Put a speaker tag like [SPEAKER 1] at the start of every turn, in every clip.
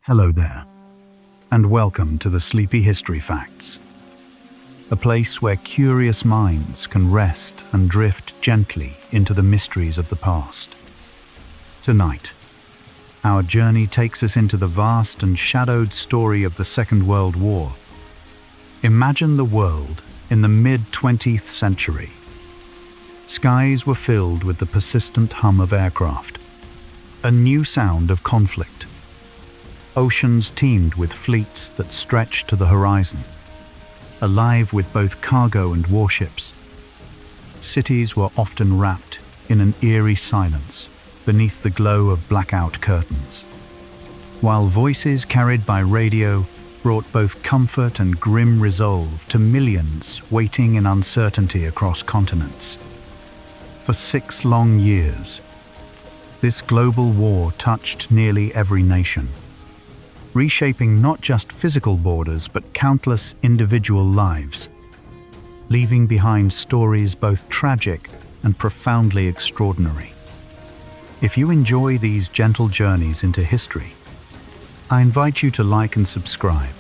[SPEAKER 1] Hello there, and welcome to the Sleepy History Facts, a place where curious minds can rest and drift gently into the mysteries of the past. Tonight, our journey takes us into the vast and shadowed story of the Second World War. Imagine the world in the mid-20th century. Skies were filled with the persistent hum of aircraft, a new sound of conflict. Oceans teemed with fleets that stretched to the horizon, alive with both cargo and warships. Cities were often wrapped in an eerie silence beneath the glow of blackout curtains, while voices carried by radio brought both comfort and grim resolve to millions waiting in uncertainty across continents. For 6 long years, this global war touched nearly every nation, reshaping not just physical borders but countless individual lives, leaving behind stories both tragic and profoundly extraordinary. If you enjoy these gentle journeys into history, I invite you to like and subscribe,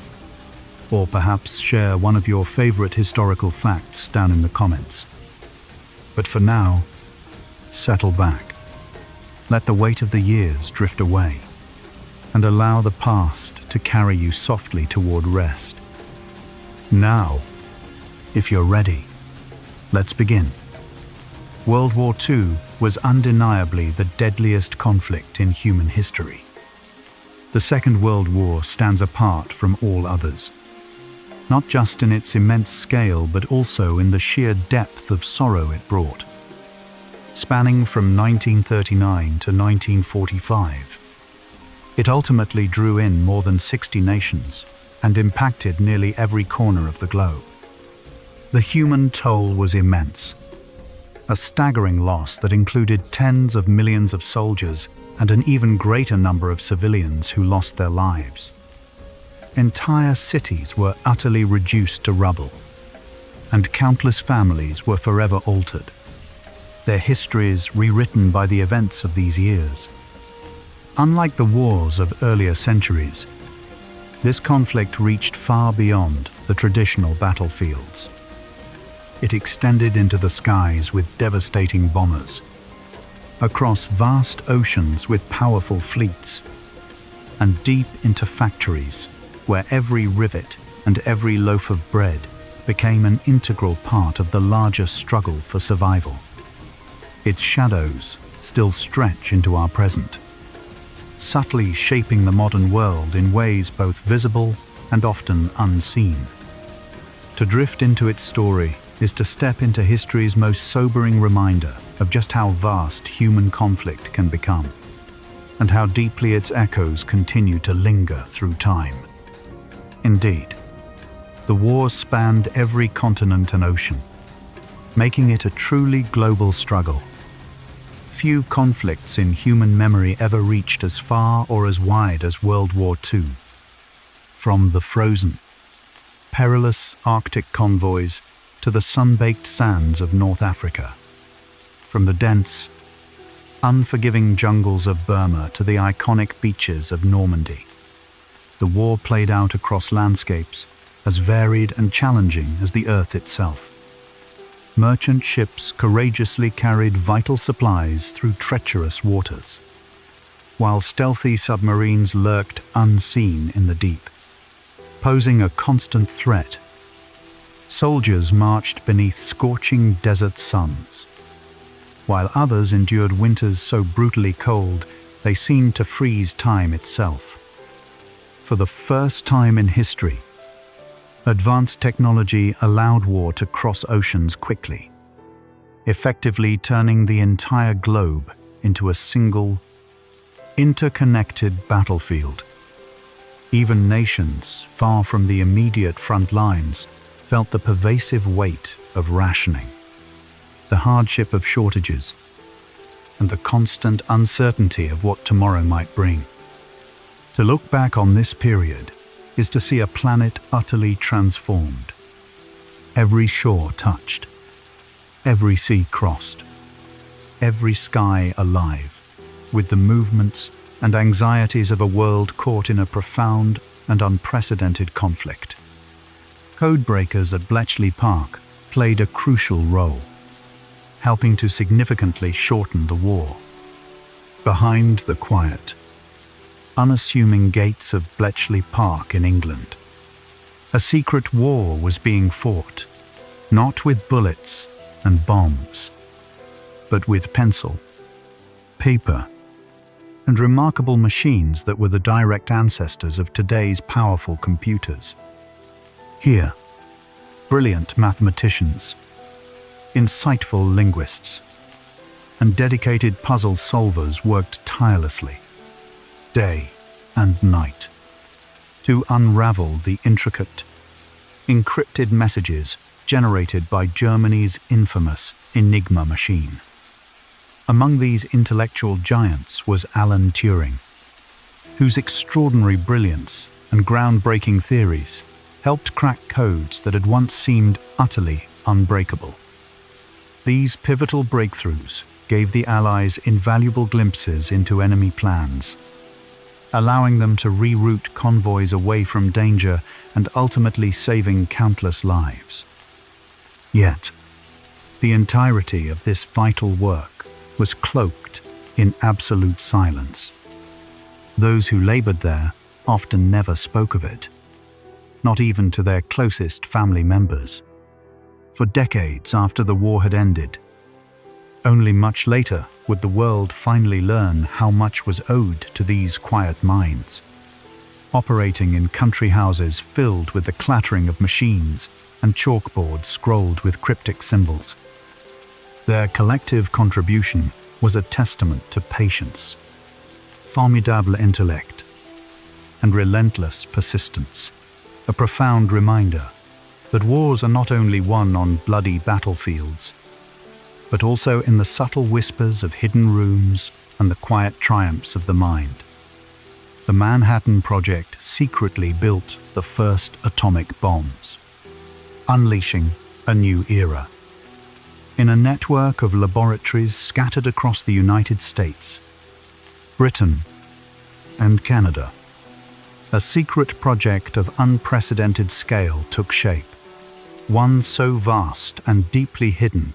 [SPEAKER 1] or perhaps share one of your favorite historical facts down in the comments. But for now, settle back. Let the weight of the years drift away, and allow the past to carry you softly toward rest. Now, if you're ready, let's begin. World War II was undeniably the deadliest conflict in human history. The Second World War stands apart from all others, not just in its immense scale but also in the sheer depth of sorrow it brought. Spanning from 1939 to 1945, it ultimately drew in more than 60 nations and impacted nearly every corner of the globe. The human toll was immense, a staggering loss that included tens of millions of soldiers and an even greater number of civilians who lost their lives. Entire cities were utterly reduced to rubble, and countless families were forever altered, their histories rewritten by the events of these years. Unlike the wars of earlier centuries, this conflict reached far beyond the traditional battlefields. It extended into the skies with devastating bombers, across vast oceans with powerful fleets, and deep into factories where every rivet and every loaf of bread became an integral part of the larger struggle for survival. Its shadows still stretch into our present, subtly shaping the modern world in ways both visible and often unseen. To drift into its story is to step into history's most sobering reminder of just how vast human conflict can become, and how deeply its echoes continue to linger through time. Indeed, the war spanned every continent and ocean, making it a truly global struggle. Few conflicts in human memory ever reached as far or as wide as World War II. From the frozen, perilous Arctic convoys to the sun-baked sands of North Africa, from the dense, unforgiving jungles of Burma to the iconic beaches of Normandy, the war played out across landscapes as varied and challenging as the Earth itself. Merchant ships courageously carried vital supplies through treacherous waters, while stealthy submarines lurked unseen in the deep, posing a constant threat. Soldiers marched beneath scorching desert suns, while others endured winters so brutally cold they seemed to freeze time itself. For the first time in history, advanced technology allowed war to cross oceans quickly, effectively turning the entire globe into a single, interconnected battlefield. Even nations far from the immediate front lines felt the pervasive weight of rationing, the hardship of shortages, and the constant uncertainty of what tomorrow might bring. To look back on this period is to see a planet utterly transformed. Every shore touched, every sea crossed, every sky alive with the movements and anxieties of a world caught in a profound and unprecedented conflict. Codebreakers at Bletchley Park played a crucial role, helping to significantly shorten the war. Behind the quiet, unassuming gates of Bletchley Park in England, a secret war was being fought, not with bullets and bombs, but with pencil, paper, and remarkable machines that were the direct ancestors of today's powerful computers. Here, brilliant mathematicians, insightful linguists, and dedicated puzzle solvers worked tirelessly, day and night, to unravel the intricate, encrypted messages generated by Germany's infamous Enigma machine. Among these intellectual giants was Alan Turing, whose extraordinary brilliance and groundbreaking theories helped crack codes that had once seemed utterly unbreakable. These pivotal breakthroughs gave the Allies invaluable glimpses into enemy plans, allowing them to reroute convoys away from danger and ultimately saving countless lives. Yet, the entirety of this vital work was cloaked in absolute silence. Those who labored there often never spoke of it, not even to their closest family members. For decades after the war had ended, only much later would the world finally learn how much was owed to these quiet minds, operating in country houses filled with the clattering of machines and chalkboards scrolled with cryptic symbols. Their collective contribution was a testament to patience, formidable intellect, and relentless persistence, a profound reminder that wars are not only won on bloody battlefields, but also in the subtle whispers of hidden rooms and the quiet triumphs of the mind. The Manhattan Project secretly built the first atomic bombs, unleashing a new era. In a network of laboratories scattered across the United States, Britain, and Canada, a secret project of unprecedented scale took shape, one so vast and deeply hidden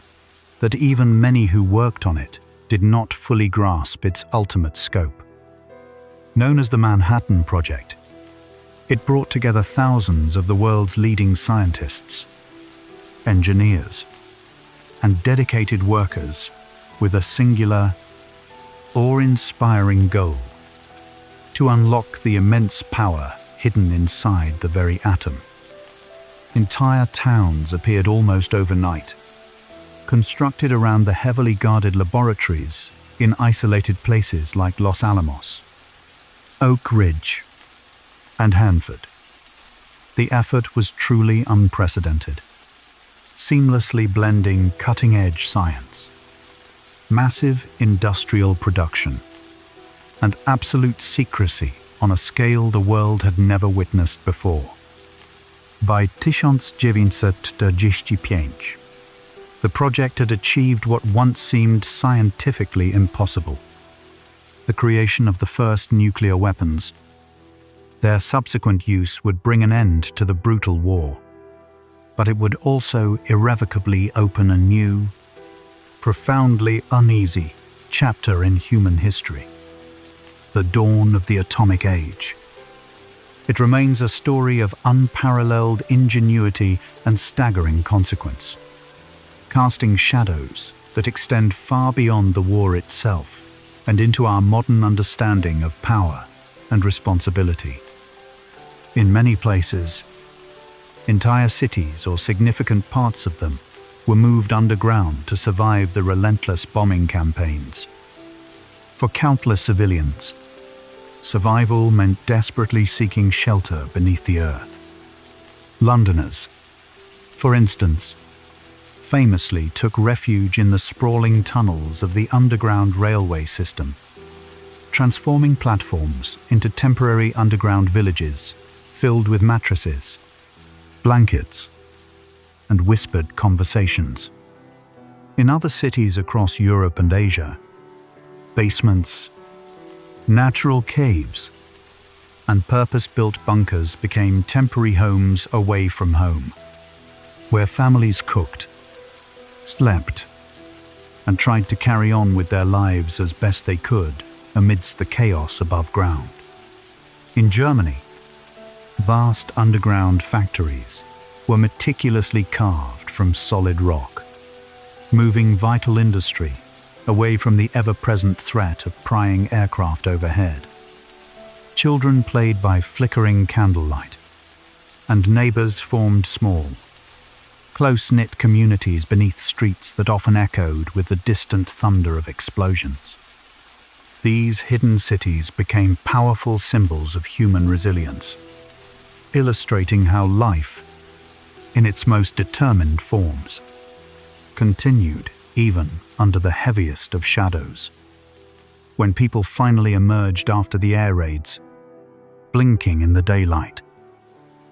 [SPEAKER 1] that even many who worked on it did not fully grasp its ultimate scope. Known as the Manhattan Project, it brought together thousands of the world's leading scientists, engineers, and dedicated workers with a singular, awe-inspiring goal: to unlock the immense power hidden inside the very atom. Entire towns appeared almost overnight, constructed around the heavily guarded laboratories in isolated places like Los Alamos, Oak Ridge, and Hanford. The effort was truly unprecedented, seamlessly blending cutting-edge science, massive industrial production, and absolute secrecy on a scale the world had never witnessed before. By 1945, the project had achieved what once seemed scientifically impossible: the creation of the first nuclear weapons. Their subsequent use would bring an end to the brutal war, but it would also irrevocably open a new, profoundly uneasy chapter in human history: the dawn of the atomic age. It remains a story of unparalleled ingenuity and staggering consequence, casting shadows that extend far beyond the war itself and into our modern understanding of power and responsibility. In many places, entire cities or significant parts of them were moved underground to survive the relentless bombing campaigns. For countless civilians, survival meant desperately seeking shelter beneath the earth. Londoners, for instance, famously took refuge in the sprawling tunnels of the underground railway system, transforming platforms into temporary underground villages filled with mattresses, blankets, and whispered conversations. In other cities across Europe and Asia, basements, Natural caves and purpose-built bunkers became temporary homes away from home, where families cooked, slept, and tried to carry on with their lives as best they could amidst the chaos above ground. In Germany, vast underground factories were meticulously carved from solid rock, moving vital industry away from the ever-present threat of prying aircraft overhead. Children played by flickering candlelight, and neighbors formed small, close-knit communities beneath streets that often echoed with the distant thunder of explosions. These hidden cities became powerful symbols of human resilience, illustrating how life, in its most determined forms, continued even under the heaviest of shadows. When people finally emerged after the air raids, blinking in the daylight,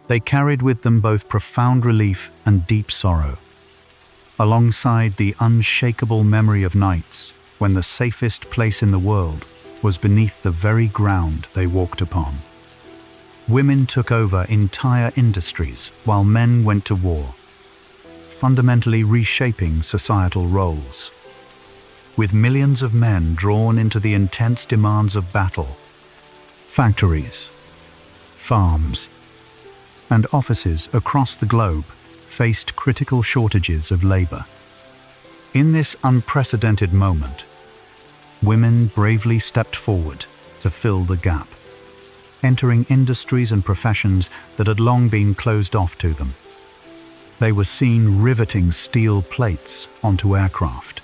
[SPEAKER 1] they carried with them both profound relief and deep sorrow, alongside the unshakable memory of nights when the safest place in the world was beneath the very ground they walked upon. Women took over entire industries while men went to war, fundamentally reshaping societal roles. With millions of men drawn into the intense demands of battle, factories, farms, and offices across the globe faced critical shortages of labor. In this unprecedented moment, women bravely stepped forward to fill the gap, entering industries and professions that had long been closed off to them. They were seen riveting steel plates onto aircraft,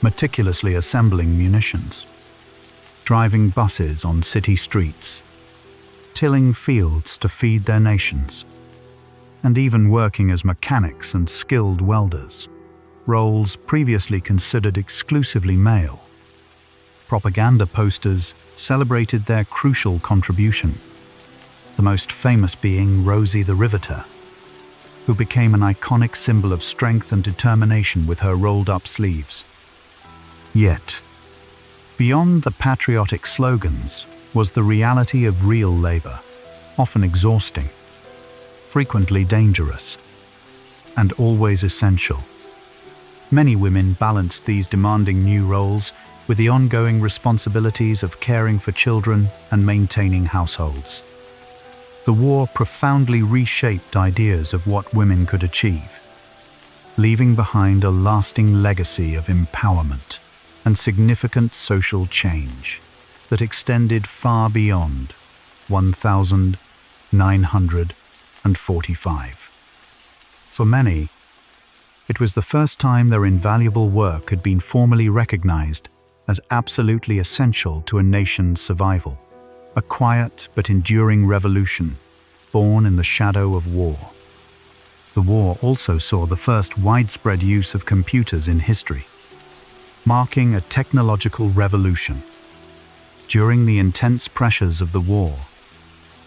[SPEAKER 1] meticulously assembling munitions, driving buses on city streets, tilling fields to feed their nations, and even working as mechanics and skilled welders, roles previously considered exclusively male. Propaganda posters celebrated their crucial contribution, the most famous being Rosie the Riveter, who became an iconic symbol of strength and determination with her rolled-up sleeves. Yet, beyond the patriotic slogans was the reality of real labor, often exhausting, frequently dangerous, and always essential. Many women balanced these demanding new roles with the ongoing responsibilities of caring for children and maintaining households. The war profoundly reshaped ideas of what women could achieve, leaving behind a lasting legacy of empowerment and significant social change that extended far beyond 1945. For many, it was the first time their invaluable work had been formally recognized as absolutely essential to a nation's survival, a quiet but enduring revolution born in the shadow of war. The war also saw the first widespread use of computers in history, marking a technological revolution. During the intense pressures of the war,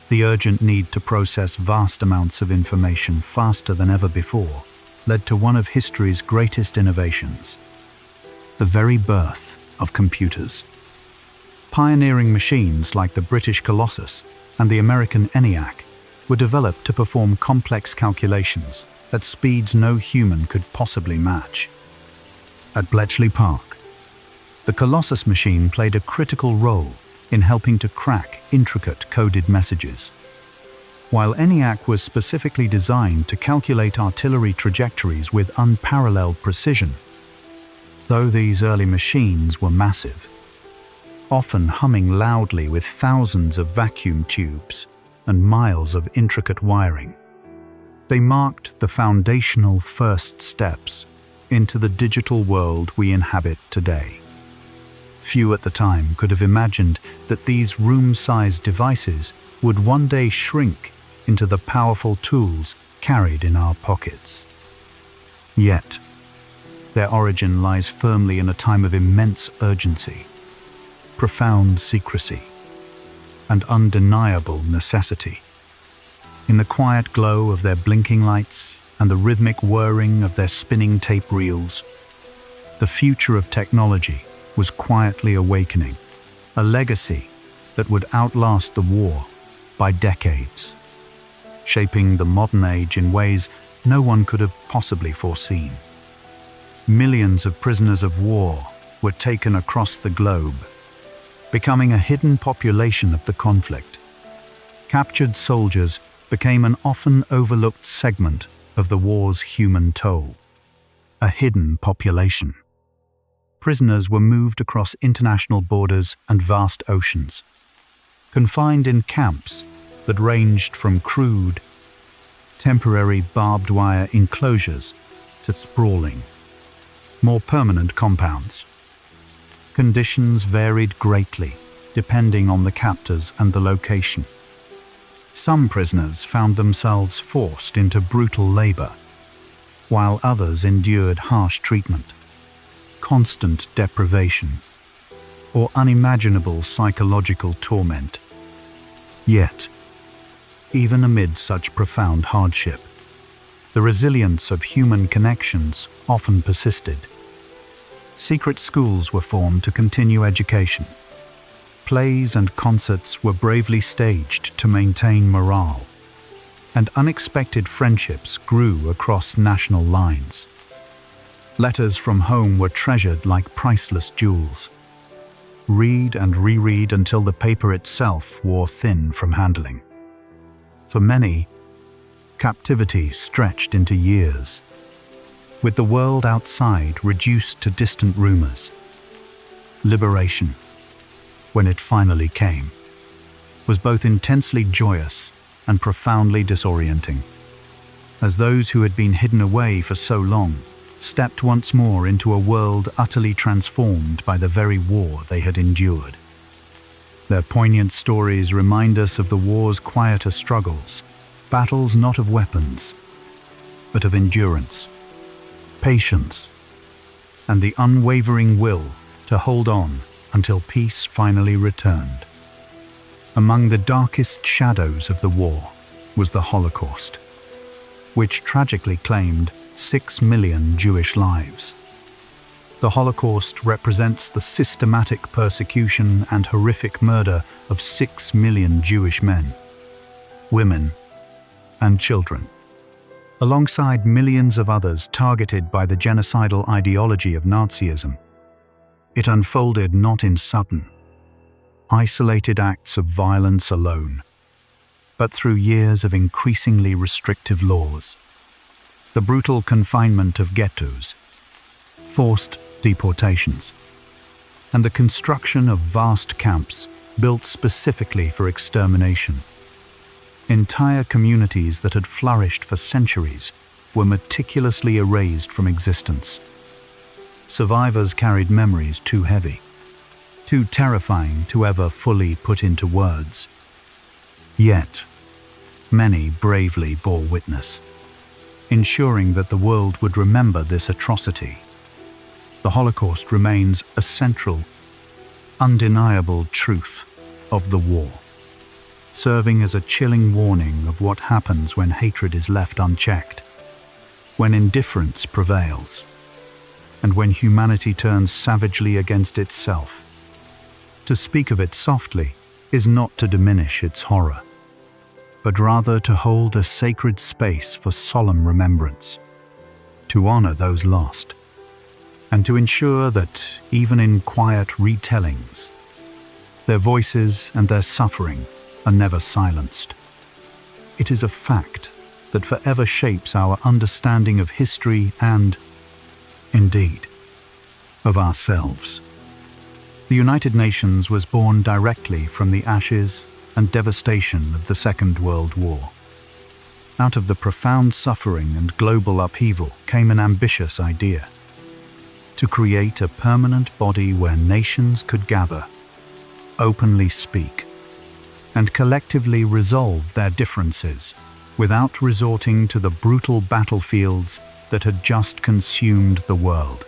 [SPEAKER 1] the urgent need to process vast amounts of information faster than ever before led to one of history's greatest innovations, the very birth of computers. Pioneering machines like the British Colossus and the American ENIAC were developed to perform complex calculations at speeds no human could possibly match. At Bletchley Park, the Colossus machine played a critical role in helping to crack intricate coded messages. While ENIAC was specifically designed to calculate artillery trajectories with unparalleled precision, though these early machines were massive, often humming loudly with thousands of vacuum tubes and miles of intricate wiring, they marked the foundational first steps into the digital world we inhabit today. Few at the time could have imagined that these room-sized devices would one day shrink into the powerful tools carried in our pockets. Yet, their origin lies firmly in a time of immense urgency, profound secrecy, and undeniable necessity. In the quiet glow of their blinking lights and the rhythmic whirring of their spinning tape reels, the future of technology was quietly awakening, a legacy that would outlast the war by decades, shaping the modern age in ways no one could have possibly foreseen. Millions of prisoners of war were taken across the globe, becoming a hidden population of the conflict. Captured soldiers became an often overlooked segment of the war's human toll. A hidden population. Prisoners were moved across international borders and vast oceans, confined in camps that ranged from crude, temporary barbed wire enclosures to sprawling, more permanent compounds. Conditions varied greatly depending on the captors and the location. Some prisoners found themselves forced into brutal labor, while others endured harsh treatment, constant deprivation, or unimaginable psychological torment. Yet, even amid such profound hardship, the resilience of human connections often persisted. Secret schools were formed to continue education. Plays and concerts were bravely staged to maintain morale, and unexpected friendships grew across national lines. Letters from home were treasured like priceless jewels. Read and reread until the paper itself wore thin from handling. For many, captivity stretched into years, with the world outside reduced to distant rumors. Liberation, when it finally came, was both intensely joyous and profoundly disorienting, as those who had been hidden away for so long stepped once more into a world utterly transformed by the very war they had endured. Their poignant stories remind us of the war's quieter struggles, battles not of weapons, but of endurance, patience, and the unwavering will to hold on until peace finally returned. Among the darkest shadows of the war was the Holocaust, which tragically claimed 6 million Jewish lives. The Holocaust represents the systematic persecution and horrific murder of 6 million Jewish men, women, and children, alongside millions of others targeted by the genocidal ideology of Nazism. It unfolded not in sudden, isolated acts of violence alone, but through years of increasingly restrictive laws. The brutal confinement of ghettos, forced deportations, and the construction of vast camps built specifically for extermination. Entire communities that had flourished for centuries were meticulously erased from existence. Survivors carried memories too heavy, too terrifying to ever fully put into words. Yet, many bravely bore witness, ensuring that the world would remember this atrocity. The Holocaust remains a central, undeniable truth of the war, serving as a chilling warning of what happens when hatred is left unchecked, when indifference prevails, and when humanity turns savagely against itself. To speak of it softly is not to diminish its horror, but rather to hold a sacred space for solemn remembrance, to honor those lost, and to ensure that, even in quiet retellings, their voices and their suffering are never silenced. It is a fact that forever shapes our understanding of history and, indeed, of ourselves. The United Nations was born directly from the ashes and devastation of the Second World War. Out of the profound suffering and global upheaval came an ambitious idea: to create a permanent body where nations could gather, openly speak, and collectively resolve their differences without resorting to the brutal battlefields that had just consumed the world.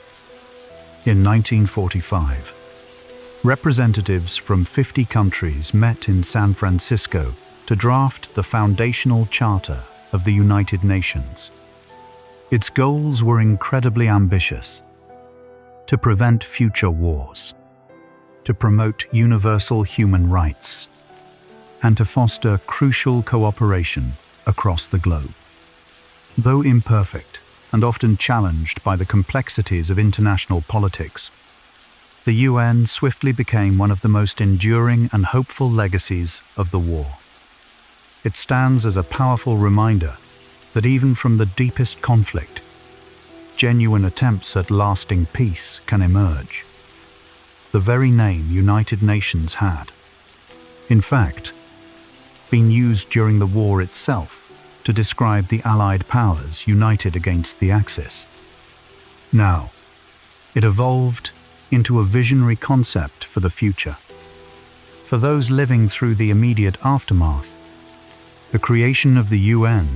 [SPEAKER 1] In 1945, representatives from 50 countries met in San Francisco to draft the foundational charter of the United Nations. Its goals were incredibly ambitious: to prevent future wars, to promote universal human rights and to foster crucial cooperation across the globe. Though imperfect and often challenged by the complexities of international politics, the UN swiftly became one of the most enduring and hopeful legacies of the war. It stands as a powerful reminder that even from the deepest conflict, genuine attempts at lasting peace can emerge. The very name United Nations had, in fact, been used during the war itself to describe the Allied powers united against the Axis. Now, it evolved into a visionary concept for the future. For those living through the immediate aftermath, the creation of the UN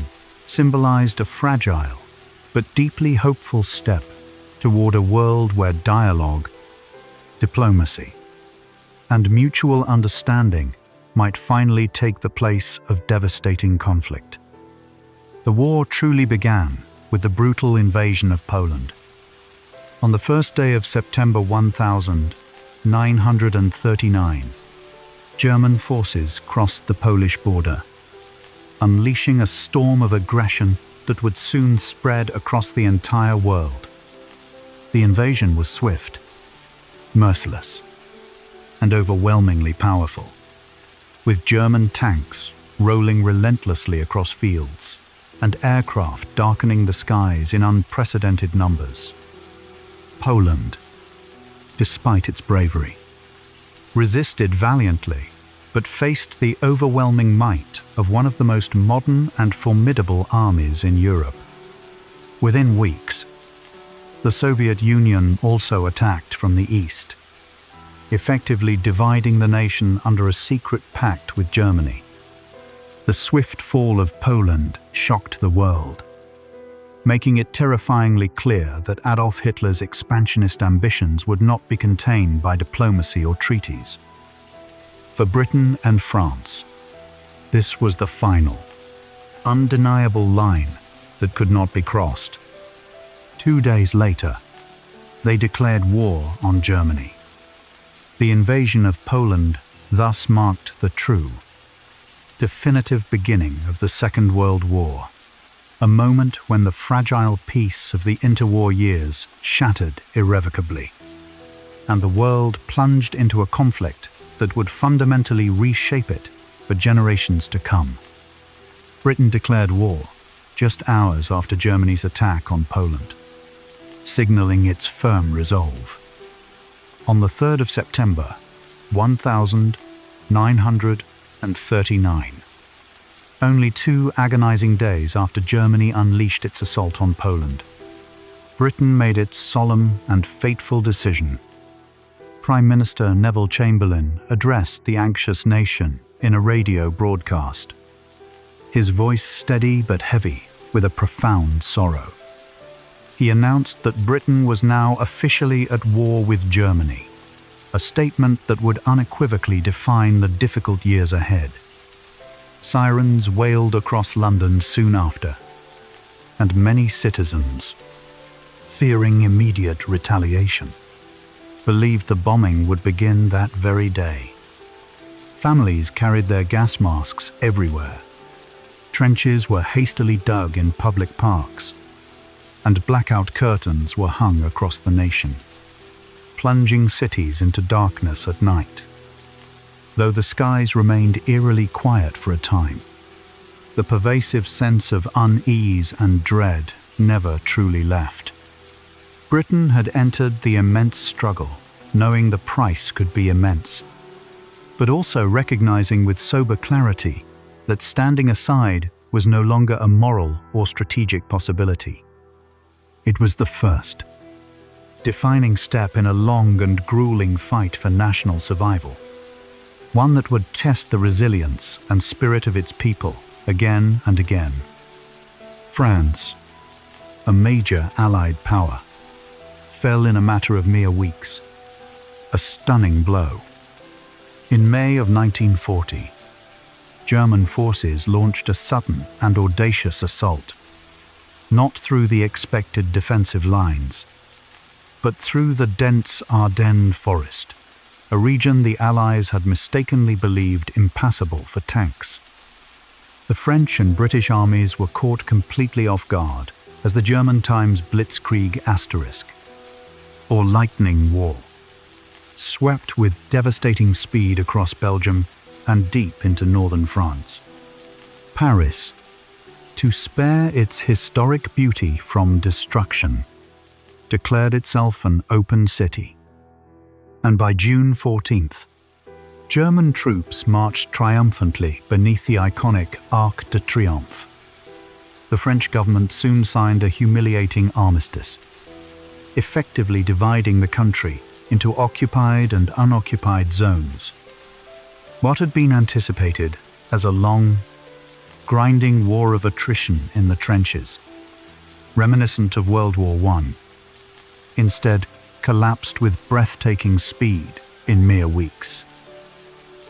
[SPEAKER 1] symbolized a fragile but deeply hopeful step toward a world where dialogue, diplomacy, and mutual understanding might finally take the place of devastating conflict. The war truly began with the brutal invasion of Poland. On the first day of September 1939, German forces crossed the Polish border, unleashing a storm of aggression that would soon spread across the entire world. The invasion was swift, merciless, and overwhelmingly powerful, with German tanks rolling relentlessly across fields and aircraft darkening the skies in unprecedented numbers. Poland, despite its bravery, resisted valiantly, but faced the overwhelming might of one of the most modern and formidable armies in Europe. Within weeks, the Soviet Union also attacked from the east, effectively dividing the nation under a secret pact with Germany. The swift fall of Poland shocked the world, making it terrifyingly clear that Adolf Hitler's expansionist ambitions would not be contained by diplomacy or treaties. For Britain and France, this was the final, undeniable line that could not be crossed. 2 days later, they declared war on Germany. The invasion of Poland thus marked the true, definitive beginning of the Second World War, a moment when the fragile peace of the interwar years shattered irrevocably, and the world plunged into a conflict that would fundamentally reshape it for generations to come. Britain declared war just hours after Germany's attack on Poland, signaling its firm resolve. On the 3rd of September, 1939, only 2 agonizing days after Germany unleashed its assault on Poland, Britain made its solemn and fateful decision. Prime Minister Neville Chamberlain addressed the anxious nation in a radio broadcast, his voice steady but heavy with a profound sorrow. He announced that Britain was now officially at war with Germany, a statement that would unequivocally define the difficult years ahead. Sirens wailed across London soon after, and many citizens, fearing immediate retaliation, believed the bombing would begin that very day. Families carried their gas masks everywhere. Trenches were hastily dug in public parks, and blackout curtains were hung across the nation, plunging cities into darkness at night. Though the skies remained eerily quiet for a time, the pervasive sense of unease and dread never truly left. Britain had entered the immense struggle, knowing the price could be immense, but also recognizing with sober clarity that standing aside was no longer a moral or strategic possibility. It was the first, defining step in a long and grueling fight for national survival, one that would test the resilience and spirit of its people again and again. France, a major Allied power, fell in a matter of mere weeks, a stunning blow. In May of 1940, German forces launched a sudden and audacious assault, not through the expected defensive lines, but through the dense Ardennes forest, a region the Allies had mistakenly believed impassable for tanks. The French and British armies were caught completely off guard as the German Times Blitzkrieg asterisk, or lightning war, swept with devastating speed across Belgium and deep into northern France. Paris, to spare its historic beauty from destruction, declared itself an open city. And by June 14th, German troops marched triumphantly beneath the iconic Arc de Triomphe. The French government soon signed a humiliating armistice, effectively dividing the country into occupied and unoccupied zones. What had been anticipated as a long, grinding war of attrition in the trenches, reminiscent of World War I, instead collapsed with breathtaking speed in mere weeks.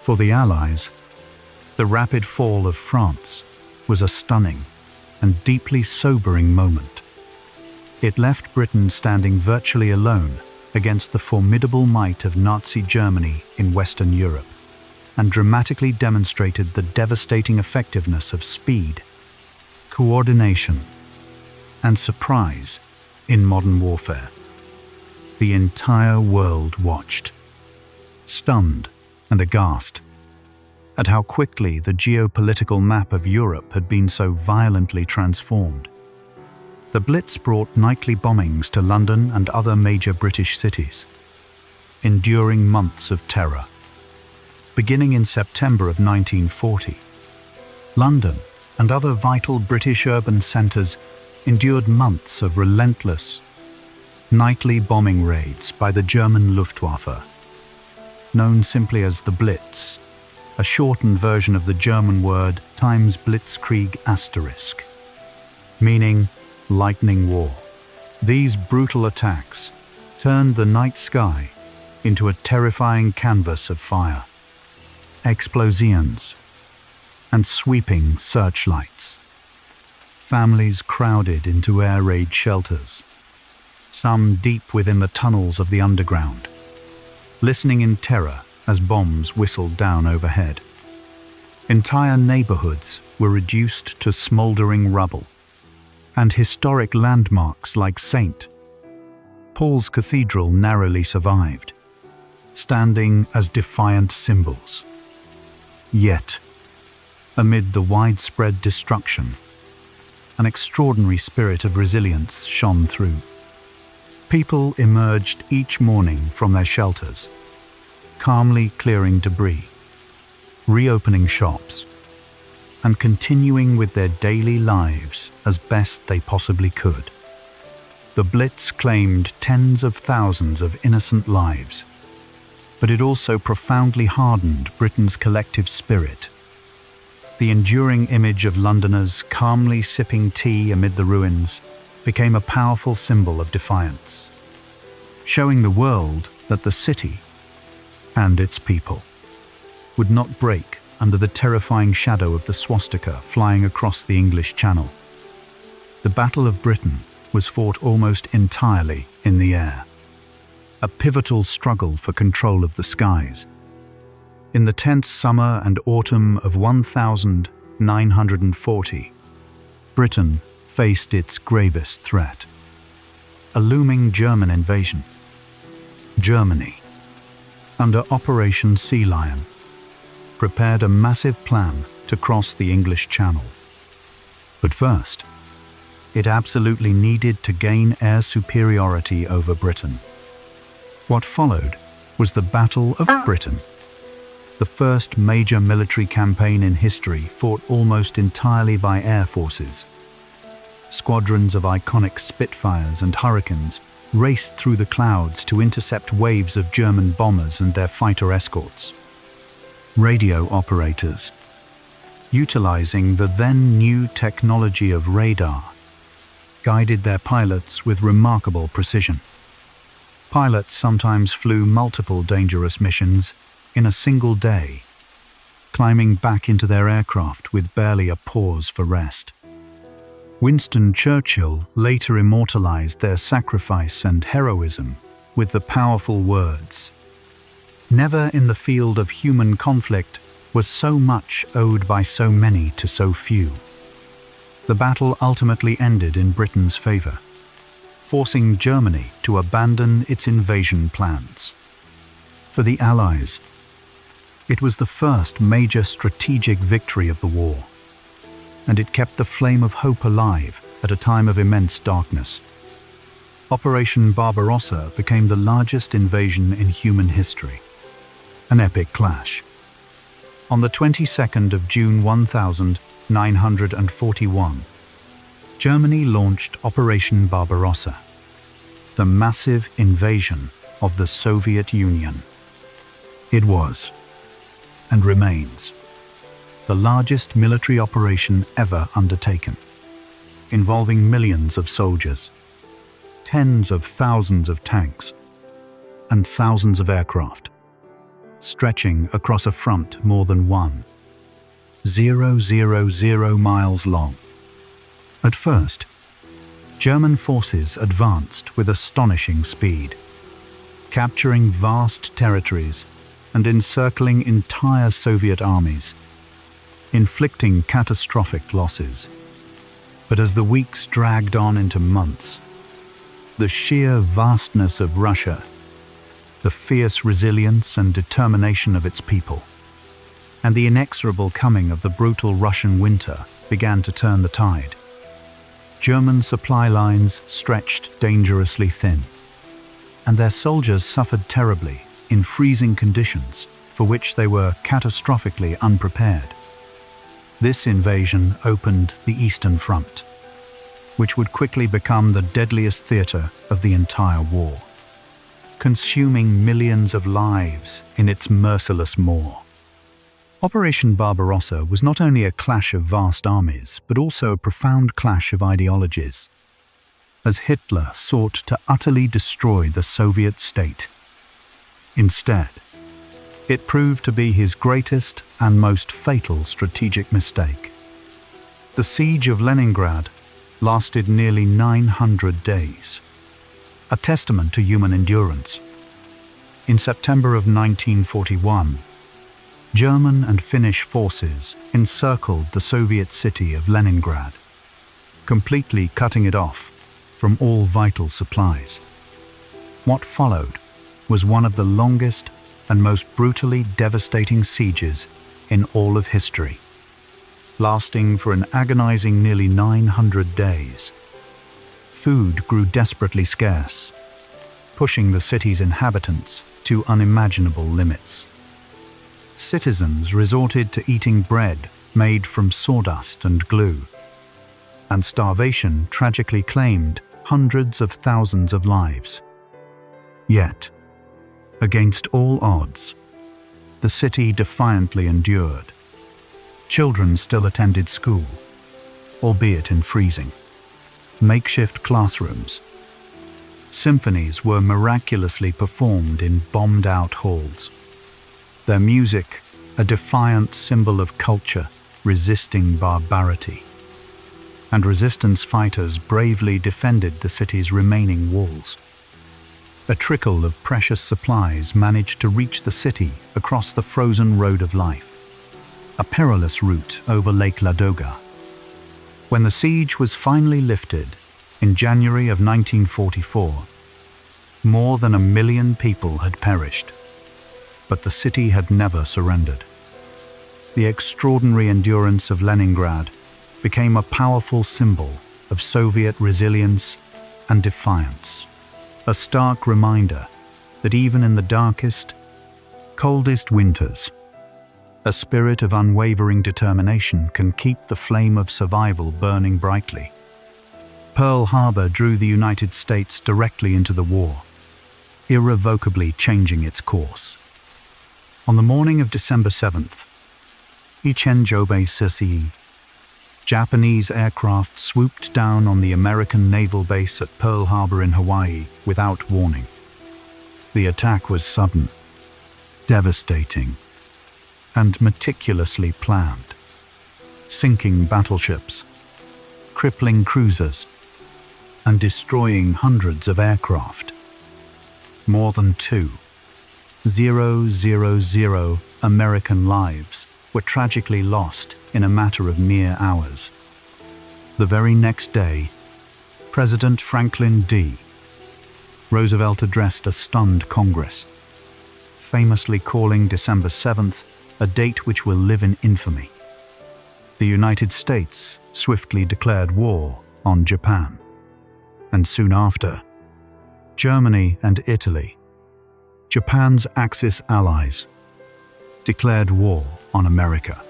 [SPEAKER 1] For the Allies, the rapid fall of France was a stunning and deeply sobering moment. It left Britain standing virtually alone against the formidable might of Nazi Germany in Western Europe, and dramatically demonstrated the devastating effectiveness of speed, coordination, and surprise in modern warfare. The entire world watched, stunned and aghast at how quickly the geopolitical map of Europe had been so violently transformed. The Blitz brought nightly bombings to London and other major British cities, enduring months of terror. Beginning in September of 1940, London and other vital British urban centres endured months of relentless, nightly bombing raids by the German Luftwaffe, known simply as the Blitz, a shortened version of the German word times Blitzkrieg asterisk, meaning lightning war. These brutal attacks turned the night sky into a terrifying canvas of fire, explosions, and sweeping searchlights. Families crowded into air raid shelters, some deep within the tunnels of the underground, listening in terror as bombs whistled down overhead. Entire neighborhoods were reduced to smoldering rubble, and historic landmarks like St. Paul's Cathedral narrowly survived, standing as defiant symbols. Yet, amid the widespread destruction, an extraordinary spirit of resilience shone through. People emerged each morning from their shelters, calmly clearing debris, reopening shops, and continuing with their daily lives as best they possibly could. The Blitz claimed tens of thousands of innocent lives, but it also profoundly hardened Britain's collective spirit. The enduring image of Londoners calmly sipping tea amid the ruins became a powerful symbol of defiance, showing the world that the city and its people would not break under the terrifying shadow of the swastika flying across the English Channel. The Battle of Britain was fought almost entirely in the air, a pivotal struggle for control of the skies. In the tense summer and autumn of 1940, Britain faced its gravest threat, a looming German invasion. Germany, under Operation Sea Lion, prepared a massive plan to cross the English Channel. But first, it absolutely needed to gain air superiority over Britain. What followed was the Battle of Britain, the first major military campaign in history fought almost entirely by air forces. Squadrons of iconic Spitfires and Hurricanes raced through the clouds to intercept waves of German bombers and their fighter escorts. Radio operators, utilizing the then new technology of radar, guided their pilots with remarkable precision. Pilots sometimes flew multiple dangerous missions in a single day, climbing back into their aircraft with barely a pause for rest. Winston Churchill later immortalized their sacrifice and heroism with the powerful words, Never in the field of human conflict was so much owed by so many to so few. The battle ultimately ended in Britain's favor, forcing Germany to abandon its invasion plans. For the Allies, it was the first major strategic victory of the war, and it kept the flame of hope alive at a time of immense darkness. Operation Barbarossa became the largest invasion in human history, an epic clash. On the 22nd of June 1941, Germany launched Operation Barbarossa, the massive invasion of the Soviet Union. It was, and remains, the largest military operation ever undertaken, involving millions of soldiers, tens of thousands of tanks, and thousands of aircraft, stretching across a front more than 1,000 miles long. At first, German forces advanced with astonishing speed, capturing vast territories and encircling entire Soviet armies, inflicting catastrophic losses. But as the weeks dragged on into months, the sheer vastness of Russia, the fierce resilience and determination of its people, and the inexorable coming of the brutal Russian winter began to turn the tide. German supply lines stretched dangerously thin, and their soldiers suffered terribly in freezing conditions for which they were catastrophically unprepared. This invasion opened the Eastern Front, which would quickly become the deadliest theater of the entire war, consuming millions of lives in its merciless maw. Operation Barbarossa was not only a clash of vast armies, but also a profound clash of ideologies, as Hitler sought to utterly destroy the Soviet state. Instead, it proved to be his greatest and most fatal strategic mistake. The siege of Leningrad lasted nearly 900 days, a testament to human endurance. In September of 1941, German and Finnish forces encircled the Soviet city of Leningrad, completely cutting it off from all vital supplies. What followed was one of the longest and most brutally devastating sieges in all of history, lasting for an agonizing nearly 900 days. Food grew desperately scarce, pushing the city's inhabitants to unimaginable limits. Citizens resorted to eating bread made from sawdust and glue, and starvation tragically claimed hundreds of thousands of lives. Yet, against all odds, the city defiantly endured. Children still attended school, albeit in freezing. Makeshift classrooms. Symphonies were miraculously performed in bombed-out halls, their music a defiant symbol of culture resisting barbarity. And resistance fighters bravely defended the city's remaining walls. A trickle of precious supplies managed to reach the city across the frozen road of life, a perilous route over Lake Ladoga. When the siege was finally lifted in January of 1944, more than 1 million people had perished, but the city had never surrendered. The extraordinary endurance of Leningrad became a powerful symbol of Soviet resilience and defiance, a stark reminder that even in the darkest, coldest winters, a spirit of unwavering determination can keep the flame of survival burning brightly. Pearl Harbor drew the United States directly into the war, irrevocably changing its course. On the morning of December 7th, Ichenjobe Sisi, Japanese aircraft swooped down on the American naval base at Pearl Harbor in Hawaii without warning. The attack was sudden, devastating, and meticulously planned, sinking battleships, crippling cruisers, and destroying hundreds of aircraft. More than 2 000 American lives were tragically lost in a matter of mere hours. The very next day, President Franklin D. Roosevelt addressed a stunned Congress, famously calling December 7th a date which will live in infamy. The United States swiftly declared war on Japan, and soon after, Germany and Italy, Japan's Axis allies, declared war on America.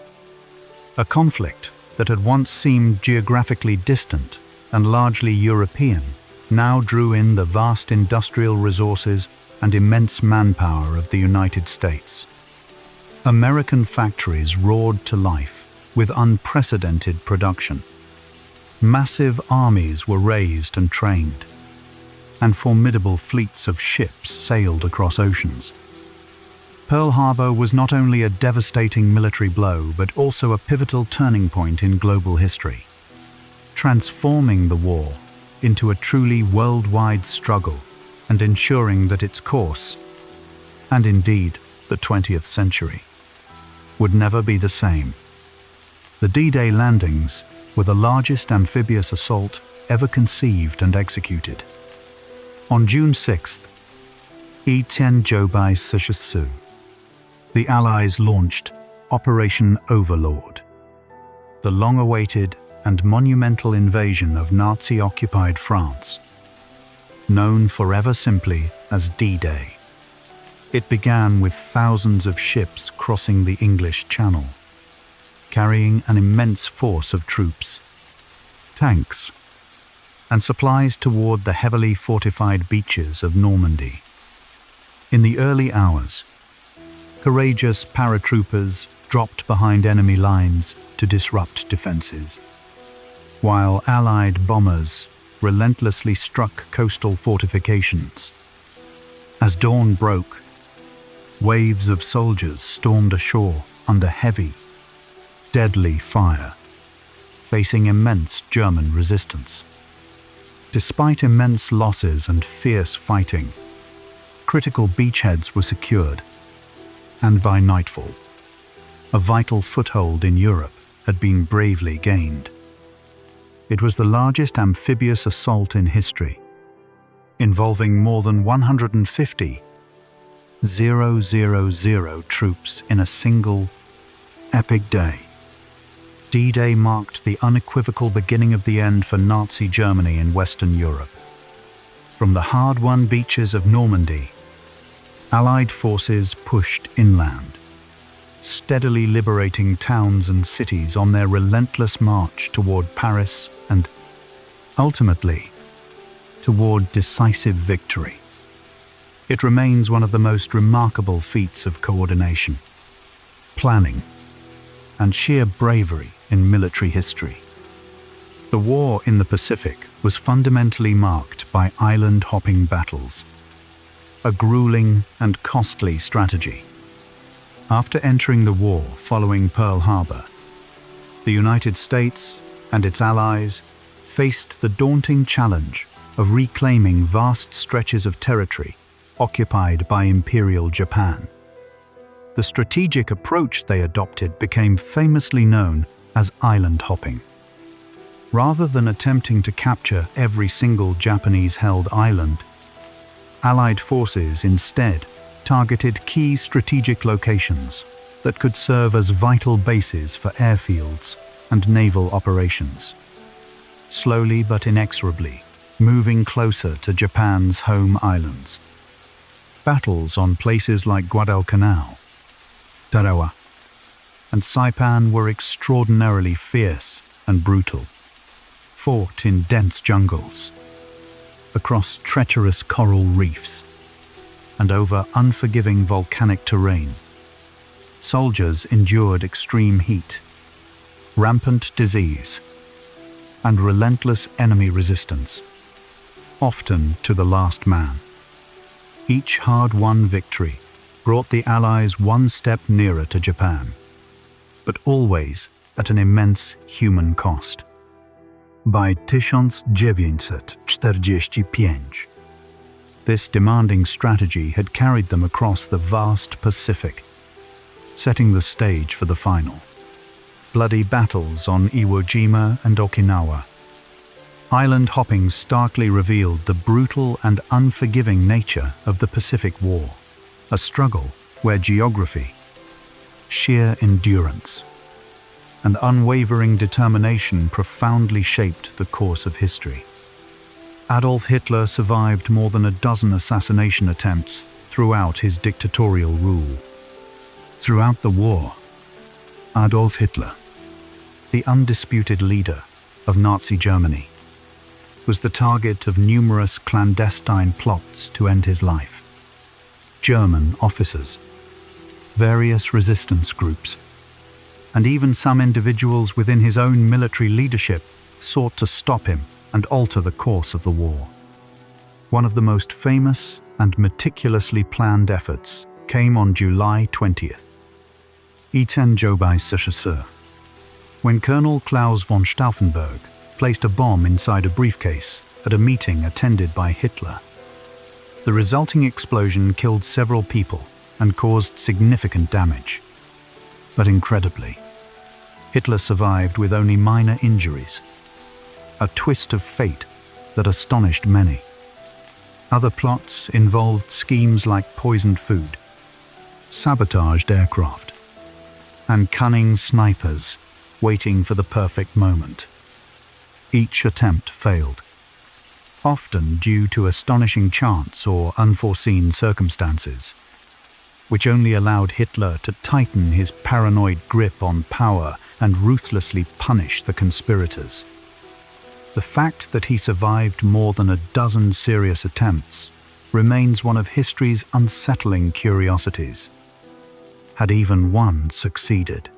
[SPEAKER 1] A conflict that had once seemed geographically distant and largely European now drew in the vast industrial resources and immense manpower of the United States. American factories roared to life with unprecedented production. Massive armies were raised and trained, and formidable fleets of ships sailed across oceans. Pearl Harbor was not only a devastating military blow, but also a pivotal turning point in global history, transforming the war into a truly worldwide struggle and ensuring that its course, and indeed the 20th century, would never be the same. The D-Day landings were the largest amphibious assault ever conceived and executed. On June 6th, the Allies launched Operation Overlord, the long-awaited and monumental invasion of Nazi-occupied France, known forever simply as D-Day. It began with thousands of ships crossing the English Channel, carrying an immense force of troops, tanks, and supplies toward the heavily fortified beaches of Normandy. In the early hours, courageous paratroopers dropped behind enemy lines to disrupt defenses, while Allied bombers relentlessly struck coastal fortifications. As dawn broke, waves of soldiers stormed ashore under heavy, deadly fire, facing immense German resistance. Despite immense losses and fierce fighting, critical beachheads were secured, and by nightfall, a vital foothold in Europe had been bravely gained. It was the largest amphibious assault in history, involving more than 150 troops in a single, epic day. D-Day marked the unequivocal beginning of the end for Nazi Germany in Western Europe. From the hard-won beaches of Normandy, Allied forces pushed inland, steadily liberating towns and cities on their relentless march toward Paris and, ultimately, toward decisive victory. It remains one of the most remarkable feats of coordination, planning, and sheer bravery in military history. The war in the Pacific was fundamentally marked by island-hopping battles, a grueling and costly strategy. After entering the war following Pearl Harbor, the United States and its allies faced the daunting challenge of reclaiming vast stretches of territory occupied by Imperial Japan. The strategic approach they adopted became famously known as island hopping. Rather than attempting to capture every single Japanese-held island, Allied forces instead targeted key strategic locations that could serve as vital bases for airfields and naval operations, slowly but inexorably moving closer to Japan's home islands. Battles on places like Guadalcanal, Tarawa, and Saipan were extraordinarily fierce and brutal, fought in dense jungles, across treacherous coral reefs, and over unforgiving volcanic terrain. Soldiers endured extreme heat, rampant disease, and relentless enemy resistance, often to the last man. Each hard-won victory brought the Allies one step nearer to Japan, but always at an immense human cost. By 1945, This demanding strategy had carried them across the vast Pacific, setting the stage for the final bloody battles on Iwo Jima and Okinawa. Island hopping starkly revealed the brutal and unforgiving nature of the Pacific War, a struggle where geography, sheer endurance, and unwavering determination profoundly shaped the course of history. Adolf Hitler survived more than a dozen assassination attempts throughout his dictatorial rule. Throughout the war, Adolf Hitler, the undisputed leader of Nazi Germany, was the target of numerous clandestine plots to end his life. German officers, various resistance groups, and even some individuals within his own military leadership sought to stop him and alter the course of the war. One of the most famous and meticulously planned efforts came on July 20th. When Colonel Klaus von Stauffenberg placed a bomb inside a briefcase at a meeting attended by Hitler. The resulting explosion killed several people and caused significant damage. But incredibly, Hitler survived with only minor injuries, a twist of fate that astonished many. Other plots involved schemes like poisoned food, sabotaged aircraft, and cunning snipers waiting for the perfect moment. Each attempt failed, often due to astonishing chance or unforeseen circumstances, which only allowed Hitler to tighten his paranoid grip on power and ruthlessly punish the conspirators. The fact that he survived more than a dozen serious attempts remains one of history's unsettling curiosities. Had even one succeeded,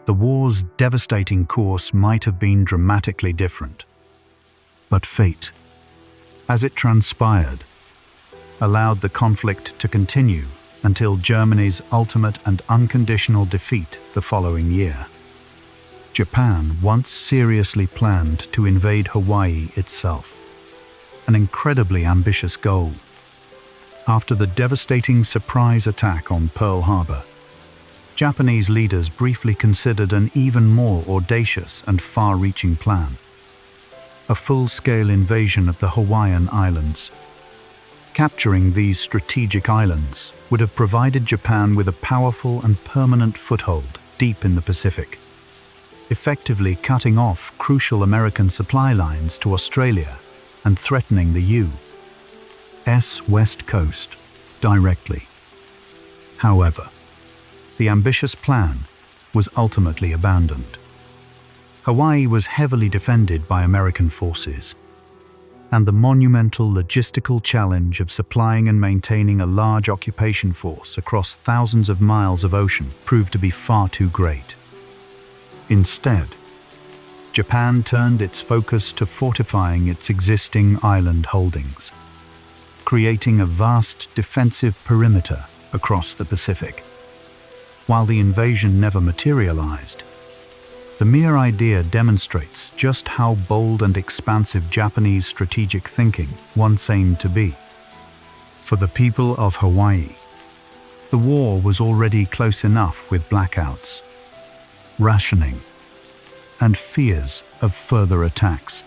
[SPEAKER 1] the war's devastating course might have been dramatically different. But fate, as it transpired, allowed the conflict to continue until Germany's ultimate and unconditional defeat the following year. Japan once seriously planned to invade Hawaii itself, an incredibly ambitious goal. After the devastating surprise attack on Pearl Harbor, Japanese leaders briefly considered an even more audacious and far-reaching plan: a full-scale invasion of the Hawaiian Islands. Capturing these strategic islands would have provided Japan with a powerful and permanent foothold deep in the Pacific, effectively cutting off crucial American supply lines to Australia and threatening the U.S. West Coast directly. However, the ambitious plan was ultimately abandoned. Hawaii was heavily defended by American forces, and the monumental logistical challenge of supplying and maintaining a large occupation force across thousands of miles of ocean proved to be far too great. Instead, Japan turned its focus to fortifying its existing island holdings, creating a vast defensive perimeter across the Pacific. While the invasion never materialized, the mere idea demonstrates just how bold and expansive Japanese strategic thinking once aimed to be. For the people of Hawaii, the war was already close enough with blackouts, rationing, and fears of further attacks.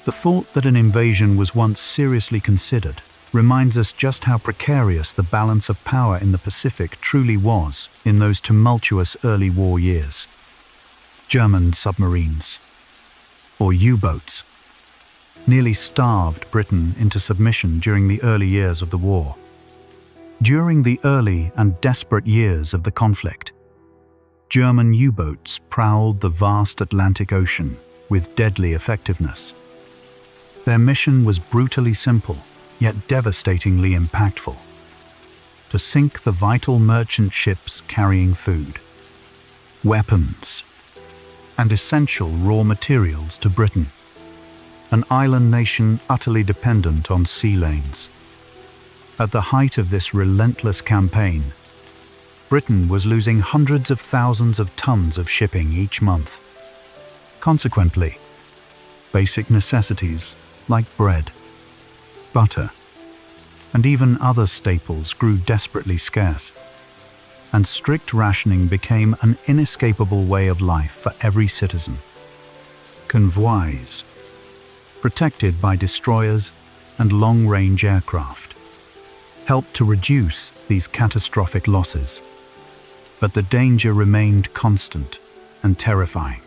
[SPEAKER 1] The thought that an invasion was once seriously considered reminds us just how precarious the balance of power in the Pacific truly was in those tumultuous early war years. German submarines, or U-boats, nearly starved Britain into submission during the early years of the war. During the early and desperate years of the conflict, German U-boats prowled the vast Atlantic Ocean with deadly effectiveness. Their mission was brutally simple, yet devastatingly impactful: to sink the vital merchant ships carrying food, weapons, and essential raw materials to Britain, an island nation utterly dependent on sea lanes. At the height of this relentless campaign, Britain was losing hundreds of thousands of tons of shipping each month. Consequently, basic necessities like bread, butter, and even other staples grew desperately scarce, and strict rationing became an inescapable way of life for every citizen. Convoys, protected by destroyers and long-range aircraft, helped to reduce these catastrophic losses, but the danger remained constant and terrifying.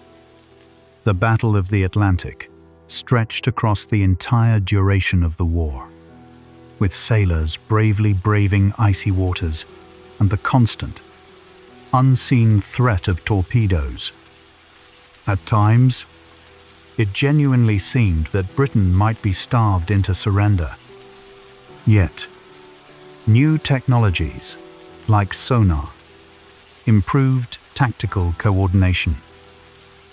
[SPEAKER 1] The Battle of the Atlantic stretched across the entire duration of the war, with sailors bravely braving icy waters and the constant, unseen threat of torpedoes. At times, it genuinely seemed that Britain might be starved into surrender. Yet, new technologies, like sonar, improved tactical coordination,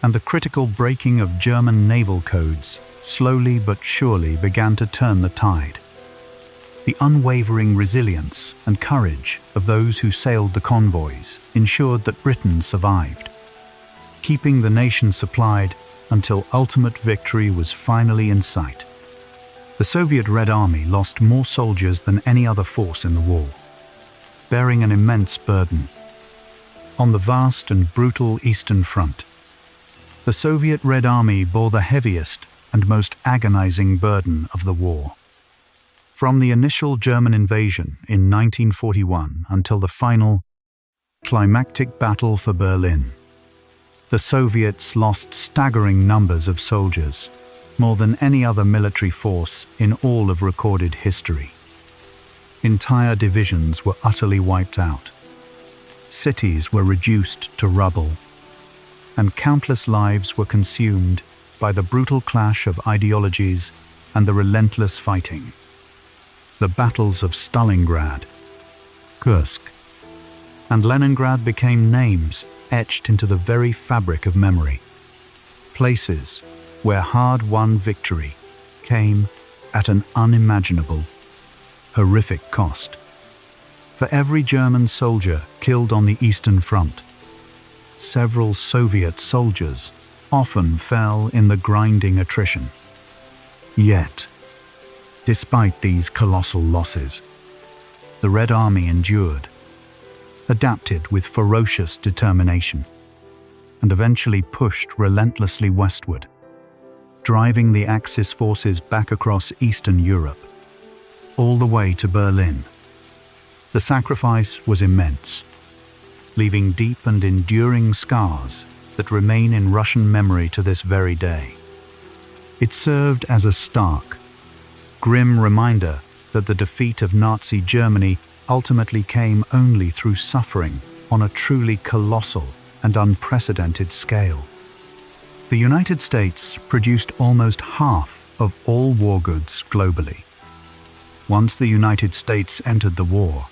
[SPEAKER 1] and the critical breaking of German naval codes slowly but surely began to turn the tide. The unwavering resilience and courage of those who sailed the convoys ensured that Britain survived, keeping the nation supplied until ultimate victory was finally in sight. The Soviet Red Army lost more soldiers than any other force in the war, bearing an immense burden. On the vast and brutal Eastern Front, the Soviet Red Army bore the heaviest and most agonizing burden of the war. From the initial German invasion in 1941 until the final, climactic battle for Berlin, the Soviets lost staggering numbers of soldiers, more than any other military force in all of recorded history. Entire divisions were utterly wiped out. Cities were reduced to rubble, and countless lives were consumed by the brutal clash of ideologies and the relentless fighting. The battles of Stalingrad, Kursk, and Leningrad became names etched into the very fabric of memory. Places where hard-won victory came at an unimaginable, horrific cost. For every German soldier killed on the Eastern Front, several Soviet soldiers often fell in the grinding attrition. Yet, despite these colossal losses, the Red Army endured, adapted with ferocious determination, and eventually pushed relentlessly westward, driving the Axis forces back across Eastern Europe, all the way to Berlin. The sacrifice was immense, leaving deep and enduring scars that remain in Russian memory to this very day. It served as a stark, grim reminder that the defeat of Nazi Germany ultimately came only through suffering on a truly colossal and unprecedented scale. The United States produced almost half of all war goods globally. Once the United States entered the war,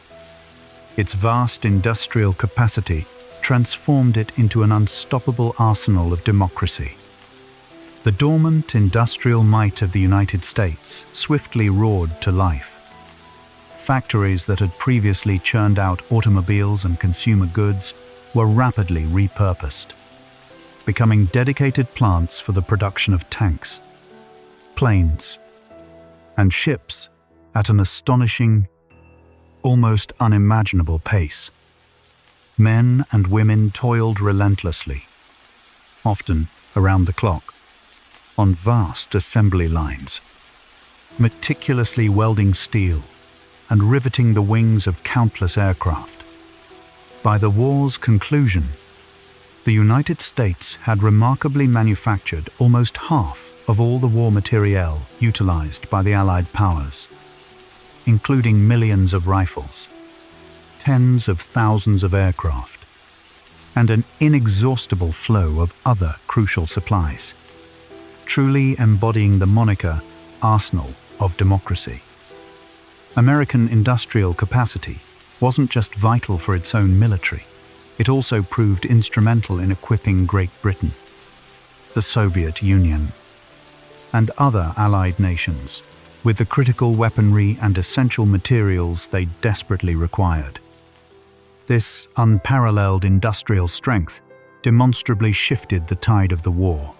[SPEAKER 1] its vast industrial capacity transformed it into an unstoppable arsenal of democracy. The dormant industrial might of the United States swiftly roared to life. Factories that had previously churned out automobiles and consumer goods were rapidly repurposed, becoming dedicated plants for the production of tanks, planes, and ships at an astonishing, almost unimaginable pace. Men and women toiled relentlessly, often around the clock, on vast assembly lines, meticulously welding steel and riveting the wings of countless aircraft. By the war's conclusion, the United States had remarkably manufactured almost half of all the war materiel utilized by the Allied powers, including millions of rifles, tens of thousands of aircraft, and an inexhaustible flow of other crucial supplies, truly embodying the moniker arsenal of democracy. American industrial capacity wasn't just vital for its own military, it also proved instrumental in equipping Great Britain, the Soviet Union, and other Allied nations with the critical weaponry and essential materials they desperately required. This unparalleled industrial strength demonstrably shifted the tide of the war,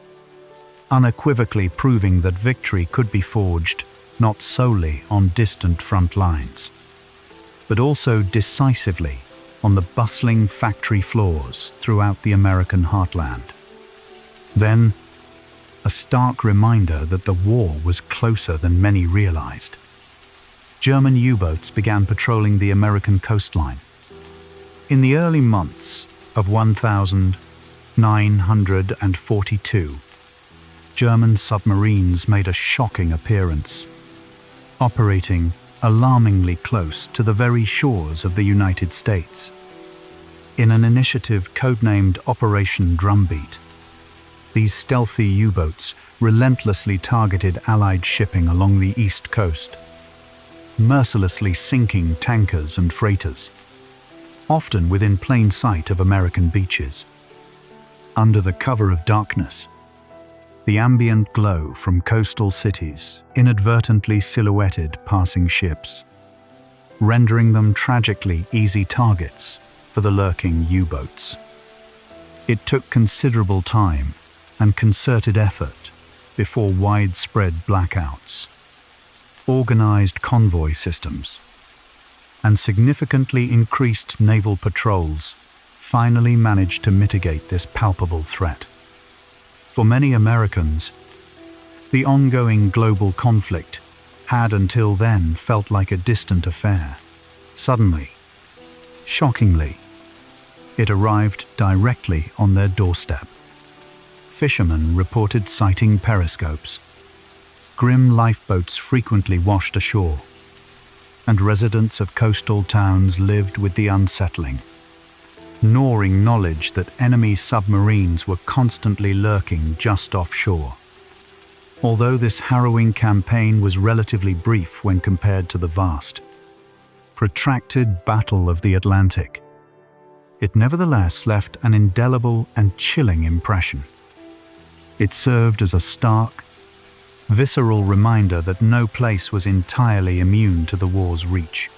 [SPEAKER 1] unequivocally proving that victory could be forged not solely on distant front lines, but also decisively on the bustling factory floors throughout the American heartland. Then, a stark reminder that the war was closer than many realized. German U-boats began patrolling the American coastline. In the early months of 1942, German submarines made a shocking appearance, operating alarmingly close to the very shores of the United States. In an initiative codenamed Operation Drumbeat, these stealthy U-boats relentlessly targeted Allied shipping along the East Coast, mercilessly sinking tankers and freighters, often within plain sight of American beaches. Under the cover of darkness, the ambient glow from coastal cities inadvertently silhouetted passing ships, rendering them tragically easy targets for the lurking U-boats. It took considerable time and concerted effort before widespread blackouts, organized convoy systems, and significantly increased naval patrols finally managed to mitigate this palpable threat. For many Americans, the ongoing global conflict had until then felt like a distant affair. Suddenly, shockingly, it arrived directly on their doorstep. Fishermen reported sighting periscopes. Grim lifeboats frequently washed ashore, and residents of coastal towns lived with the unsettling, gnawing knowledge that enemy submarines were constantly lurking just offshore. Although this harrowing campaign was relatively brief when compared to the vast, protracted Battle of the Atlantic, it nevertheless left an indelible and chilling impression. It served as a stark, visceral reminder that no place was entirely immune to the war's reach,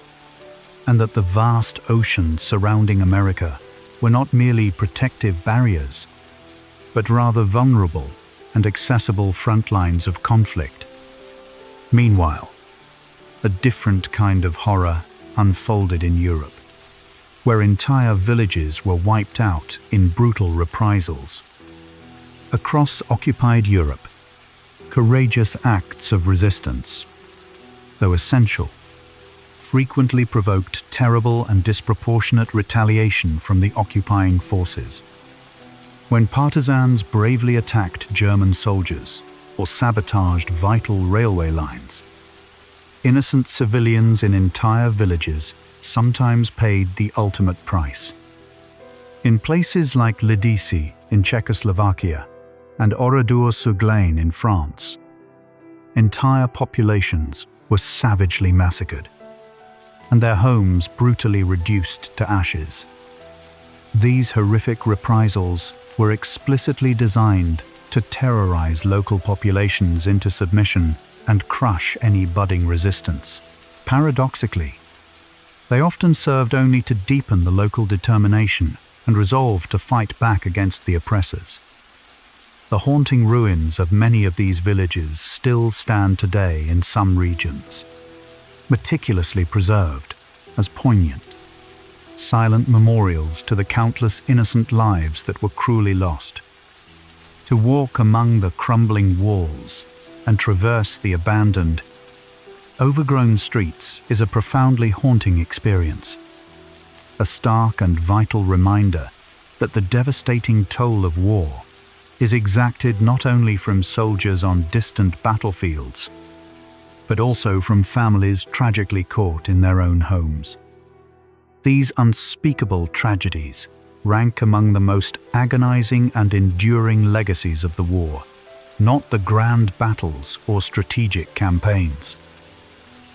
[SPEAKER 1] and that the vast oceans surrounding America were not merely protective barriers, but rather vulnerable and accessible front lines of conflict. Meanwhile, a different kind of horror unfolded in Europe, where entire villages were wiped out in brutal reprisals. Across occupied Europe, courageous acts of resistance, though essential, frequently provoked terrible and disproportionate retaliation from the occupying forces. When partisans bravely attacked German soldiers or sabotaged vital railway lines, innocent civilians in entire villages sometimes paid the ultimate price. In places like Lidice in Czechoslovakia and Oradour-sur-Glane in France, entire populations were savagely massacred, and their homes brutally reduced to ashes. These horrific reprisals were explicitly designed to terrorize local populations into submission and crush any budding resistance. Paradoxically, they often served only to deepen the local determination and resolve to fight back against the oppressors. The haunting ruins of many of these villages still stand today in some regions, meticulously preserved as poignant, silent memorials to the countless innocent lives that were cruelly lost. To walk among the crumbling walls and traverse the abandoned, overgrown streets is a profoundly haunting experience, a stark and vital reminder that the devastating toll of war is exacted not only from soldiers on distant battlefields, but also from families tragically caught in their own homes. These unspeakable tragedies rank among the most agonizing and enduring legacies of the war, not the grand battles or strategic campaigns,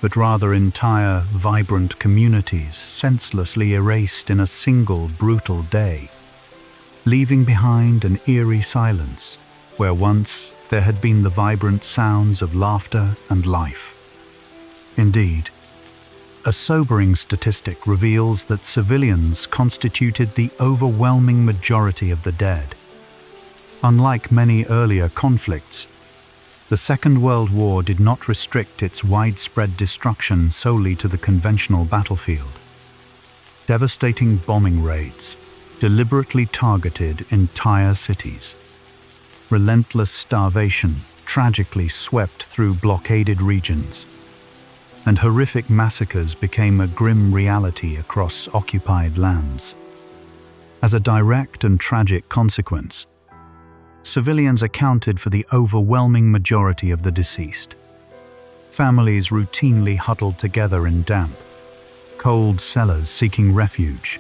[SPEAKER 1] but rather entire, vibrant communities senselessly erased in a single brutal day, leaving behind an eerie silence where once there had been the vibrant sounds of laughter and life. Indeed, a sobering statistic reveals that civilians constituted the overwhelming majority of the dead. Unlike many earlier conflicts, The Second World War did not restrict its widespread destruction solely to the conventional battlefield. Devastating bombing raids deliberately targeted entire cities. Relentless starvation tragically swept through blockaded regions, and horrific massacres became a grim reality across occupied lands. As a direct and tragic consequence, civilians accounted for the overwhelming majority of the deceased. Families routinely huddled together in damp, cold cellars seeking refuge.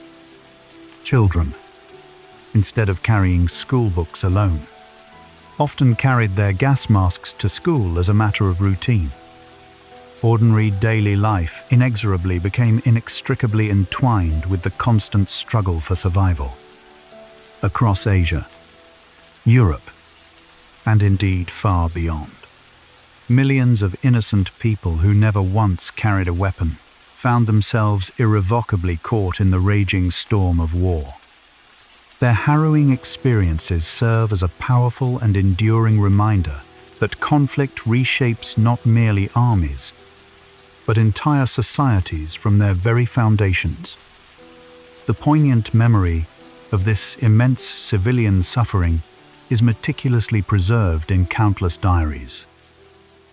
[SPEAKER 1] Children, instead of carrying school books alone, often carried their gas masks to school as a matter of routine. Ordinary daily life inexorably became inextricably entwined with the constant struggle for survival. Across Asia, Europe, and indeed far beyond, millions of innocent people who never once carried a weapon found themselves irrevocably caught in the raging storm of war. Their harrowing experiences serve as a powerful and enduring reminder that conflict reshapes not merely armies, but entire societies from their very foundations. The poignant memory of this immense civilian suffering is meticulously preserved in countless diaries,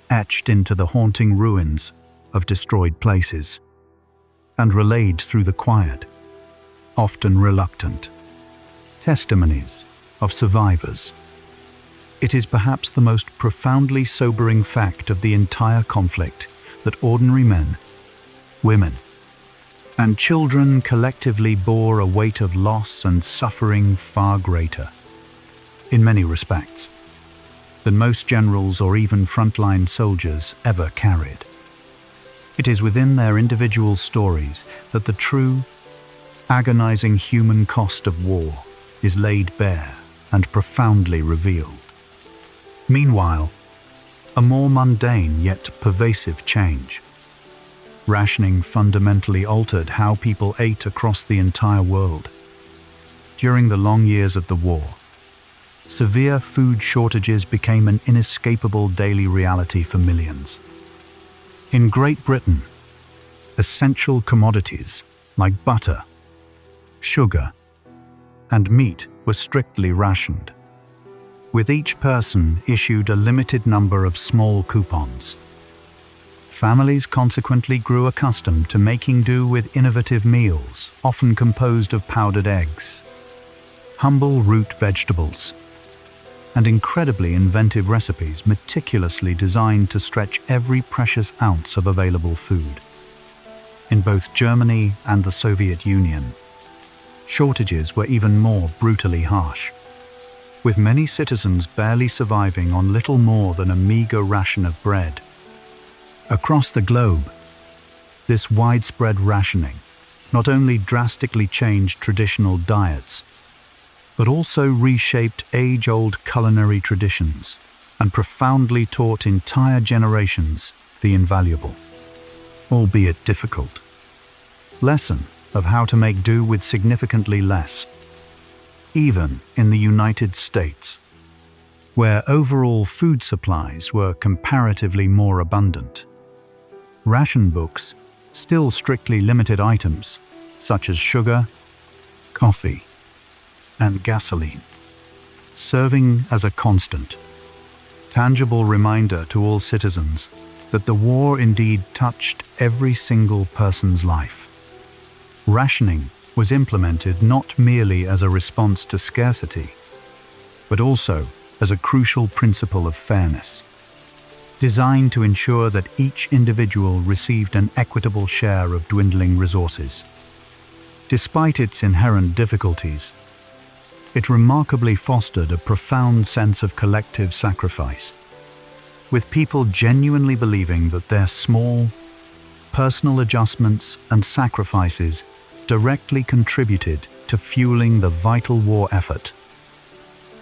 [SPEAKER 1] etched into the haunting ruins of destroyed places, and relayed through the quiet, often reluctant, testimonies of survivors. It is perhaps the most profoundly sobering fact of the entire conflict that ordinary men, women, and children collectively bore a weight of loss and suffering far greater, in many respects, than most generals or even frontline soldiers ever carried. It is within their individual stories that the true, agonizing human cost of war is laid bare and profoundly revealed. Meanwhile, a more mundane yet pervasive change. Rationing fundamentally altered how people ate across the entire world. During the long years of the war, severe food shortages became an inescapable daily reality for millions. In Great Britain, essential commodities like butter, sugar, and meat were strictly rationed, with each person issued a limited number of small coupons. Families consequently grew accustomed to making do with innovative meals, often composed of powdered eggs, humble root vegetables, and incredibly inventive recipes meticulously designed to stretch every precious ounce of available food. In both Germany and the Soviet Union, shortages were even more brutally harsh, with many citizens barely surviving on little more than a meager ration of bread. Across the globe, this widespread rationing not only drastically changed traditional diets, but also reshaped age-old culinary traditions and profoundly taught entire generations the invaluable, albeit difficult, lesson of how to make do with significantly less, even in the United States, where overall food supplies were comparatively more abundant. Ration books still strictly limited items such as sugar, coffee, and gasoline, serving as a constant, tangible reminder to all citizens that the war indeed touched every single person's life. Rationing was implemented not merely as a response to scarcity, but also as a crucial principle of fairness, designed to ensure that each individual received an equitable share of dwindling resources. Despite its inherent difficulties, it remarkably fostered a profound sense of collective sacrifice, with people genuinely believing that their small, personal adjustments and sacrifices directly contributed to fueling the vital war effort.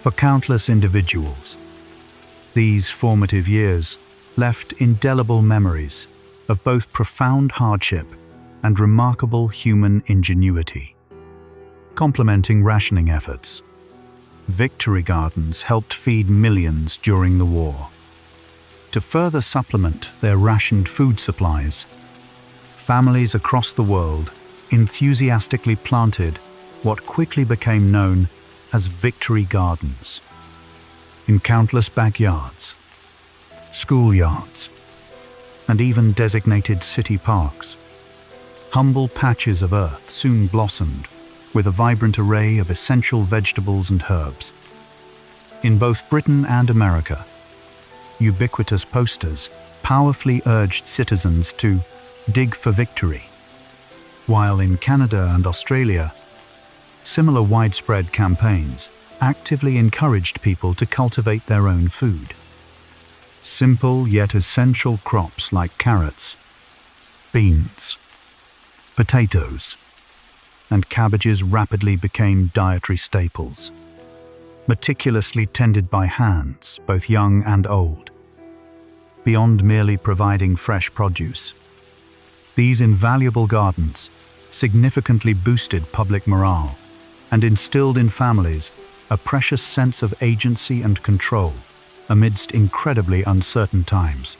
[SPEAKER 1] For countless individuals, these formative years left indelible memories of both profound hardship and remarkable human ingenuity. Complementing rationing efforts, victory gardens helped feed millions during the war. To further supplement their rationed food supplies, families across the world enthusiastically planted what quickly became known as victory gardens. In countless backyards, schoolyards, and even designated city parks, humble patches of earth soon blossomed with a vibrant array of essential vegetables and herbs. In both Britain and America, ubiquitous posters powerfully urged citizens to dig for victory, while in Canada and Australia, similar widespread campaigns actively encouraged people to cultivate their own food. Simple yet essential crops like carrots, beans, potatoes, and cabbages rapidly became dietary staples, meticulously tended by hands, both young and old. Beyond merely providing fresh produce, these invaluable gardens significantly boosted public morale and instilled in families a precious sense of agency and control amidst incredibly uncertain times.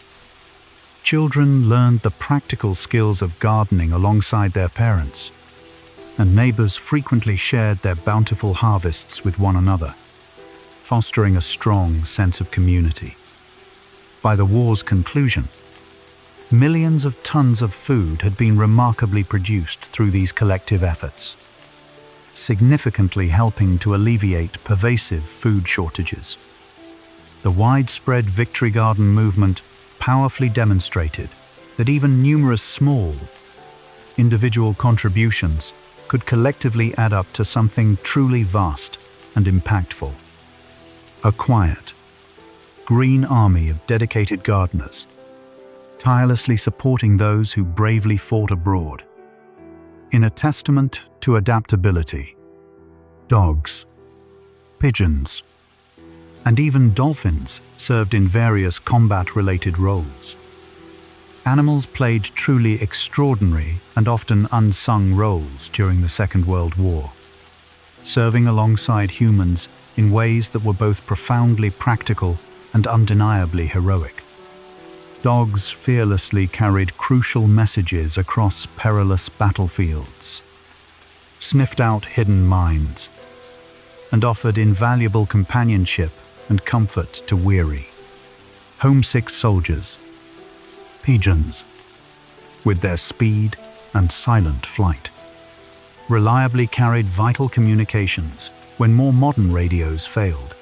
[SPEAKER 1] Children learned the practical skills of gardening alongside their parents, and neighbors frequently shared their bountiful harvests with one another, fostering a strong sense of community. By the war's conclusion, millions of tons of food had been remarkably produced through these collective efforts, significantly helping to alleviate pervasive food shortages. The widespread Victory Garden movement powerfully demonstrated that even numerous small, individual contributions could collectively add up to something truly vast and impactful. A quiet, green army of dedicated gardeners, tirelessly supporting those who bravely fought abroad. In a testament to adaptability, dogs, pigeons, and even dolphins served in various combat-related roles. Animals played truly extraordinary and often unsung roles during the Second World War, serving alongside humans in ways that were both profoundly practical and undeniably heroic. Dogs fearlessly carried crucial messages across perilous battlefields, sniffed out hidden mines, and offered invaluable companionship and comfort to weary, homesick soldiers. Pigeons, with their speed and silent flight, reliably carried vital communications when more modern radios failed,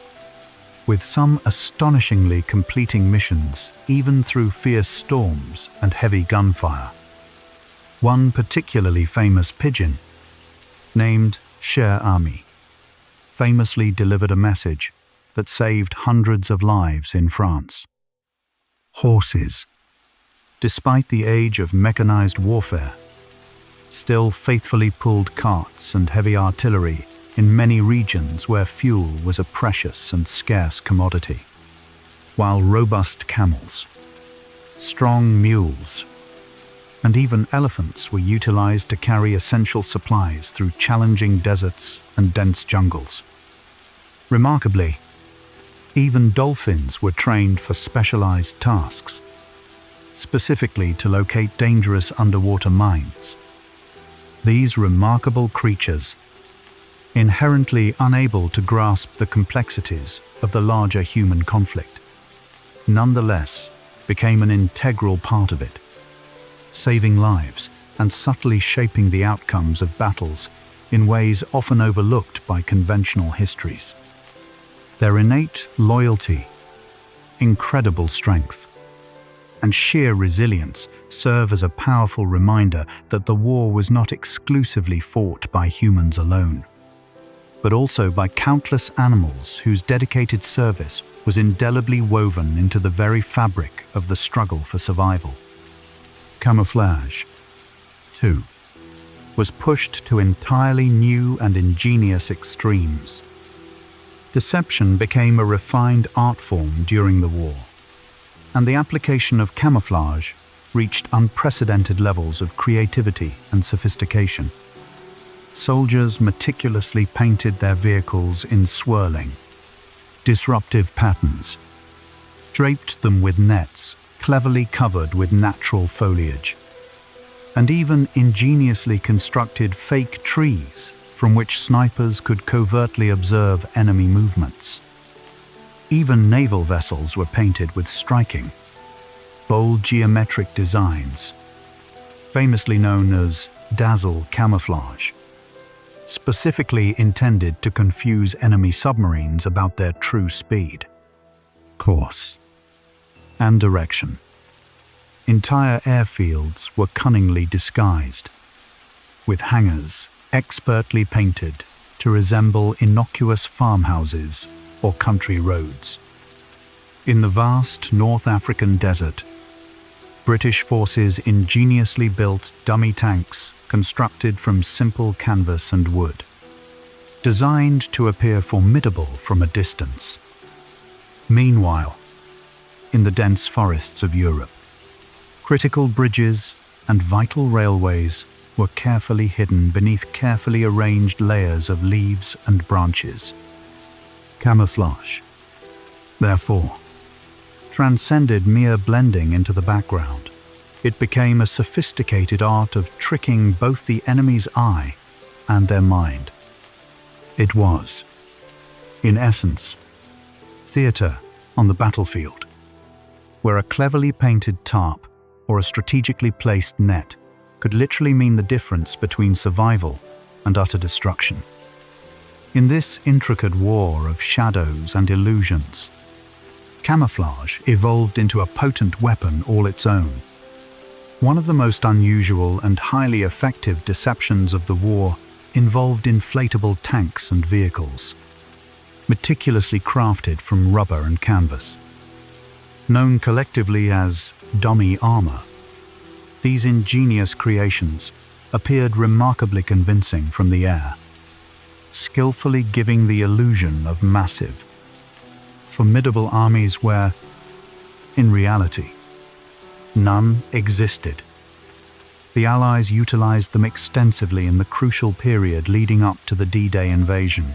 [SPEAKER 1] with some astonishingly completing missions even through fierce storms and heavy gunfire. One particularly famous pigeon, named Cher Ami, famously delivered a message that saved hundreds of lives in France. Horses, despite the age of mechanized warfare, still faithfully pulled carts and heavy artillery in many regions where fuel was a precious and scarce commodity, while robust camels, strong mules, and even elephants were utilized to carry essential supplies through challenging deserts and dense jungles. Remarkably, even dolphins were trained for specialized tasks, specifically to locate dangerous underwater mines. These remarkable creatures, inherently unable to grasp the complexities of the larger human conflict, nonetheless became an integral part of it, saving lives and subtly shaping the outcomes of battles in ways often overlooked by conventional histories. Their innate loyalty, incredible strength, and sheer resilience serve as a powerful reminder that the war was not exclusively fought by humans alone, but also by countless animals whose dedicated service was indelibly woven into the very fabric of the struggle for survival. Camouflage, too, was pushed to entirely new and ingenious extremes. Deception became a refined art form during the war, and the application of camouflage reached unprecedented levels of creativity and sophistication. Soldiers meticulously painted their vehicles in swirling, disruptive patterns, draped them with nets cleverly covered with natural foliage, and even ingeniously constructed fake trees from which snipers could covertly observe enemy movements. Even naval vessels were painted with striking, bold geometric designs, famously known as dazzle camouflage, specifically intended to confuse enemy submarines about their true speed, course, and direction. Entire airfields were cunningly disguised, with hangars expertly painted to resemble innocuous farmhouses or country roads. In the vast North African desert, British forces ingeniously built dummy tanks constructed from simple canvas and wood, designed to appear formidable from a distance. Meanwhile, in the dense forests of Europe, critical bridges and vital railways were carefully hidden beneath carefully arranged layers of leaves and branches. Camouflage, therefore, transcended mere blending into the background. It became a sophisticated art of tricking both the enemy's eye and their mind. It was, in essence, theatre on the battlefield, where a cleverly painted tarp or a strategically placed net could literally mean the difference between survival and utter destruction. In this intricate war of shadows and illusions, camouflage evolved into a potent weapon all its own. One of the most unusual and highly effective deceptions of the war involved inflatable tanks and vehicles, meticulously crafted from rubber and canvas. Known collectively as dummy armor, these ingenious creations appeared remarkably convincing from the air, skillfully giving the illusion of massive, formidable armies where, in reality, none existed. The Allies utilized them extensively in the crucial period leading up to the D-Day invasion,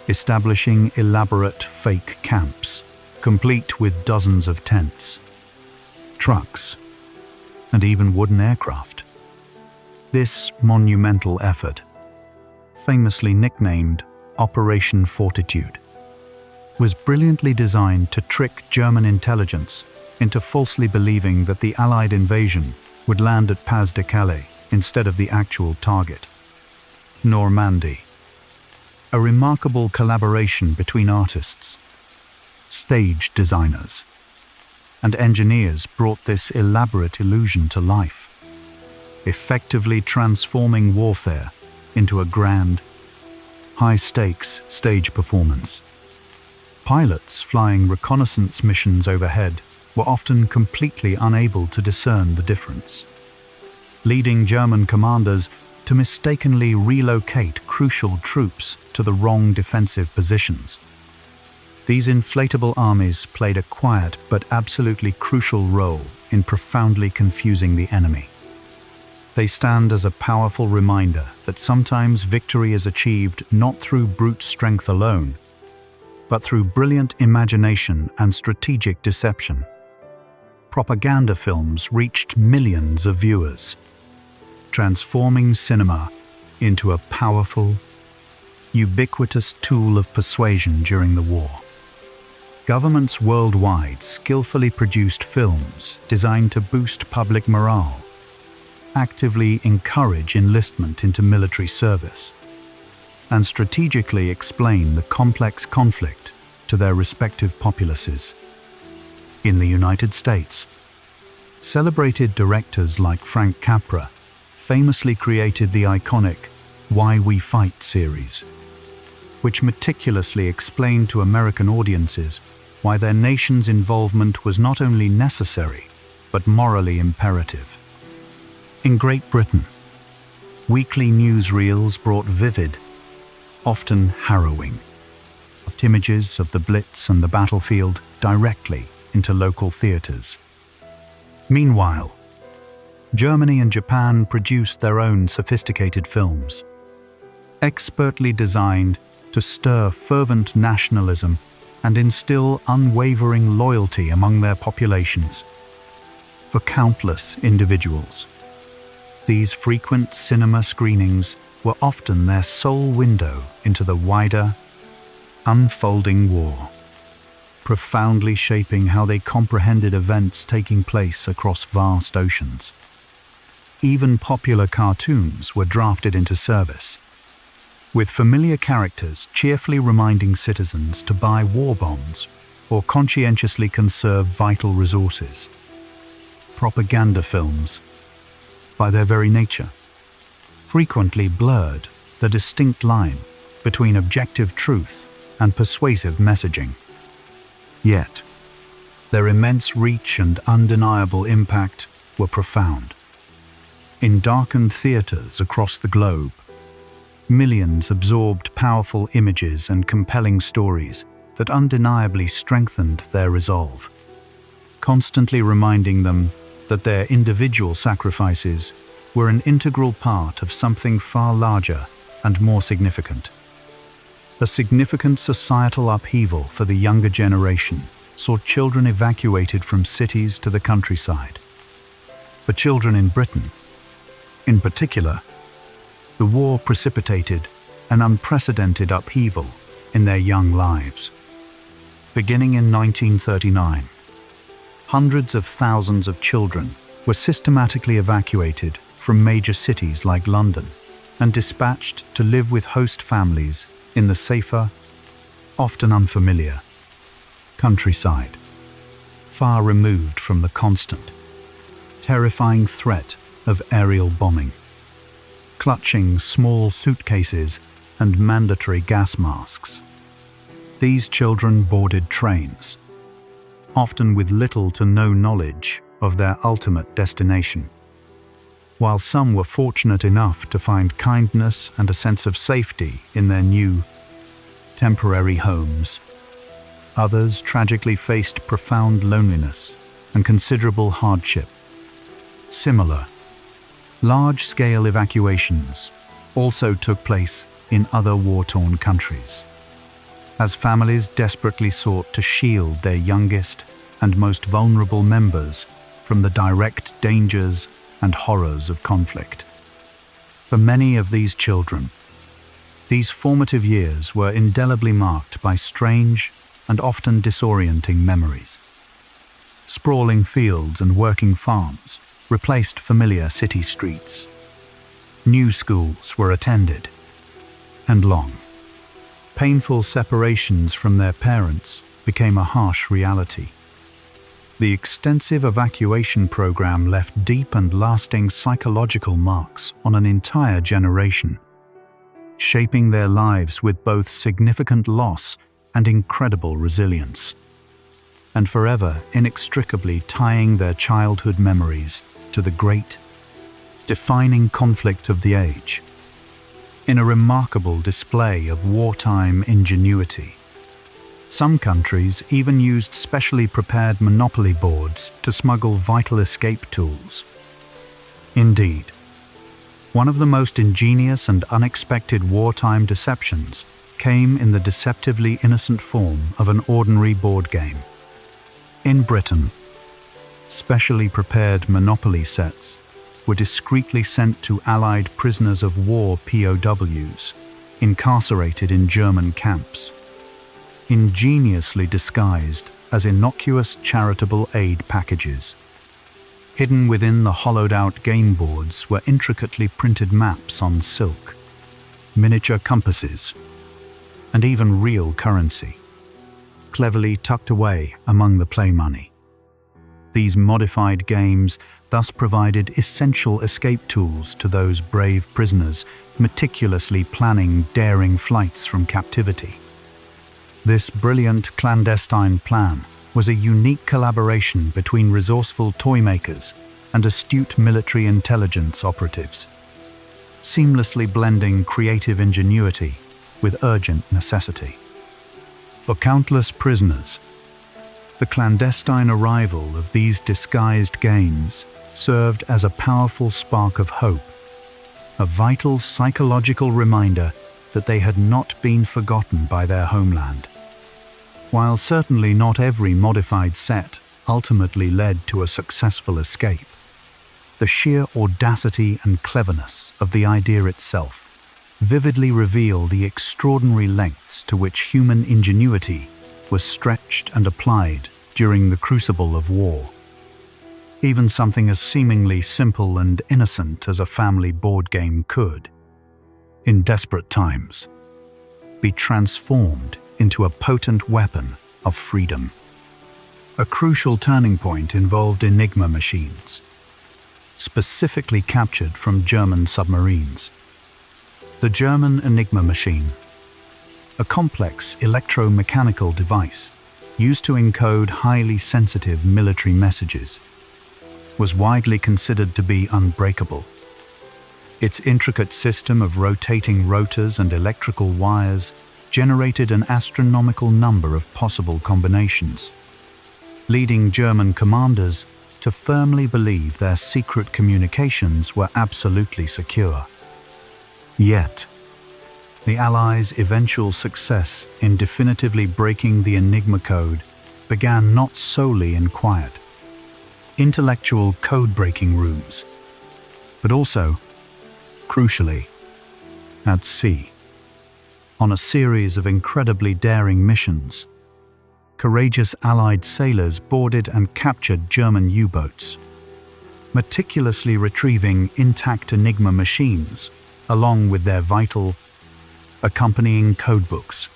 [SPEAKER 1] establishing elaborate fake camps, complete with dozens of tents, trucks, and even wooden aircraft. This monumental effort, famously nicknamed Operation Fortitude, was brilliantly designed to trick German intelligence into falsely believing that the Allied invasion would land at Pas de Calais instead of the actual target, Normandy. A remarkable collaboration between artists, stage designers, and engineers brought this elaborate illusion to life, effectively transforming warfare into a grand, high-stakes stage performance. Pilots flying reconnaissance missions overhead were often completely unable to discern the difference, leading German commanders to mistakenly relocate crucial troops to the wrong defensive positions. These inflatable armies played a quiet but absolutely crucial role in profoundly confusing the enemy. They stand as a powerful reminder that sometimes victory is achieved not through brute strength alone, but through brilliant imagination and strategic deception. Propaganda films reached millions of viewers, transforming cinema into a powerful, ubiquitous tool of persuasion during the war. Governments worldwide skillfully produced films designed to boost public morale, actively encourage enlistment into military service, and strategically explain the complex conflict to their respective populaces. In the United States, celebrated directors like Frank Capra famously created the iconic Why We Fight series, which meticulously explained to American audiences why their nation's involvement was not only necessary, but morally imperative. In Great Britain, weekly newsreels brought vivid, often harrowing, images of the Blitz and the battlefield directly into local theaters. Meanwhile, Germany and Japan produced their own sophisticated films, expertly designed to stir fervent nationalism and instill unwavering loyalty among their populations. For countless individuals, these frequent cinema screenings were often their sole window into the wider, unfolding war, profoundly shaping how they comprehended events taking place across vast oceans. Even popular cartoons were drafted into service, with familiar characters cheerfully reminding citizens to buy war bonds or conscientiously conserve vital resources. Propaganda films, by their very nature, frequently blurred the distinct line between objective truth and persuasive messaging. Yet, their immense reach and undeniable impact were profound. In darkened theaters across the globe, millions absorbed powerful images and compelling stories that undeniably strengthened their resolve, constantly reminding them that their individual sacrifices were an integral part of something far larger and more significant. A significant societal upheaval for the younger generation saw children evacuated from cities to the countryside. For children in Britain, in particular, the war precipitated an unprecedented upheaval in their young lives. Beginning in 1939, hundreds of thousands of children were systematically evacuated from major cities like London and dispatched to live with host families in the safer, often unfamiliar, countryside, far removed from the constant, terrifying threat of aerial bombing. Clutching small suitcases and mandatory gas masks, these children boarded trains, often with little to no knowledge of their ultimate destination. While some were fortunate enough to find kindness and a sense of safety in their new, temporary homes, others tragically faced profound loneliness and considerable hardship. Similar, large-scale evacuations also took place in other war-torn countries, as families desperately sought to shield their youngest and most vulnerable members from the direct dangers and horrors of conflict. For many of these children, these formative years were indelibly marked by strange and often disorienting memories. Sprawling fields and working farms replaced familiar city streets. New schools were attended, and long, painful separations from their parents became a harsh reality. The extensive evacuation program left deep and lasting psychological marks on an entire generation, shaping their lives with both significant loss and incredible resilience, and forever inextricably tying their childhood memories to the great, defining conflict of the age. In a remarkable display of wartime ingenuity, some countries even used specially prepared monopoly boards to smuggle vital escape tools. Indeed, one of the most ingenious and unexpected wartime deceptions came in the deceptively innocent form of an ordinary board game. In Britain, specially prepared monopoly sets were discreetly sent to Allied prisoners of war POWs incarcerated in German camps, ingeniously disguised as innocuous charitable aid packages. Hidden within the hollowed-out game boards were intricately printed maps on silk, miniature compasses, and even real currency, cleverly tucked away among the play money. These modified games thus provided essential escape tools to those brave prisoners meticulously planning daring flights from captivity. This brilliant clandestine plan was a unique collaboration between resourceful toy makers and astute military intelligence operatives, seamlessly blending creative ingenuity with urgent necessity. For countless prisoners, the clandestine arrival of these disguised games served as a powerful spark of hope, a vital psychological reminder that they had not been forgotten by their homeland. While certainly not every modified set ultimately led to a successful escape, the sheer audacity and cleverness of the idea itself vividly reveal the extraordinary lengths to which human ingenuity was stretched and applied during the crucible of war. Even something as seemingly simple and innocent as a family board game could, in desperate times, be transformed into a potent weapon of freedom. A crucial turning point involved Enigma machines, specifically captured from German submarines. The German Enigma machine, a complex electromechanical device used to encode highly sensitive military messages, was widely considered to be unbreakable. Its intricate system of rotating rotors and electrical wires generated an astronomical number of possible combinations, leading German commanders to firmly believe their secret communications were absolutely secure. Yet, the Allies' eventual success in definitively breaking the Enigma code began not solely in quiet, intellectual code-breaking rooms, but also, crucially, at sea. On a series of incredibly daring missions, courageous Allied sailors boarded and captured German U-boats, meticulously retrieving intact Enigma machines along with their vital, accompanying codebooks.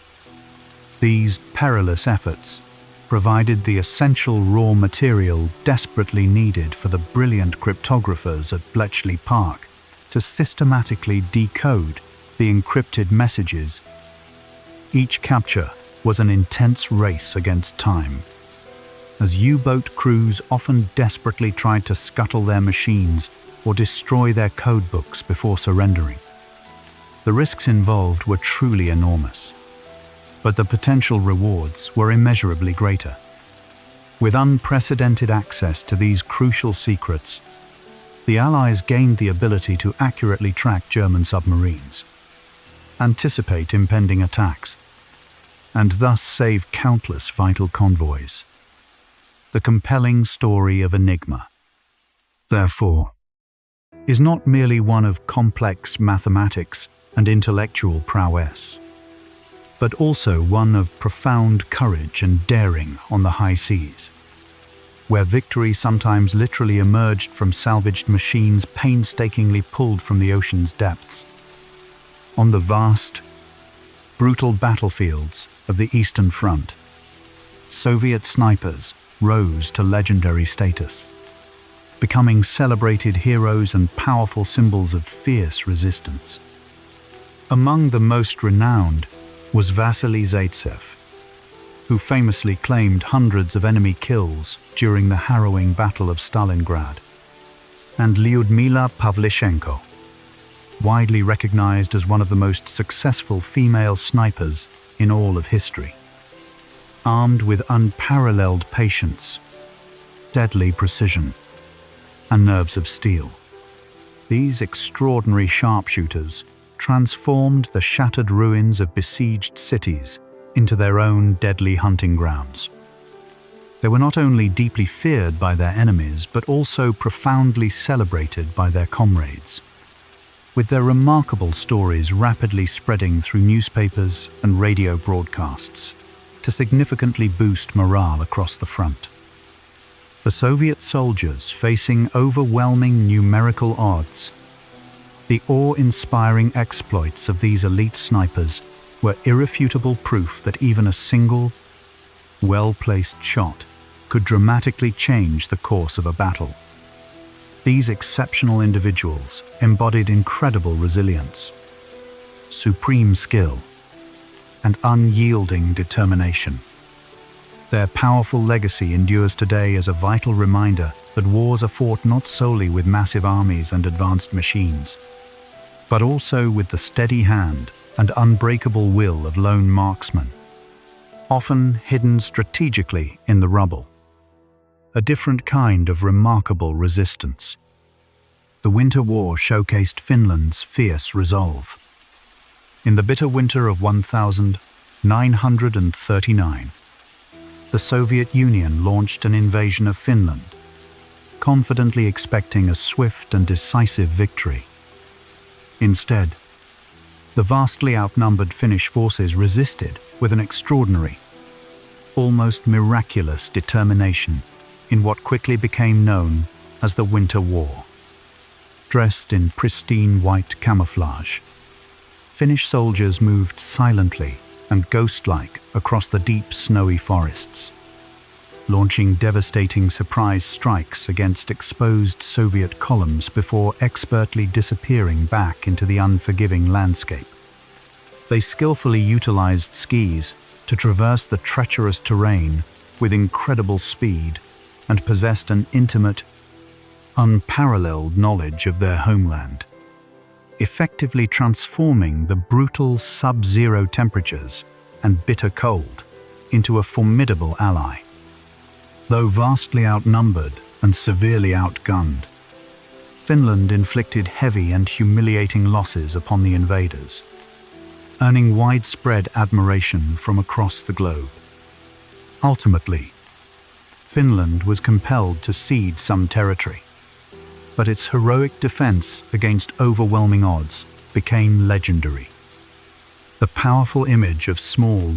[SPEAKER 1] These perilous efforts provided the essential raw material desperately needed for the brilliant cryptographers at Bletchley Park to systematically decode the encrypted messages. Each capture was an intense race against time, as U-boat crews often desperately tried to scuttle their machines or destroy their codebooks before surrendering. The risks involved were truly enormous, but the potential rewards were immeasurably greater. With unprecedented access to these crucial secrets, the Allies gained the ability to accurately track German submarines, anticipate impending attacks, and thus save countless vital convoys. The compelling story of Enigma, therefore, is not merely one of complex mathematics and intellectual prowess, but also one of profound courage and daring on the high seas, where victory sometimes literally emerged from salvaged machines painstakingly pulled from the ocean's depths. On the vast, brutal battlefields of the Eastern Front, Soviet snipers rose to legendary status, becoming celebrated heroes and powerful symbols of fierce resistance. Among the most renowned was Vasily Zaitsev, who famously claimed hundreds of enemy kills during the harrowing Battle of Stalingrad, and Lyudmila Pavlichenko, widely recognized as one of the most successful female snipers in all of history. Armed with unparalleled patience, deadly precision, and nerves of steel, these extraordinary sharpshooters transformed the shattered ruins of besieged cities into their own deadly hunting grounds. They were not only deeply feared by their enemies, but also profoundly celebrated by their comrades, with their remarkable stories rapidly spreading through newspapers and radio broadcasts to significantly boost morale across the front. For Soviet soldiers facing overwhelming numerical odds, the awe-inspiring exploits of these elite snipers were irrefutable proof that even a single, well-placed shot could dramatically change the course of a battle. These exceptional individuals embodied incredible resilience, supreme skill, and unyielding determination. Their powerful legacy endures today as a vital reminder that wars are fought not solely with massive armies and advanced machines, but also with the steady hand and unbreakable will of lone marksmen, often hidden strategically in the rubble. A different kind of remarkable resistance. The Winter War showcased Finland's fierce resolve. In the bitter winter of 1939, the Soviet Union launched an invasion of Finland, confidently expecting a swift and decisive victory. Instead, the vastly outnumbered Finnish forces resisted with an extraordinary, almost miraculous determination in what quickly became known as the Winter War. Dressed in pristine white camouflage, Finnish soldiers moved silently and ghost-like across the deep snowy forests, launching devastating surprise strikes against exposed Soviet columns before expertly disappearing back into the unforgiving landscape. They skillfully utilized skis to traverse the treacherous terrain with incredible speed and possessed an intimate, unparalleled knowledge of their homeland, effectively transforming the brutal sub-zero temperatures and bitter cold into a formidable ally. Though vastly outnumbered and severely outgunned, Finland inflicted heavy and humiliating losses upon the invaders, earning widespread admiration from across the globe. Ultimately, Finland was compelled to cede some territory, but its heroic defense against overwhelming odds became legendary. The powerful image of small,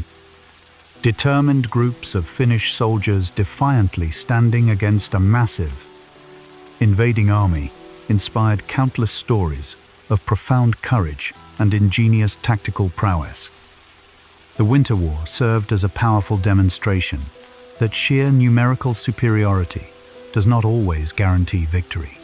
[SPEAKER 1] determined groups of Finnish soldiers defiantly standing against a massive, invading army inspired countless stories of profound courage and ingenious tactical prowess. The Winter War served as a powerful demonstration that sheer numerical superiority does not always guarantee victory,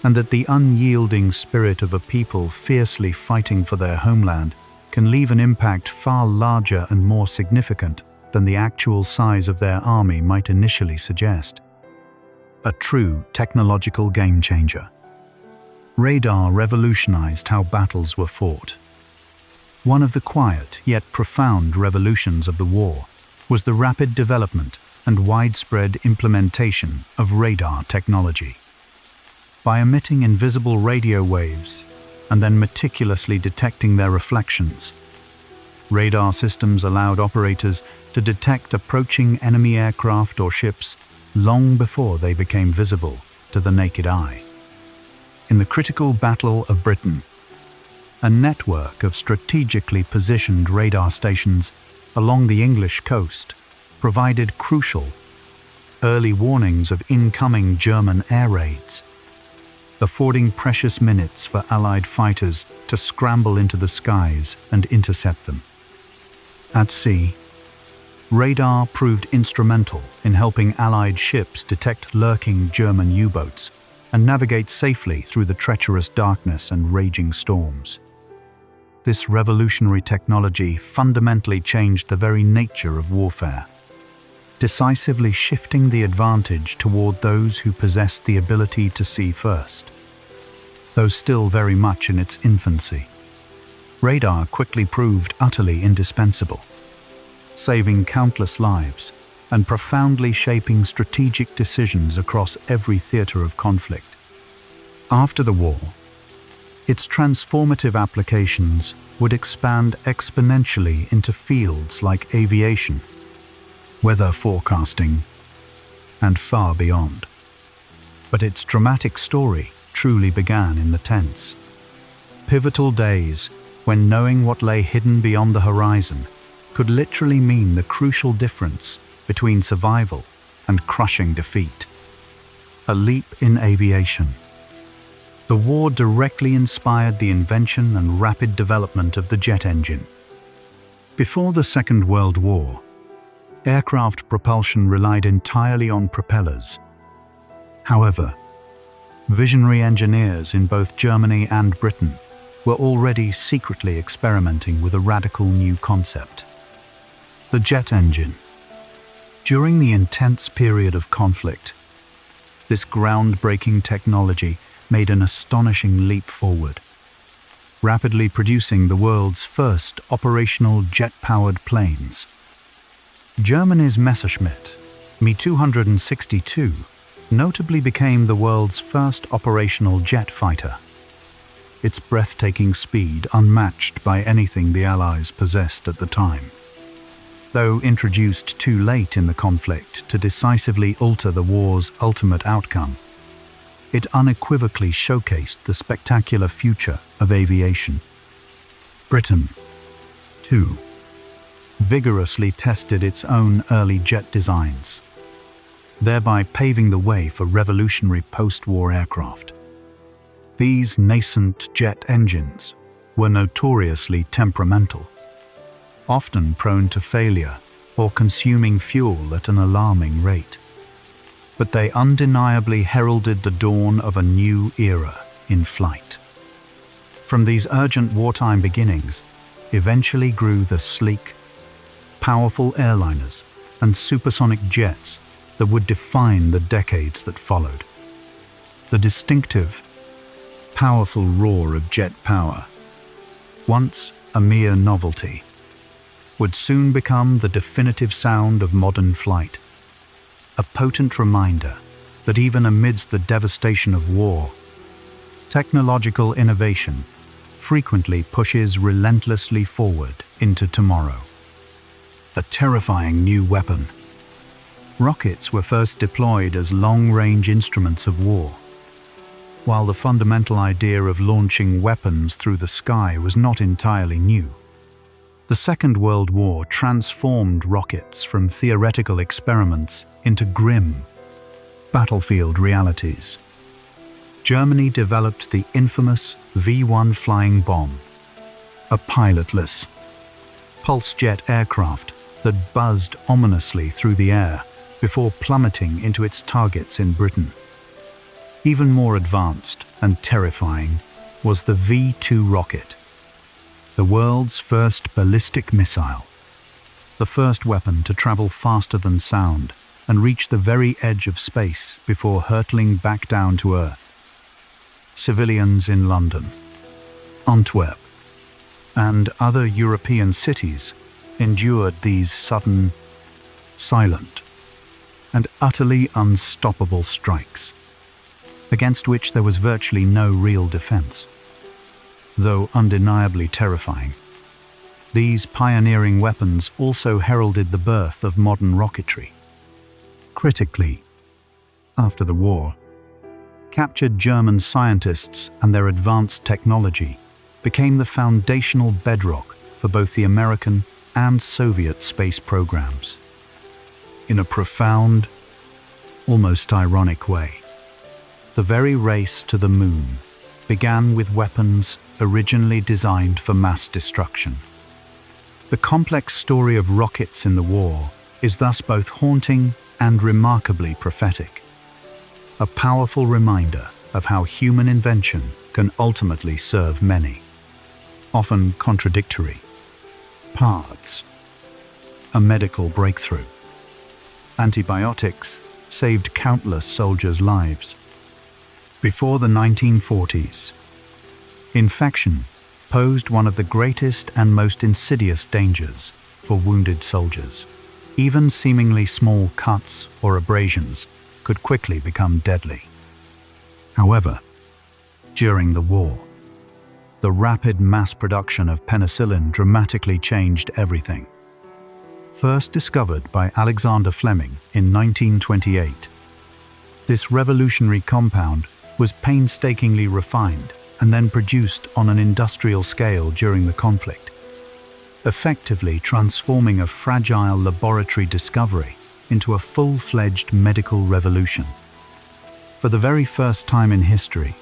[SPEAKER 1] and that the unyielding spirit of a people fiercely fighting for their homeland can leave an impact far larger and more significant than the actual size of their army might initially suggest. A true technological game-changer. Radar revolutionized how battles were fought. One of the quiet yet profound revolutions of the war was the rapid development and widespread implementation of radar technology. By emitting invisible radio waves and then meticulously detecting their reflections, radar systems allowed operators to detect approaching enemy aircraft or ships long before they became visible to the naked eye. In the critical Battle of Britain, a network of strategically positioned radar stations along the English coast provided crucial, early warnings of incoming German air raids, affording precious minutes for Allied fighters to scramble into the skies and intercept them. At sea, radar proved instrumental in helping Allied ships detect lurking German U-boats and navigate safely through the treacherous darkness and raging storms. This revolutionary technology fundamentally changed the very nature of warfare, decisively shifting the advantage toward those who possessed the ability to see first. Though still very much in its infancy, radar quickly proved utterly indispensable, saving countless lives and profoundly shaping strategic decisions across every theater of conflict. After the war, its transformative applications would expand exponentially into fields like aviation, weather forecasting, and far beyond. But its dramatic story truly began in the tense, pivotal days when knowing what lay hidden beyond the horizon could literally mean the crucial difference between survival and crushing defeat. A leap in aviation. The war directly inspired the invention and rapid development of the jet engine. Before the Second World War, aircraft propulsion relied entirely on propellers. However, visionary engineers in both Germany and Britain were already secretly experimenting with a radical new concept: the jet engine. During the intense period of conflict, this groundbreaking technology made an astonishing leap forward, rapidly producing the world's first operational jet-powered planes. Germany's Messerschmitt Me-262 notably became the world's first operational jet fighter, its breathtaking speed unmatched by anything the Allies possessed at the time. though introduced too late in the conflict to decisively alter the war's ultimate outcome. It unequivocally showcased the spectacular future of aviation. Britain, too, vigorously tested its own early jet designs, thereby paving the way for revolutionary post-war aircraft. These nascent jet engines were notoriously temperamental, often prone to failure or consuming fuel at an alarming rate. But they undeniably heralded the dawn of a new era in flight. From these urgent wartime beginnings, eventually grew the sleek, powerful airliners and supersonic jets that would define the decades that followed. The distinctive, powerful roar of jet power, once a mere novelty, would soon become the definitive sound of modern flight, a potent reminder that even amidst the devastation of war, technological innovation frequently pushes relentlessly forward into tomorrow. A terrifying new weapon. Rockets were first deployed as long-range instruments of war. While the fundamental idea of launching weapons through the sky was not entirely new, the Second World War transformed rockets from theoretical experiments into grim, battlefield realities. Germany developed the infamous V-1 flying bomb, a pilotless, pulse-jet aircraft that buzzed ominously through the air before plummeting into its targets in Britain. Even more advanced and terrifying was the V-2 rocket, the world's first ballistic missile, the first weapon to travel faster than sound and reach the very edge of space before hurtling back down to Earth. Civilians in London, Antwerp, and other European cities endured these sudden, silent, and utterly unstoppable strikes, against which there was virtually no real defense. Though undeniably terrifying, these pioneering weapons also heralded the birth of modern rocketry. Critically, after the war, captured German scientists and their advanced technology became the foundational bedrock for both the American and Soviet space programs. In a profound, almost ironic way, the very race to the moon began with weapons originally designed for mass destruction. The complex story of rockets in the war is thus both haunting and remarkably prophetic, a powerful reminder of how human invention can ultimately serve many, often contradictory, paths. A medical breakthrough. Antibiotics saved countless soldiers' lives. Before the 1940s, infection posed one of the greatest and most insidious dangers for wounded soldiers. Even seemingly small cuts or abrasions could quickly become deadly. However, during the war, the rapid mass production of penicillin dramatically changed everything. First discovered by Alexander Fleming in 1928, this revolutionary compound was painstakingly refined and then produced on an industrial scale during the conflict, effectively transforming a fragile laboratory discovery into a full-fledged medical revolution. For the very first time in history,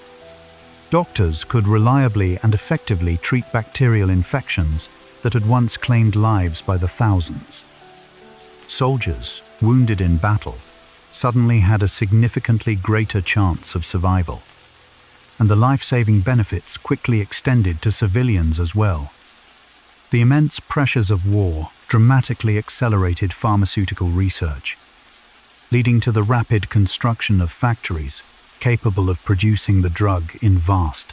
[SPEAKER 1] doctors could reliably and effectively treat bacterial infections that had once claimed lives by the thousands. Soldiers, wounded in battle, suddenly had a significantly greater chance of survival, and the life-saving benefits quickly extended to civilians as well. The immense pressures of war dramatically accelerated pharmaceutical research, leading to the rapid construction of factories capable of producing the drug in vast,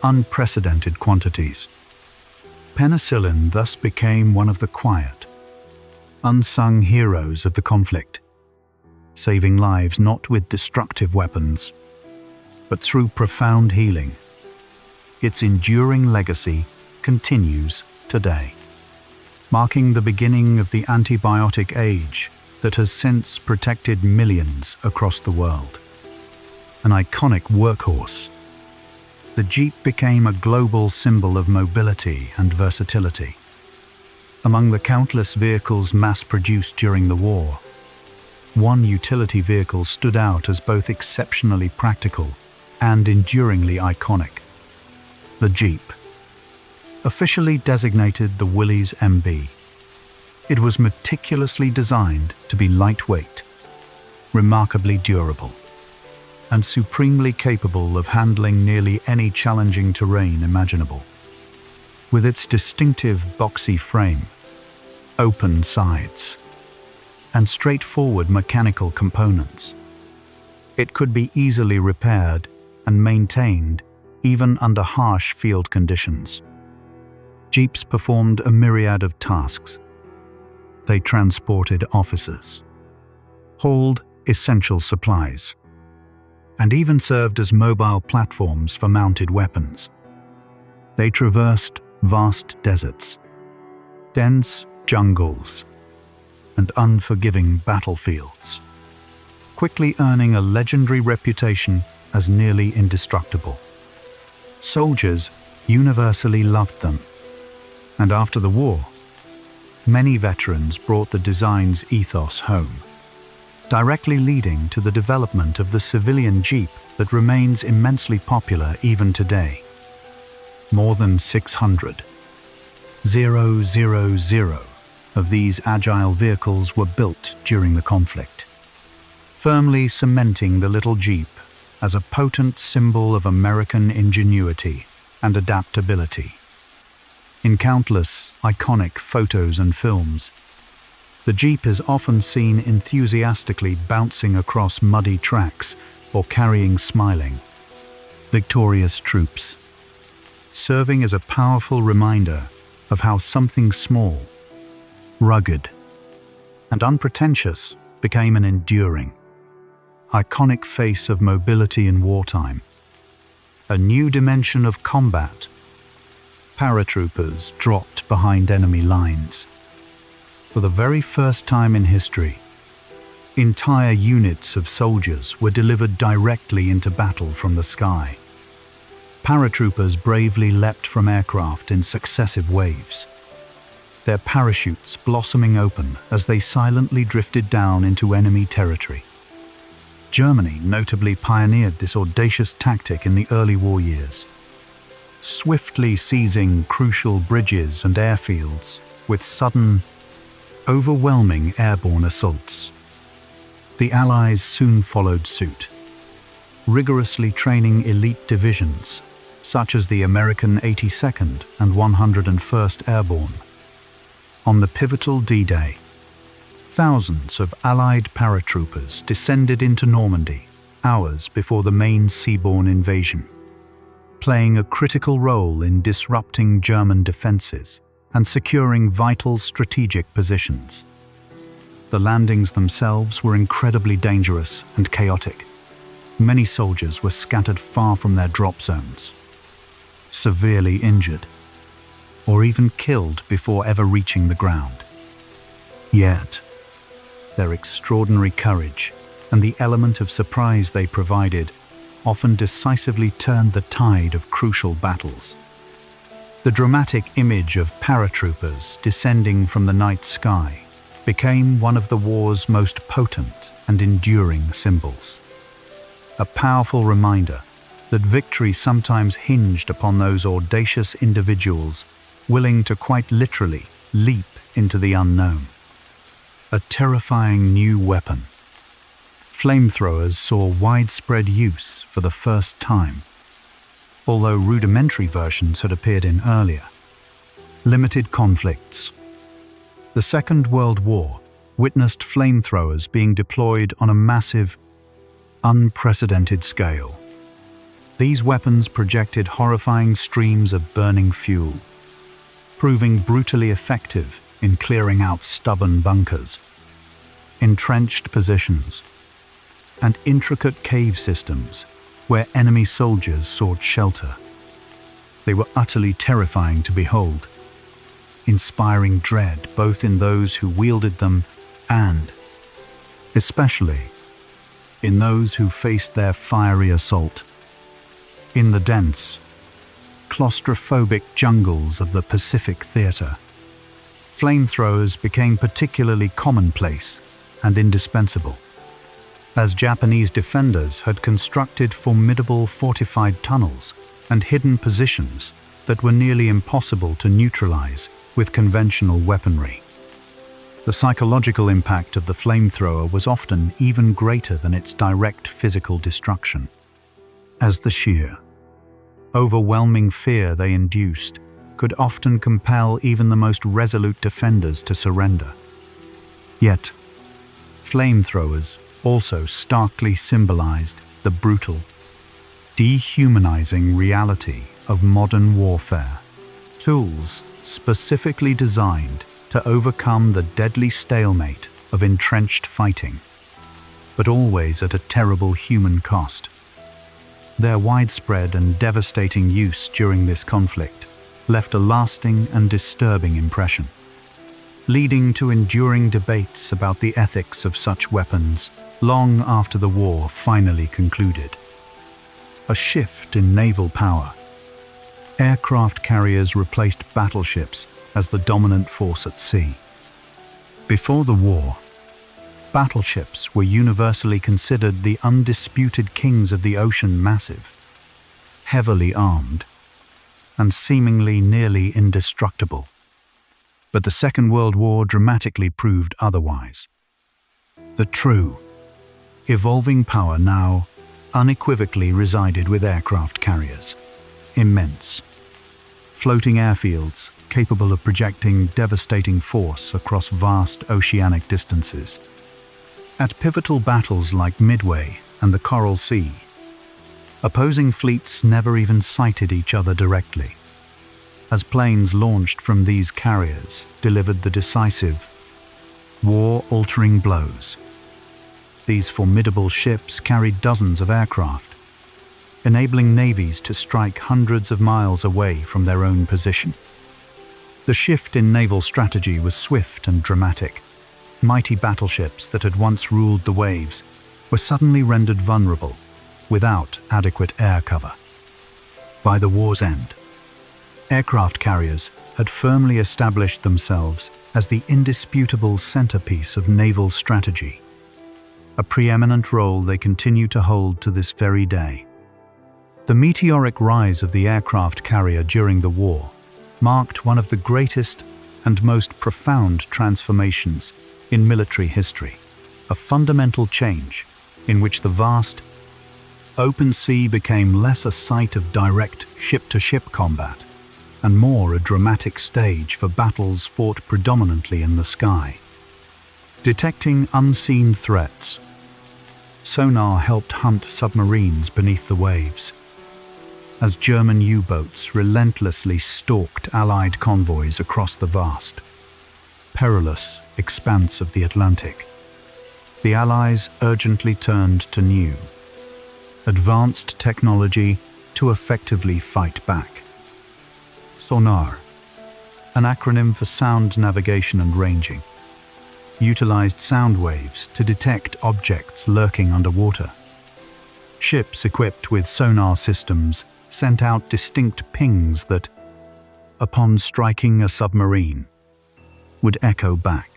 [SPEAKER 1] unprecedented quantities. Penicillin thus became one of the quiet, unsung heroes of the conflict, saving lives not with destructive weapons, but through profound healing. Its enduring legacy continues today. marking the beginning of the antibiotic age that has since protected millions across the world. An iconic workhorse, the Jeep became a global symbol of mobility and versatility. Among the countless vehicles mass-produced during the war, one utility vehicle stood out as both exceptionally practical and enduringly iconic: the Jeep. Officially designated the Willys MB, it was meticulously designed to be lightweight, remarkably durable, and supremely capable of handling nearly any challenging terrain imaginable. With its distinctive boxy frame, open sides, and straightforward mechanical components, it could be easily repaired and maintained even under harsh field conditions. Jeeps performed a myriad of tasks. They transported officers, hauled essential supplies, and even served as mobile platforms for mounted weapons. They traversed vast deserts, dense jungles, and unforgiving battlefields, quickly earning a legendary reputation as nearly indestructible. Soldiers universally loved them, and after the war, many veterans brought the design's ethos home, directly leading to the development of the civilian Jeep that remains immensely popular even today. More than 600,000 of these agile vehicles were built during the conflict, firmly cementing the little Jeep as a potent symbol of American ingenuity and adaptability. In countless iconic photos and films, the Jeep is often seen enthusiastically bouncing across muddy tracks or carrying smiling, victorious troops, serving as a powerful reminder of how something small, rugged, and unpretentious became an enduring, iconic face of mobility in wartime. A new dimension of combat. Paratroopers dropped behind enemy lines. For the very first time in history, entire units of soldiers were delivered directly into battle from the sky. Paratroopers bravely leapt from aircraft in successive waves, their parachutes blossoming open as they silently drifted down into enemy territory. Germany notably pioneered this audacious tactic in the early war years, swiftly seizing crucial bridges and airfields with sudden, overwhelming airborne assaults. The Allies soon followed suit, rigorously training elite divisions such as the American 82nd and 101st Airborne. On the pivotal D-Day, thousands of Allied paratroopers descended into Normandy hours before the main seaborne invasion, playing a critical role in disrupting German defenses and securing vital strategic positions. The landings themselves were incredibly dangerous and chaotic. Many soldiers were scattered far from their drop zones, severely injured, or even killed before ever reaching the ground. Yet, their extraordinary courage and the element of surprise they provided often decisively turned the tide of crucial battles. The dramatic image of paratroopers descending from the night sky became one of the war's most potent and enduring symbols. A powerful reminder that victory sometimes hinged upon those audacious individuals willing to quite literally leap into the unknown. A terrifying new weapon. Flamethrowers saw widespread use for the first time, although rudimentary versions had appeared in earlier. Limited conflicts. The Second World War witnessed flamethrowers being deployed on a massive, unprecedented scale. These weapons projected horrifying streams of burning fuel, proving brutally effective in clearing out stubborn bunkers, entrenched positions, and intricate cave systems where enemy soldiers sought shelter. They were utterly terrifying to behold, inspiring dread both in those who wielded them and, especially, in those who faced their fiery assault. In the dense, claustrophobic jungles of the Pacific Theater, flamethrowers became particularly commonplace and indispensable, as Japanese defenders had constructed formidable fortified tunnels and hidden positions that were nearly impossible to neutralize with conventional weaponry. The psychological impact of the flamethrower was often even greater than its direct physical destruction, as the sheer, overwhelming fear they induced could often compel even the most resolute defenders to surrender. Yet, flamethrowers also starkly symbolized the brutal, dehumanizing reality of modern warfare. Tools specifically designed to overcome the deadly stalemate of entrenched fighting, but always at a terrible human cost. Their widespread and devastating use during this conflict left a lasting and disturbing impression, leading to enduring debates about the ethics of such weapons long after the war finally concluded. A shift in naval power. Aircraft carriers replaced battleships as the dominant force at sea. Before the war, battleships were universally considered the undisputed kings of the ocean massive, heavily armed, and seemingly nearly indestructible. But the Second World War dramatically proved otherwise. The true, evolving power now unequivocally resided with aircraft carriers. Immense, floating airfields capable of projecting devastating force across vast oceanic distances. At pivotal battles like Midway and the Coral Sea, opposing fleets never even sighted each other directly, as planes launched from these carriers delivered the decisive, war-altering blows. These formidable ships carried dozens of aircraft, enabling navies to strike hundreds of miles away from their own position. The shift in naval strategy was swift and dramatic. Mighty battleships that had once ruled the waves were suddenly rendered vulnerable, without adequate air cover. By the war's end, aircraft carriers had firmly established themselves as the indisputable centerpiece of naval strategy, a preeminent role they continue to hold to this very day. The meteoric rise of the aircraft carrier during the war marked one of the greatest and most profound transformations in military history, a fundamental change in which the vast, open sea became less a site of direct ship-to-ship combat and more a dramatic stage for battles fought predominantly in the sky. Detecting unseen threats, sonar helped hunt submarines beneath the waves, as German U-boats relentlessly stalked Allied convoys across the vast, perilous expanse of the Atlantic. The Allies urgently turned to new, advanced technology to effectively fight back. Sonar, an acronym for sound navigation and ranging, utilized sound waves to detect objects lurking underwater. Ships equipped with sonar systems sent out distinct pings that, upon striking a submarine, would echo back,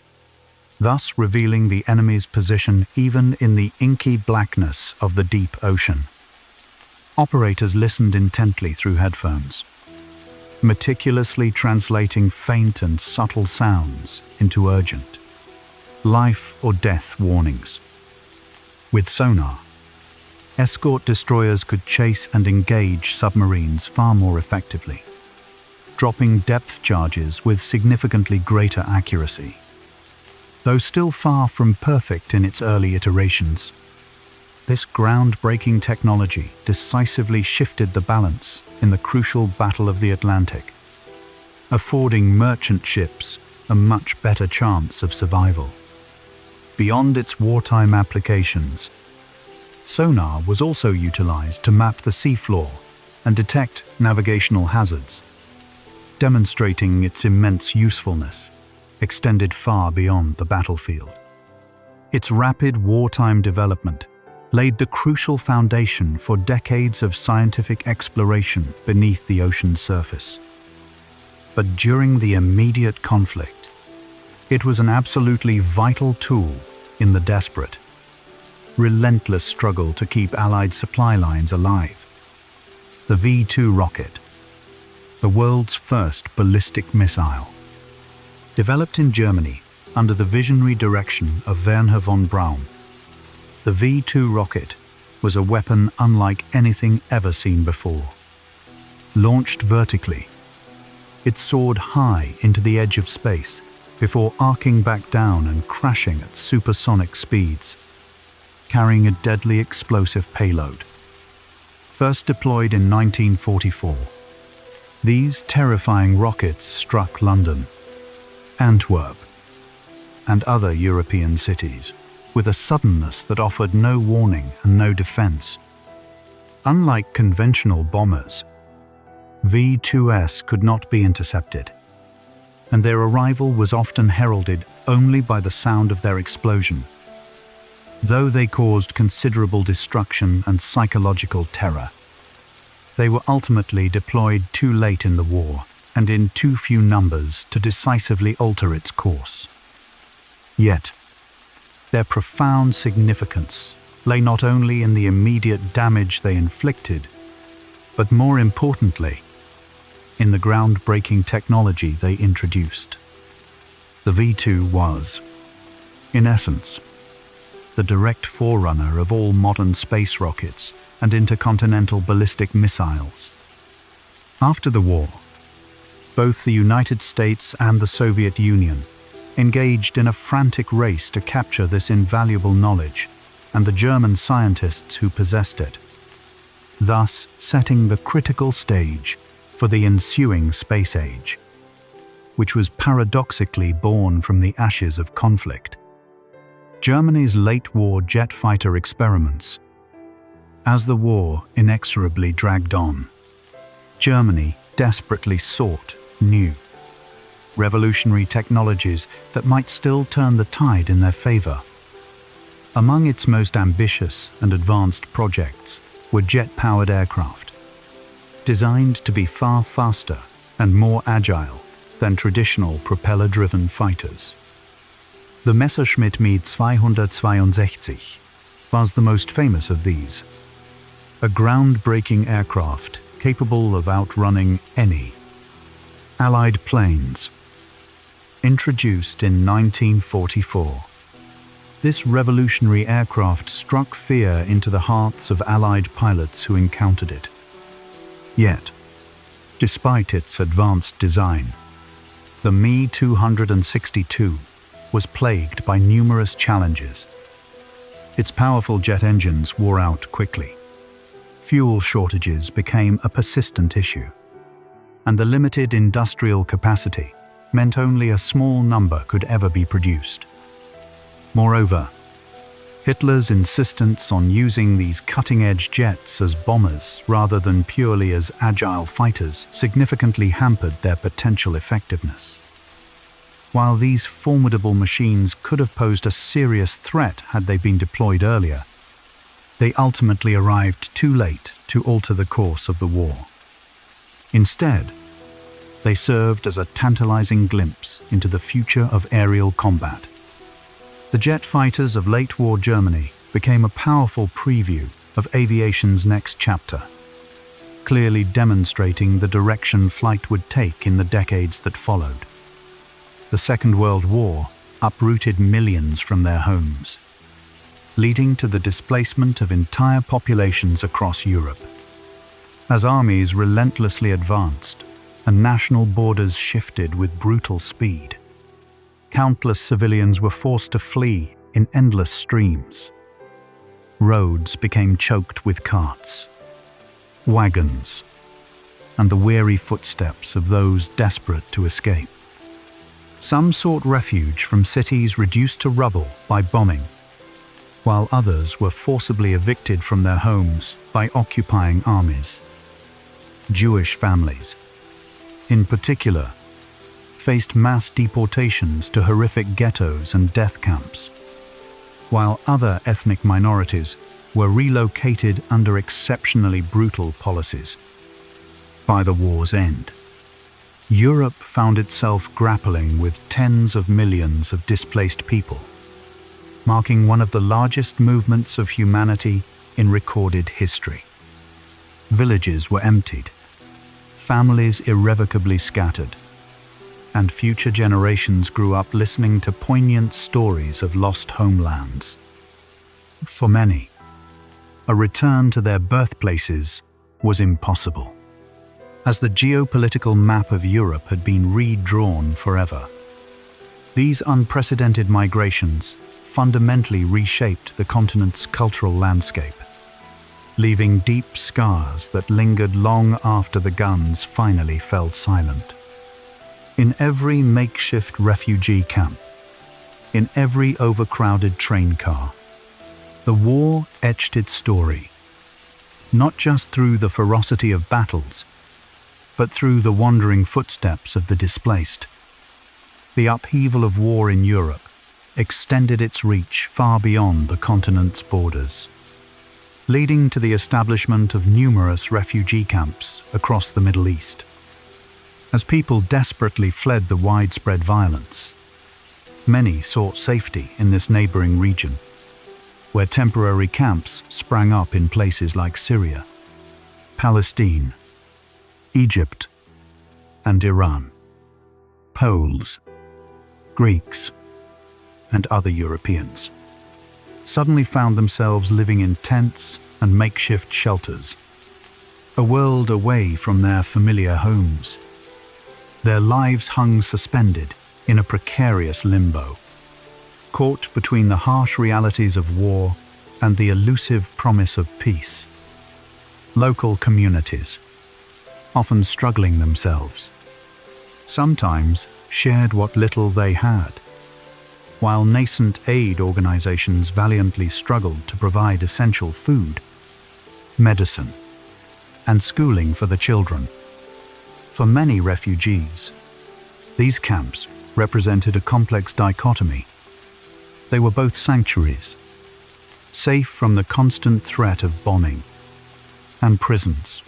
[SPEAKER 1] thus revealing the enemy's position even in the inky blackness of the deep ocean. Operators listened intently through headphones, meticulously translating faint and subtle sounds into urgent, life or death warnings. With sonar, escort destroyers could chase and engage submarines far more effectively, dropping depth charges with significantly greater accuracy. Though still far from perfect in its early iterations, this groundbreaking technology decisively shifted the balance in the crucial Battle of the Atlantic, affording merchant ships a much better chance of survival. Beyond its wartime applications, sonar was also utilized to map the seafloor and detect navigational hazards. demonstrating its immense usefulness, extended far beyond the battlefield. Its rapid wartime development laid the crucial foundation for decades of scientific exploration beneath the ocean's surface. But during the immediate conflict, it was an absolutely vital tool in the desperate, relentless struggle to keep Allied supply lines alive. The V-2 rocket, the world's first ballistic missile. Developed in Germany under the visionary direction of Wernher von Braun, the V-2 rocket was a weapon unlike anything ever seen before. Launched vertically, it soared high into the edge of space before arcing back down and crashing at supersonic speeds, carrying a deadly explosive payload. First deployed in 1944, these terrifying rockets struck London, Antwerp, and other European cities with a suddenness that offered no warning and no defense. Unlike conventional bombers, V-2s could not be intercepted, and their arrival was often heralded only by the sound of their explosion. Though they caused considerable destruction and psychological terror, they were ultimately deployed too late in the war and in too few numbers to decisively alter its course. Yet, their profound significance lay not only in the immediate damage they inflicted, but more importantly, in the groundbreaking technology they introduced. The V-2 was, in essence, the direct forerunner of all modern space rockets and intercontinental ballistic missiles. After the war, both the United States and the Soviet Union engaged in a frantic race to capture this invaluable knowledge and the German scientists who possessed it, thus setting the critical stage for the ensuing space age, which was paradoxically born from the ashes of conflict. Germany's late-war jet fighter experiments. As the war inexorably dragged on, Germany desperately sought new, revolutionary technologies that might still turn the tide in their favor. Among its most ambitious and advanced projects were jet-powered aircraft, designed to be far faster and more agile than traditional propeller-driven fighters. The Messerschmitt Me 262 was the most famous of these, a groundbreaking aircraft capable of outrunning any Allied planes. Introduced in 1944, this revolutionary aircraft struck fear into the hearts of Allied pilots who encountered it. Yet, despite its advanced design, the Me 262 was plagued by numerous challenges. Its powerful jet engines wore out quickly. Fuel shortages became a persistent issue, and the limited industrial capacity meant only a small number could ever be produced. Moreover, Hitler's insistence on using these cutting-edge jets as bombers rather than purely as agile fighters significantly hampered their potential effectiveness. While these formidable machines could have posed a serious threat had they been deployed earlier, they ultimately arrived too late to alter the course of the war. Instead, they served as a tantalizing glimpse into the future of aerial combat. The jet fighters of late-war Germany became a powerful preview of aviation's next chapter, clearly demonstrating the direction flight would take in the decades that followed. The Second World War uprooted millions from their homes, leading to the displacement of entire populations across Europe. As armies relentlessly advanced and national borders shifted with brutal speed, countless civilians were forced to flee in endless streams. Roads became choked with carts, wagons, and the weary footsteps of those desperate to escape. Some sought refuge from cities reduced to rubble by bombing, while others were forcibly evicted from their homes by occupying armies. Jewish families, in particular, faced mass deportations to horrific ghettos and death camps, while other ethnic minorities were relocated under exceptionally brutal policies. By the war's end, Europe found itself grappling with tens of millions of displaced people, marking one of the largest movements of humanity in recorded history. Villages were emptied, families irrevocably scattered, and future generations grew up listening to poignant stories of lost homelands. For many, a return to their birthplaces was impossible, as the geopolitical map of Europe had been redrawn forever. These unprecedented migrations fundamentally reshaped the continent's cultural landscape, leaving deep scars that lingered long after the guns finally fell silent. In every makeshift refugee camp, in every overcrowded train car, the war etched its story, not just through the ferocity of battles, but through the wandering footsteps of the displaced. The upheaval of war in Europe extended its reach far beyond the continent's borders, leading to the establishment of numerous refugee camps across the Middle East. As people desperately fled the widespread violence, many sought safety in this neighboring region, where temporary camps sprang up in places like Syria, Palestine, Egypt, and Iran. Poles, Greeks, and other Europeans suddenly found themselves living in tents and makeshift shelters, a world away from their familiar homes. Their lives hung suspended in a precarious limbo, caught between the harsh realities of war and the elusive promise of peace. Local communities, often struggling themselves, sometimes shared what little they had, while nascent aid organizations valiantly struggled to provide essential food, medicine, and schooling for the children. For many refugees, these camps represented a complex dichotomy. They were both sanctuaries, safe from the constant threat of bombing, and prisons,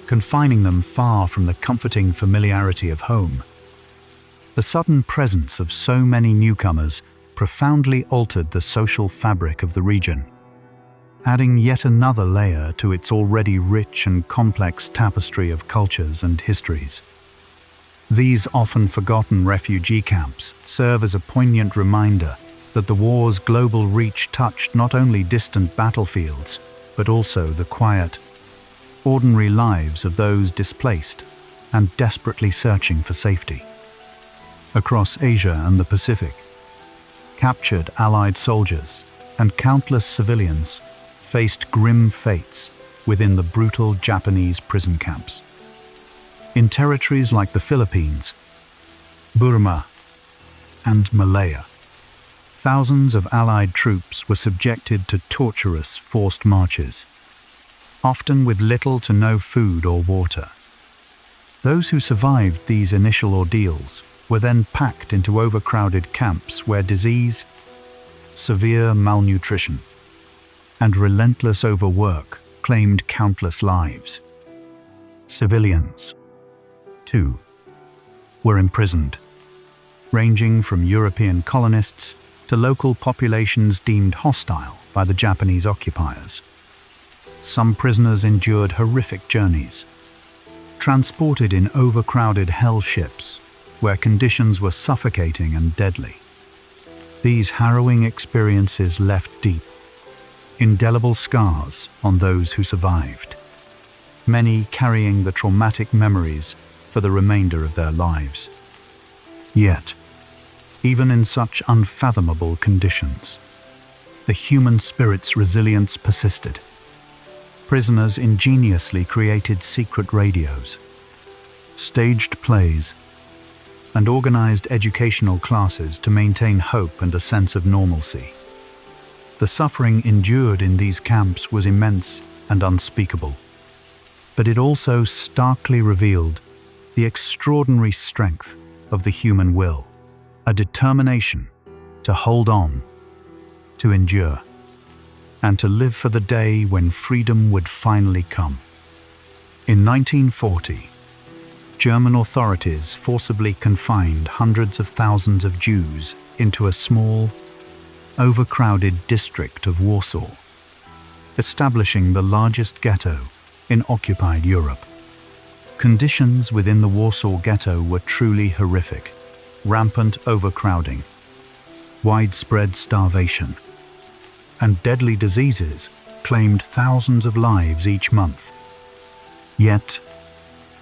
[SPEAKER 1] confining them far from the comforting familiarity of home. The sudden presence of so many newcomers profoundly altered the social fabric of the region, adding yet another layer to its already rich and complex tapestry of cultures and histories. These often forgotten refugee camps serve as a poignant reminder that the war's global reach touched not only distant battlefields, but also the quiet, ordinary lives of those displaced and desperately searching for safety. Across Asia and the Pacific, captured Allied soldiers and countless civilians faced grim fates within the brutal Japanese prison camps. In territories like the Philippines, Burma, and Malaya, thousands of Allied troops were subjected to torturous forced marches, often with little to no food or water. Those who survived these initial ordeals were then packed into overcrowded camps where disease, severe malnutrition, and relentless overwork claimed countless lives. Civilians, too, were imprisoned, ranging from European colonists to local populations deemed hostile by the Japanese occupiers. Some prisoners endured horrific journeys, transported in overcrowded hell ships where conditions were suffocating and deadly. These harrowing experiences left deep, indelible scars on those who survived, many carrying the traumatic memories for the remainder of their lives. Yet, even in such unfathomable conditions, the human spirit's resilience persisted. Prisoners ingeniously created secret radios, staged plays, and organized educational classes to maintain hope and a sense of normalcy. The suffering endured in these camps was immense and unspeakable, but it also starkly revealed the extraordinary strength of the human will, a determination to hold on, to endure, and to live for the day when freedom would finally come. In 1940, German authorities forcibly confined hundreds of thousands of Jews into a small, overcrowded district of Warsaw, establishing the largest ghetto in occupied Europe. Conditions within the Warsaw Ghetto were truly horrific. Rampant overcrowding, widespread starvation, and deadly diseases claimed thousands of lives each month. Yet,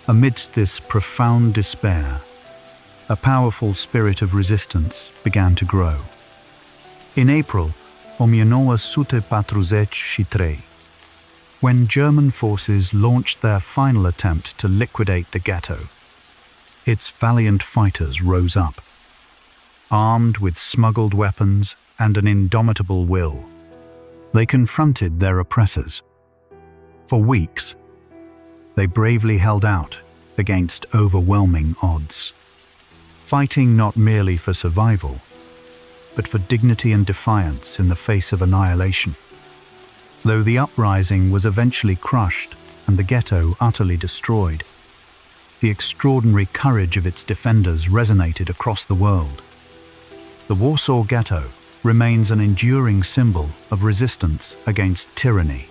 [SPEAKER 1] amidst this profound despair, a powerful spirit of resistance began to grow. In April, Omionowa Sute Patruzec Shitrei, when German forces launched their final attempt to liquidate the ghetto, its valiant fighters rose up, armed with smuggled weapons and an indomitable will. They confronted their oppressors. For weeks, they bravely held out against overwhelming odds, fighting not merely for survival, but for dignity and defiance in the face of annihilation. Though the uprising was eventually crushed and the ghetto utterly destroyed, the extraordinary courage of its defenders resonated across the world. The Warsaw Ghetto remains an enduring symbol of resistance against tyranny,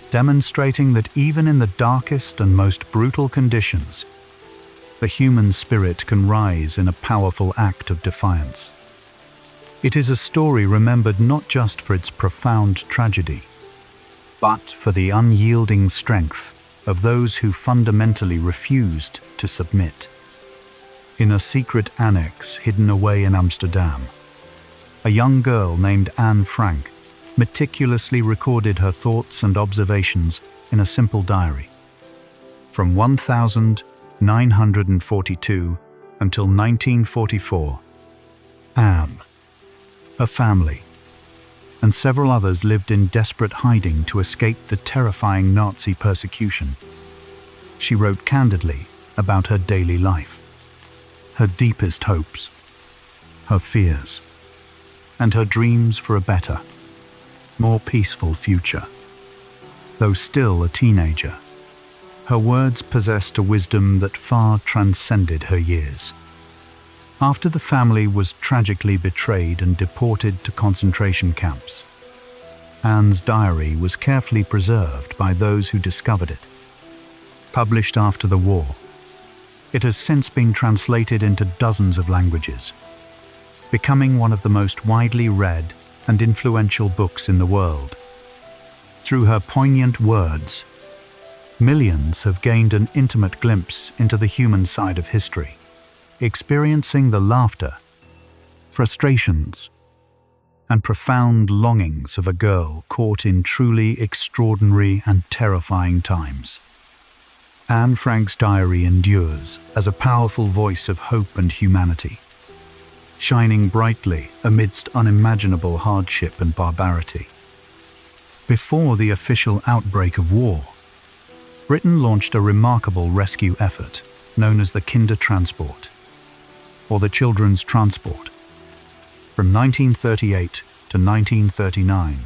[SPEAKER 1] demonstrating that even in the darkest and most brutal conditions, the human spirit can rise in a powerful act of defiance. It is a story remembered not just for its profound tragedy, but for the unyielding strength of those who fundamentally refused to submit. In a secret annex hidden away in Amsterdam, a young girl named Anne Frank meticulously recorded her thoughts and observations in a simple diary. From 1942 until 1944, Anne, her family, and several others lived in desperate hiding to escape the terrifying Nazi persecution. She wrote candidly about her daily life, her deepest hopes, her fears, and her dreams for a better, more peaceful future. Though still a teenager, her words possessed a wisdom that far transcended her years. After the family was tragically betrayed and deported to concentration camps, Anne's diary was carefully preserved by those who discovered it. Published after the war, it has since been translated into dozens of languages, becoming one of the most widely read and influential books in the world. Through her poignant words, millions have gained an intimate glimpse into the human side of history, experiencing the laughter, frustrations, and profound longings of a girl caught in truly extraordinary and terrifying times. Anne Frank's diary endures as a powerful voice of hope and humanity, shining brightly amidst unimaginable hardship and barbarity. Before the official outbreak of war, Britain launched a remarkable rescue effort known as the Kindertransport, or the Children's Transport. From 1938 to 1939,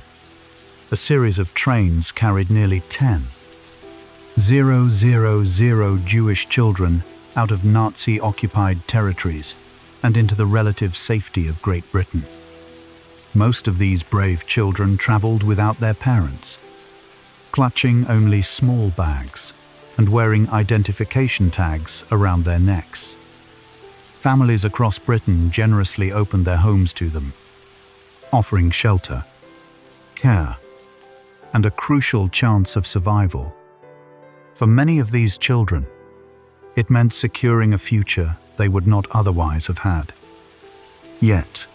[SPEAKER 1] a series of trains carried nearly 10,000 Jewish children out of Nazi-occupied territories and into the relative safety of Great Britain. Most of these brave children traveled without their parents, clutching only small bags and wearing identification tags around their necks. Families across Britain generously opened their homes to them, offering shelter, care, and a crucial chance of survival. For many of these children, it meant securing a future they would not otherwise have had. Yet,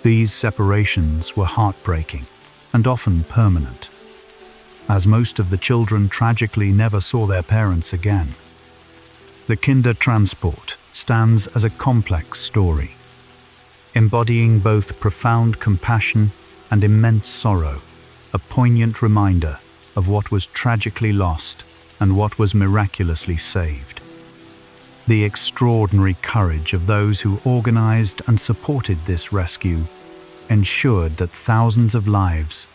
[SPEAKER 1] these separations were heartbreaking and often permanent, as most of the children tragically never saw their parents again. The Kindertransport stands as a complex story, embodying both profound compassion and immense sorrow, a poignant reminder of what was tragically lost and what was miraculously saved. The extraordinary courage of those who organized and supported this rescue ensured that thousands of lives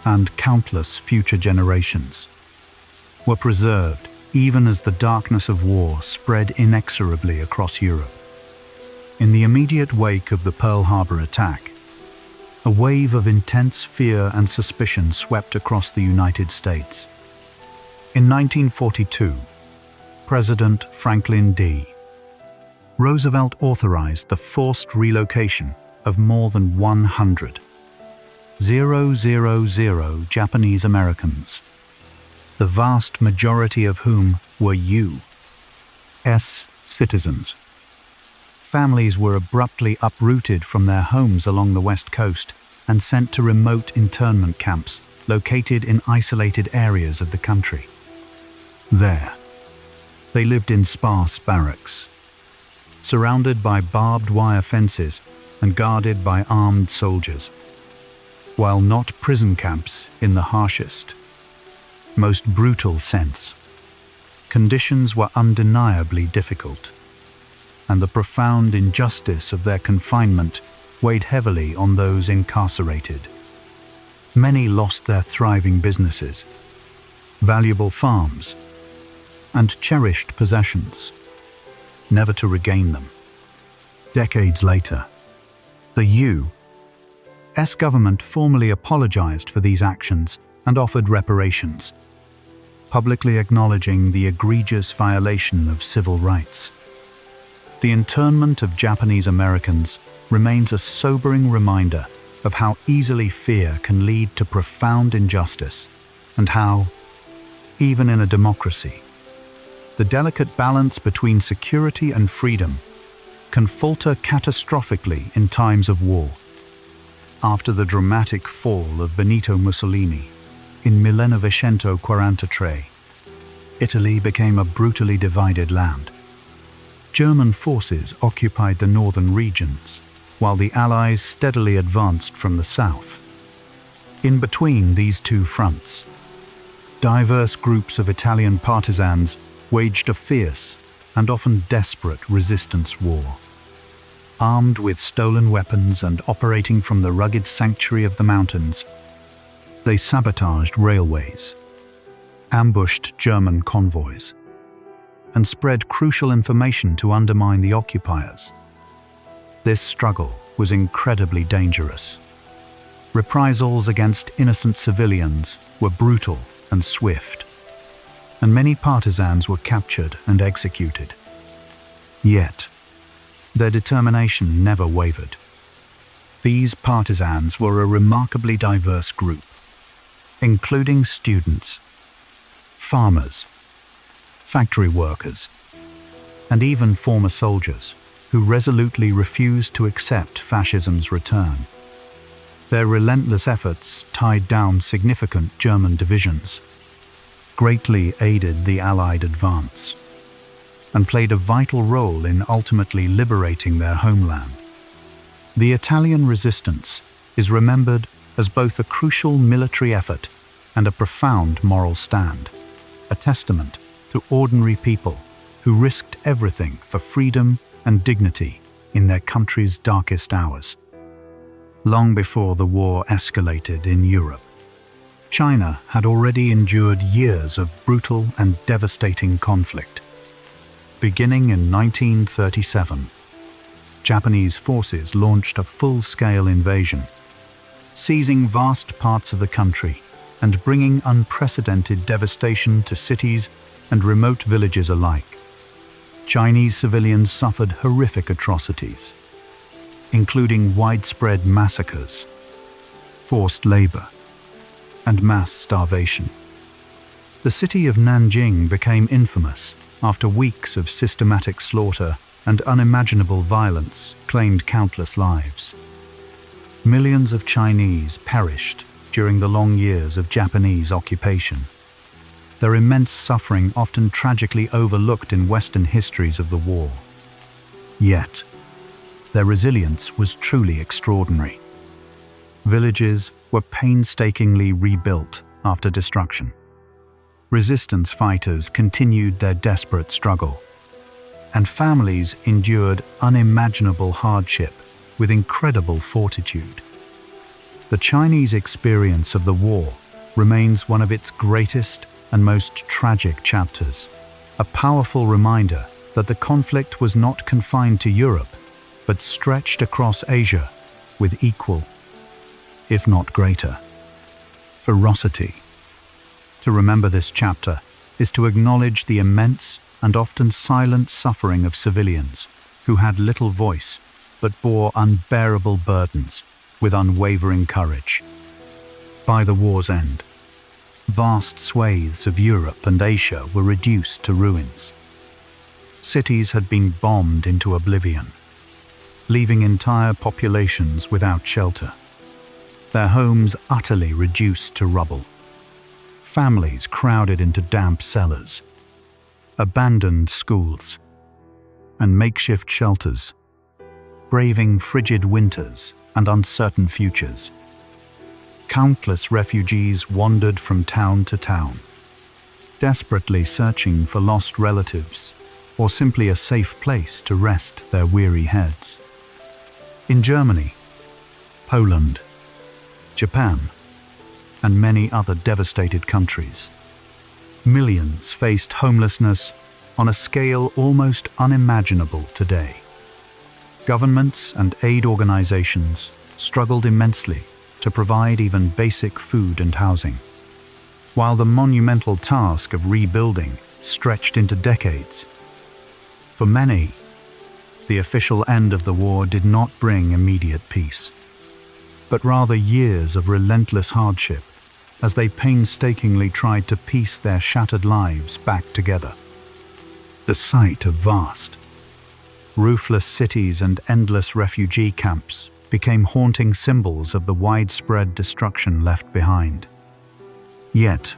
[SPEAKER 1] and countless future generations were preserved even as the darkness of war spread inexorably across Europe. In the immediate wake of the Pearl Harbor attack, a wave of intense fear and suspicion swept across the United States. In 1942, President Franklin D. Roosevelt authorized the forced relocation of more than 100,000 Japanese Americans, the vast majority of whom were U.S. citizens. Families were abruptly uprooted from their homes along the West Coast and sent to remote internment camps located in isolated areas of the country. There, they lived in sparse barracks, surrounded by barbed wire fences and guarded by armed soldiers. While not prison camps in the harshest, most brutal sense, conditions were undeniably difficult, and the profound injustice of their confinement weighed heavily on those incarcerated. Many lost their thriving businesses, valuable farms, and cherished possessions, never to regain them. Decades later, the U.S. government formally apologized for these actions and offered reparations, publicly acknowledging the egregious violation of civil rights. The internment of Japanese Americans remains a sobering reminder of how easily fear can lead to profound injustice, and how, even in a democracy, the delicate balance between security and freedom can falter catastrophically in times of war. After the dramatic fall of Benito Mussolini in 1943, Italy became a brutally divided land. German forces occupied the northern regions, while the Allies steadily advanced from the south. In between these two fronts, diverse groups of Italian partisans waged a fierce and often desperate resistance war. Armed with stolen weapons and operating from the rugged sanctuary of the mountains, they sabotaged railways, ambushed German convoys, and spread crucial information to undermine the occupiers. This struggle was incredibly dangerous. Reprisals against innocent civilians were brutal and swift, and many partisans were captured and executed. Yet, their determination never wavered. These partisans were a remarkably diverse group, including students, farmers, factory workers, and even former soldiers who resolutely refused to accept fascism's return. Their relentless efforts tied down significant German divisions, greatly aided the Allied advance, and played a vital role in ultimately liberating their homeland. The Italian resistance is remembered as both a crucial military effort and a profound moral stand, a testament to ordinary people who risked everything for freedom and dignity in their country's darkest hours. Long before the war escalated in Europe, China had already endured years of brutal and devastating conflict. Beginning in 1937, Japanese forces launched a full-scale invasion, seizing vast parts of the country and bringing unprecedented devastation to cities and remote villages alike. Chinese civilians suffered horrific atrocities, including widespread massacres, forced labor, and mass starvation. The city of Nanjing became infamous after weeks of systematic slaughter and unimaginable violence claimed countless lives. Millions of Chinese perished during the long years of Japanese occupation, their immense suffering often tragically overlooked in Western histories of the war. Yet, their resilience was truly extraordinary. Villages were painstakingly rebuilt after destruction. Resistance fighters continued their desperate struggle, and families endured unimaginable hardship with incredible fortitude. The Chinese experience of the war remains one of its greatest and most tragic chapters, a powerful reminder that the conflict was not confined to Europe, but stretched across Asia with equal, if not greater, ferocity. To remember this chapter is to acknowledge the immense and often silent suffering of civilians who had little voice but bore unbearable burdens with unwavering courage. By the war's end, vast swathes of Europe and Asia were reduced to ruins. Cities had been bombed into oblivion, leaving entire populations without shelter, their homes utterly reduced to rubble, families crowded into damp cellars, abandoned schools, and makeshift shelters, braving frigid winters and uncertain futures. Countless refugees wandered from town to town, desperately searching for lost relatives or simply a safe place to rest their weary heads. In Germany, Poland, Japan, and many other devastated countries, millions faced homelessness on a scale almost unimaginable today. Governments and aid organizations struggled immensely to provide even basic food and housing, while the monumental task of rebuilding stretched into decades. For many, the official end of the war did not bring immediate peace, but rather years of relentless hardship as they painstakingly tried to piece their shattered lives back together. The sight of vast, roofless cities and endless refugee camps became haunting symbols of the widespread destruction left behind. Yet,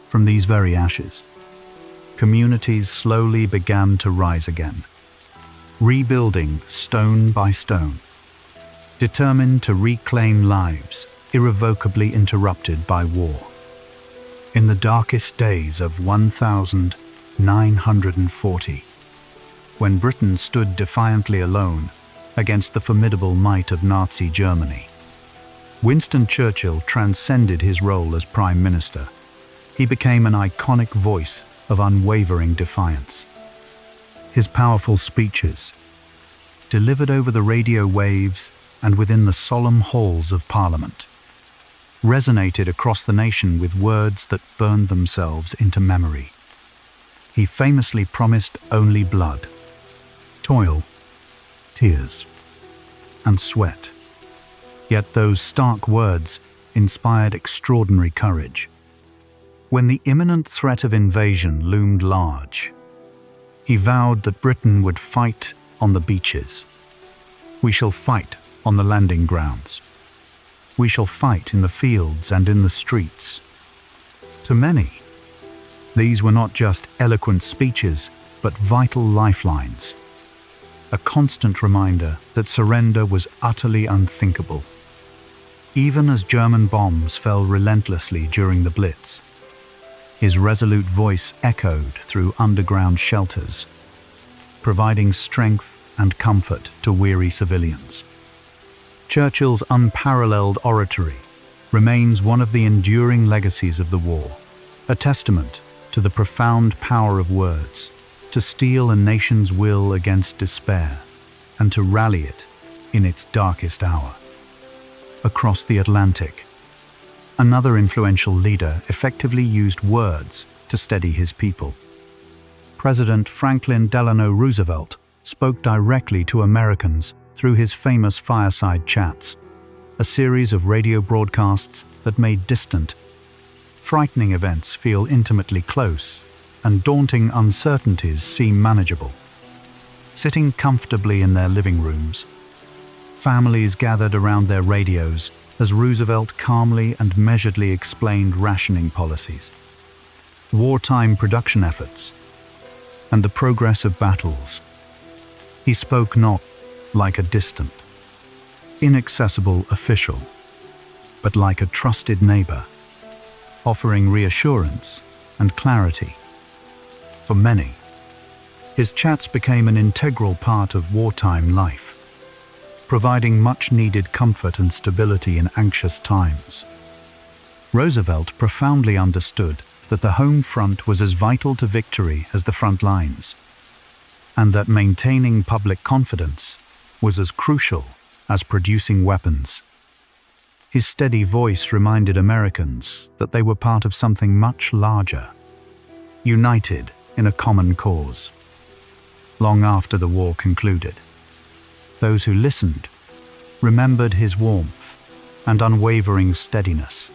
[SPEAKER 1] from these very ashes, communities slowly began to rise again, rebuilding stone by stone, determined to reclaim lives irrevocably interrupted by war. In the darkest days of 1940, when Britain stood defiantly alone against the formidable might of Nazi Germany, Winston Churchill transcended his role as Prime Minister. He became an iconic voice of unwavering defiance. His powerful speeches, delivered over the radio waves and within the solemn halls of Parliament, resonated across the nation with words that burned themselves into memory. He famously promised only blood, toil, tears, and sweat. Yet those stark words inspired extraordinary courage. When the imminent threat of invasion loomed large, he vowed that Britain would fight on the beaches. We shall fight on the landing grounds. We shall fight in the fields and in the streets. To many, these were not just eloquent speeches, but vital lifelines, a constant reminder that surrender was utterly unthinkable. Even as German bombs fell relentlessly during the Blitz, his resolute voice echoed through underground shelters, providing strength and comfort to weary civilians. Churchill's unparalleled oratory remains one of the enduring legacies of the war, a testament to the profound power of words to steel a nation's will against despair and to rally it in its darkest hour. Across the Atlantic, another influential leader effectively used words to steady his people. President Franklin Delano Roosevelt spoke directly to Americans through his famous fireside chats, a series of radio broadcasts that made distant, frightening events feel intimately close and daunting uncertainties seem manageable. Sitting comfortably in their living rooms, families gathered around their radios as Roosevelt calmly and measuredly explained rationing policies, wartime production efforts, and the progress of battles. He spoke not like a distant, inaccessible official, but like a trusted neighbor, offering reassurance and clarity. For many, His chats became an integral part of wartime life, providing much-needed comfort and stability in anxious times. Roosevelt profoundly understood that the home front was as vital to victory as the front lines, and that maintaining public confidence was as crucial as producing weapons. His steady voice reminded Americans that they were part of something much larger, united in a common cause. Long after the war concluded, those who listened remembered his warmth and unwavering steadiness,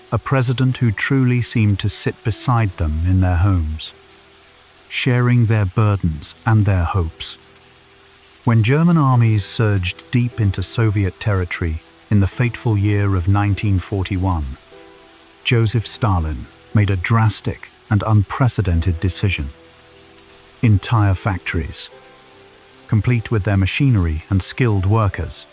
[SPEAKER 1] a president who truly seemed to sit beside them in their homes, sharing their burdens and their hopes. When German armies surged deep into Soviet territory in the fateful year of 1941, Joseph Stalin made a drastic and unprecedented decision. Entire factories, complete with their machinery and skilled workers,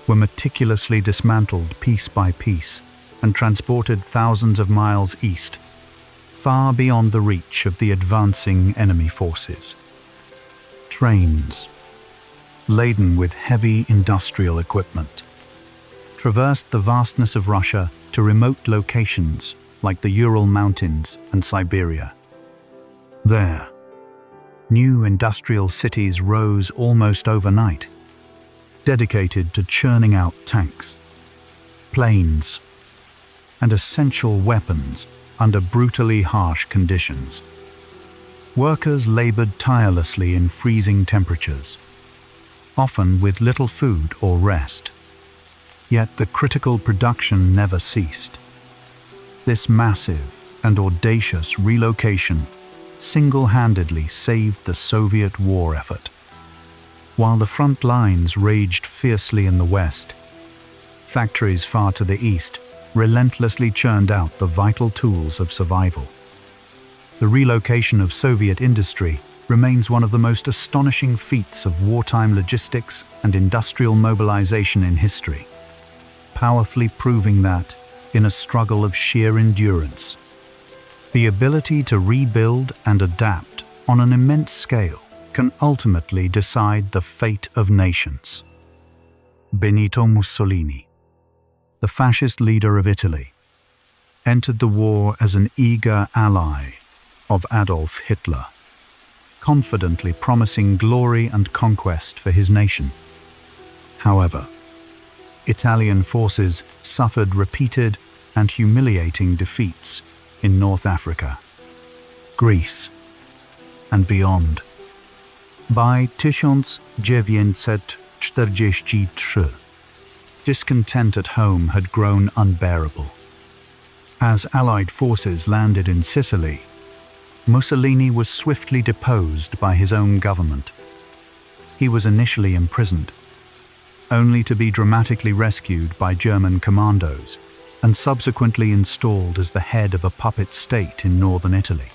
[SPEAKER 1] were meticulously dismantled piece by piece and transported thousands of miles east, far beyond the reach of the advancing enemy forces. Trains, laden with heavy industrial equipment, traversed the vastness of Russia to remote locations like the Ural Mountains and Siberia. There, new industrial cities rose almost overnight, dedicated to churning out tanks, planes, and essential weapons under brutally harsh conditions. Workers labored tirelessly in freezing temperatures, often with little food or rest. Yet the critical production never ceased. This massive and audacious relocation single-handedly saved the Soviet war effort. While the front lines raged fiercely in the west, factories far to the east relentlessly churned out the vital tools of survival. The relocation of Soviet industry remains one of the most astonishing feats of wartime logistics and industrial mobilization in history, powerfully proving that, in a struggle of sheer endurance, the ability to rebuild and adapt on an immense scale can ultimately decide the fate of nations. Benito Mussolini, the fascist leader of Italy, entered the war as an eager ally of Adolf Hitler, confidently promising glory and conquest for his nation. However, Italian forces suffered repeated and humiliating defeats in North Africa, Greece, and beyond. By 1943, discontent at home had grown unbearable. As Allied forces landed in Sicily, Mussolini was swiftly deposed by his own government. He was initially imprisoned, only to be dramatically rescued by German commandos and subsequently installed as the head of a puppet state in northern Italy.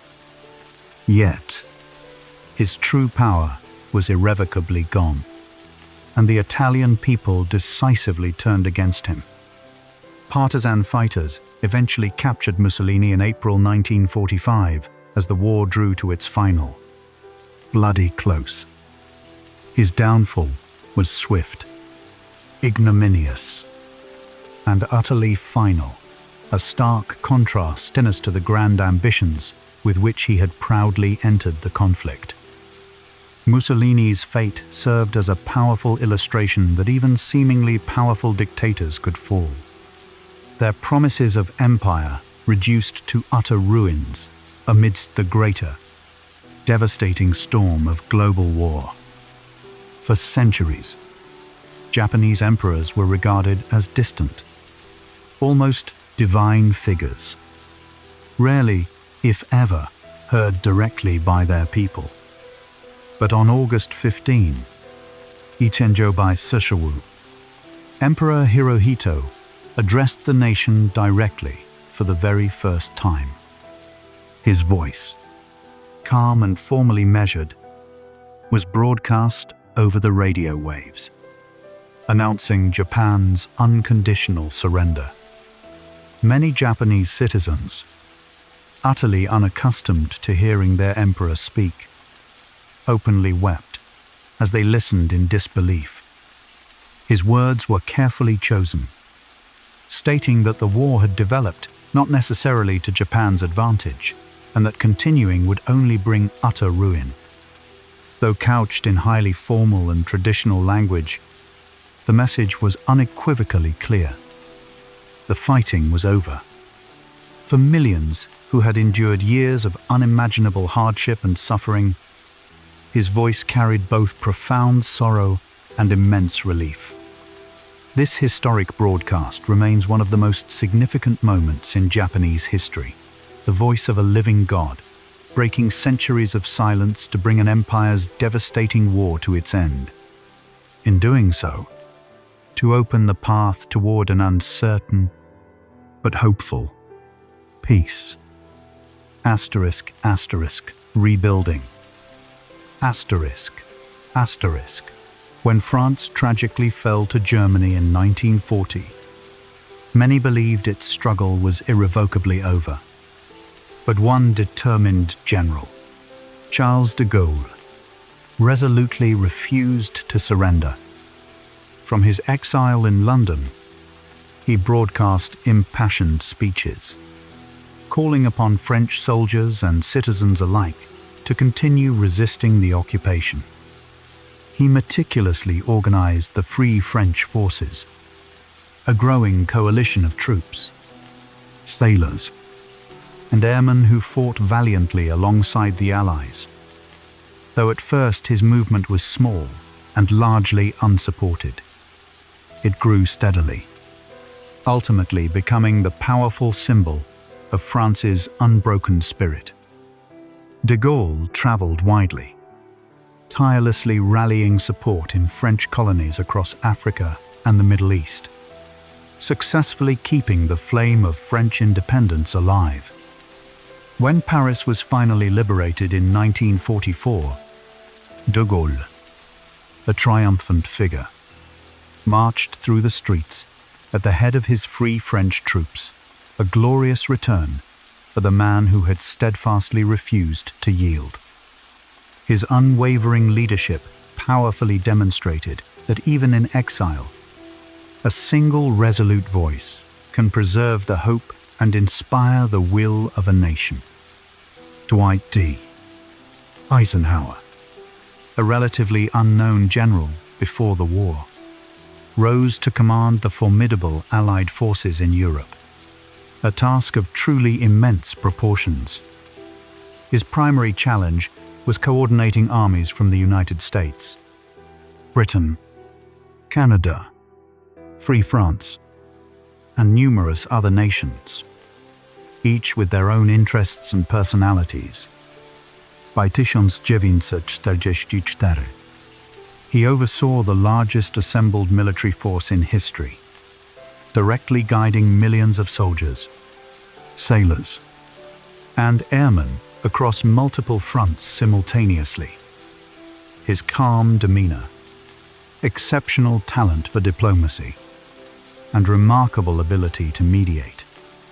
[SPEAKER 1] Yet, his true power was irrevocably gone, and the Italian people decisively turned against him. Partisan fighters eventually captured Mussolini in April 1945 as the war drew to its final, bloody close. His downfall was swift, ignominious, and utterly final, a stark contrast as to the grand ambitions with which he had proudly entered the conflict. Mussolini's fate served as a powerful illustration that even seemingly powerful dictators could fall, their promises of empire reduced to utter ruins amidst the greater, devastating storm of global war. For centuries, Japanese emperors were regarded as distant, almost divine figures, rarely, if ever, heard directly by their people. But on August 15, Ichenjobai Sushiwu, Emperor Hirohito addressed the nation directly for the very first time. His voice, calm and formally measured, was broadcast over the radio waves, announcing Japan's unconditional surrender. Many Japanese citizens, utterly unaccustomed to hearing their emperor speak, openly wept as they listened in disbelief. His words were carefully chosen, stating that the war had developed not necessarily to Japan's advantage, and that continuing would only bring utter ruin. Though couched in highly formal and traditional language, the message was unequivocally clear. The fighting was over. For millions who had endured years of unimaginable hardship and suffering, his voice carried both profound sorrow and immense relief. This historic broadcast remains one of the most significant moments in Japanese history, the voice of a living god, breaking centuries of silence to bring an empire's devastating war to its end. In doing so, to open the path toward an uncertain but hopeful peace. Asterisk, asterisk, rebuilding. Asterisk, asterisk. When France tragically fell to Germany in 1940, many believed its struggle was irrevocably over. But one determined general, Charles de Gaulle, resolutely refused to surrender. From his exile in London, he broadcast impassioned speeches, calling upon French soldiers and citizens alike to continue resisting the occupation. He meticulously organized the Free French Forces, a growing coalition of troops, sailors, and airmen who fought valiantly alongside the Allies. Though at first his movement was small and largely unsupported, it grew steadily, ultimately becoming the powerful symbol of France's unbroken spirit. De Gaulle traveled widely, tirelessly rallying support in French colonies across Africa and the Middle East, successfully keeping the flame of French independence alive. When Paris was finally liberated in 1944, de Gaulle, a triumphant figure, marched through the streets at the head of his Free French troops, a glorious return for the man who had steadfastly refused to yield. His unwavering leadership powerfully demonstrated that even in exile, a single resolute voice can preserve the hope and inspire the will of a nation. Dwight D. Eisenhower, a relatively unknown general before the war, rose to command the formidable Allied forces in Europe, a task of truly immense proportions. His primary challenge was coordinating armies from the United States, Britain, Canada, Free France, and numerous other nations, each with their own interests and personalities. By 1944, he oversaw the largest assembled military force in history, directly guiding millions of soldiers, sailors, and airmen across multiple fronts simultaneously. His calm demeanor, exceptional talent for diplomacy, and remarkable ability to mediate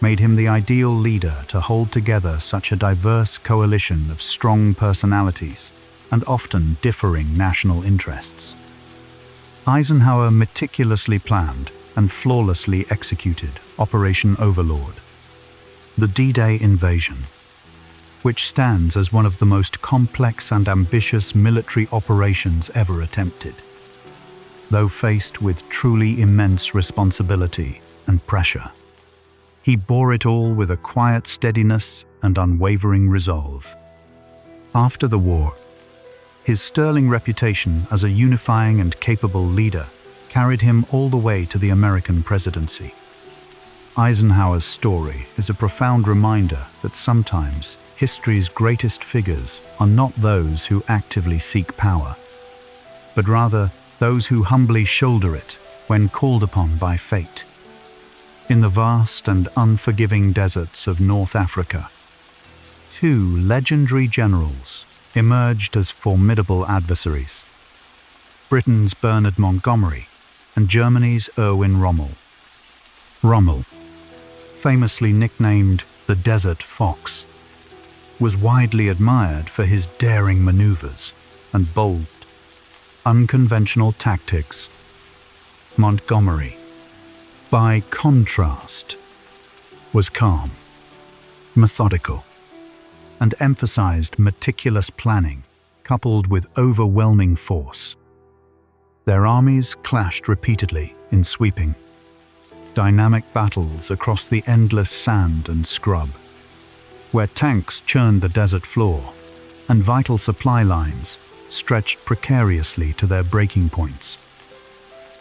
[SPEAKER 1] made him the ideal leader to hold together such a diverse coalition of strong personalities and often differing national interests. Eisenhower meticulously planned and flawlessly executed Operation Overlord, the D-Day invasion, which stands as one of the most complex and ambitious military operations ever attempted. Though faced with truly immense responsibility and pressure, he bore it all with a quiet steadiness and unwavering resolve. After the war, his sterling reputation as a unifying and capable leader carried him all the way to the American presidency. Eisenhower's story is a profound reminder that sometimes history's greatest figures are not those who actively seek power, but rather those who humbly shoulder it when called upon by fate. In the vast and unforgiving deserts of North Africa, two legendary generals emerged as formidable adversaries: Britain's Bernard Montgomery and Germany's Erwin Rommel. Rommel, famously nicknamed the Desert Fox, was widely admired for his daring maneuvers and bold, unconventional tactics. Montgomery, by contrast, was calm, methodical, and emphasized meticulous planning coupled with overwhelming force. Their armies clashed repeatedly in sweeping, dynamic battles across the endless sand and scrub, where tanks churned the desert floor and vital supply lines stretched precariously to their breaking points.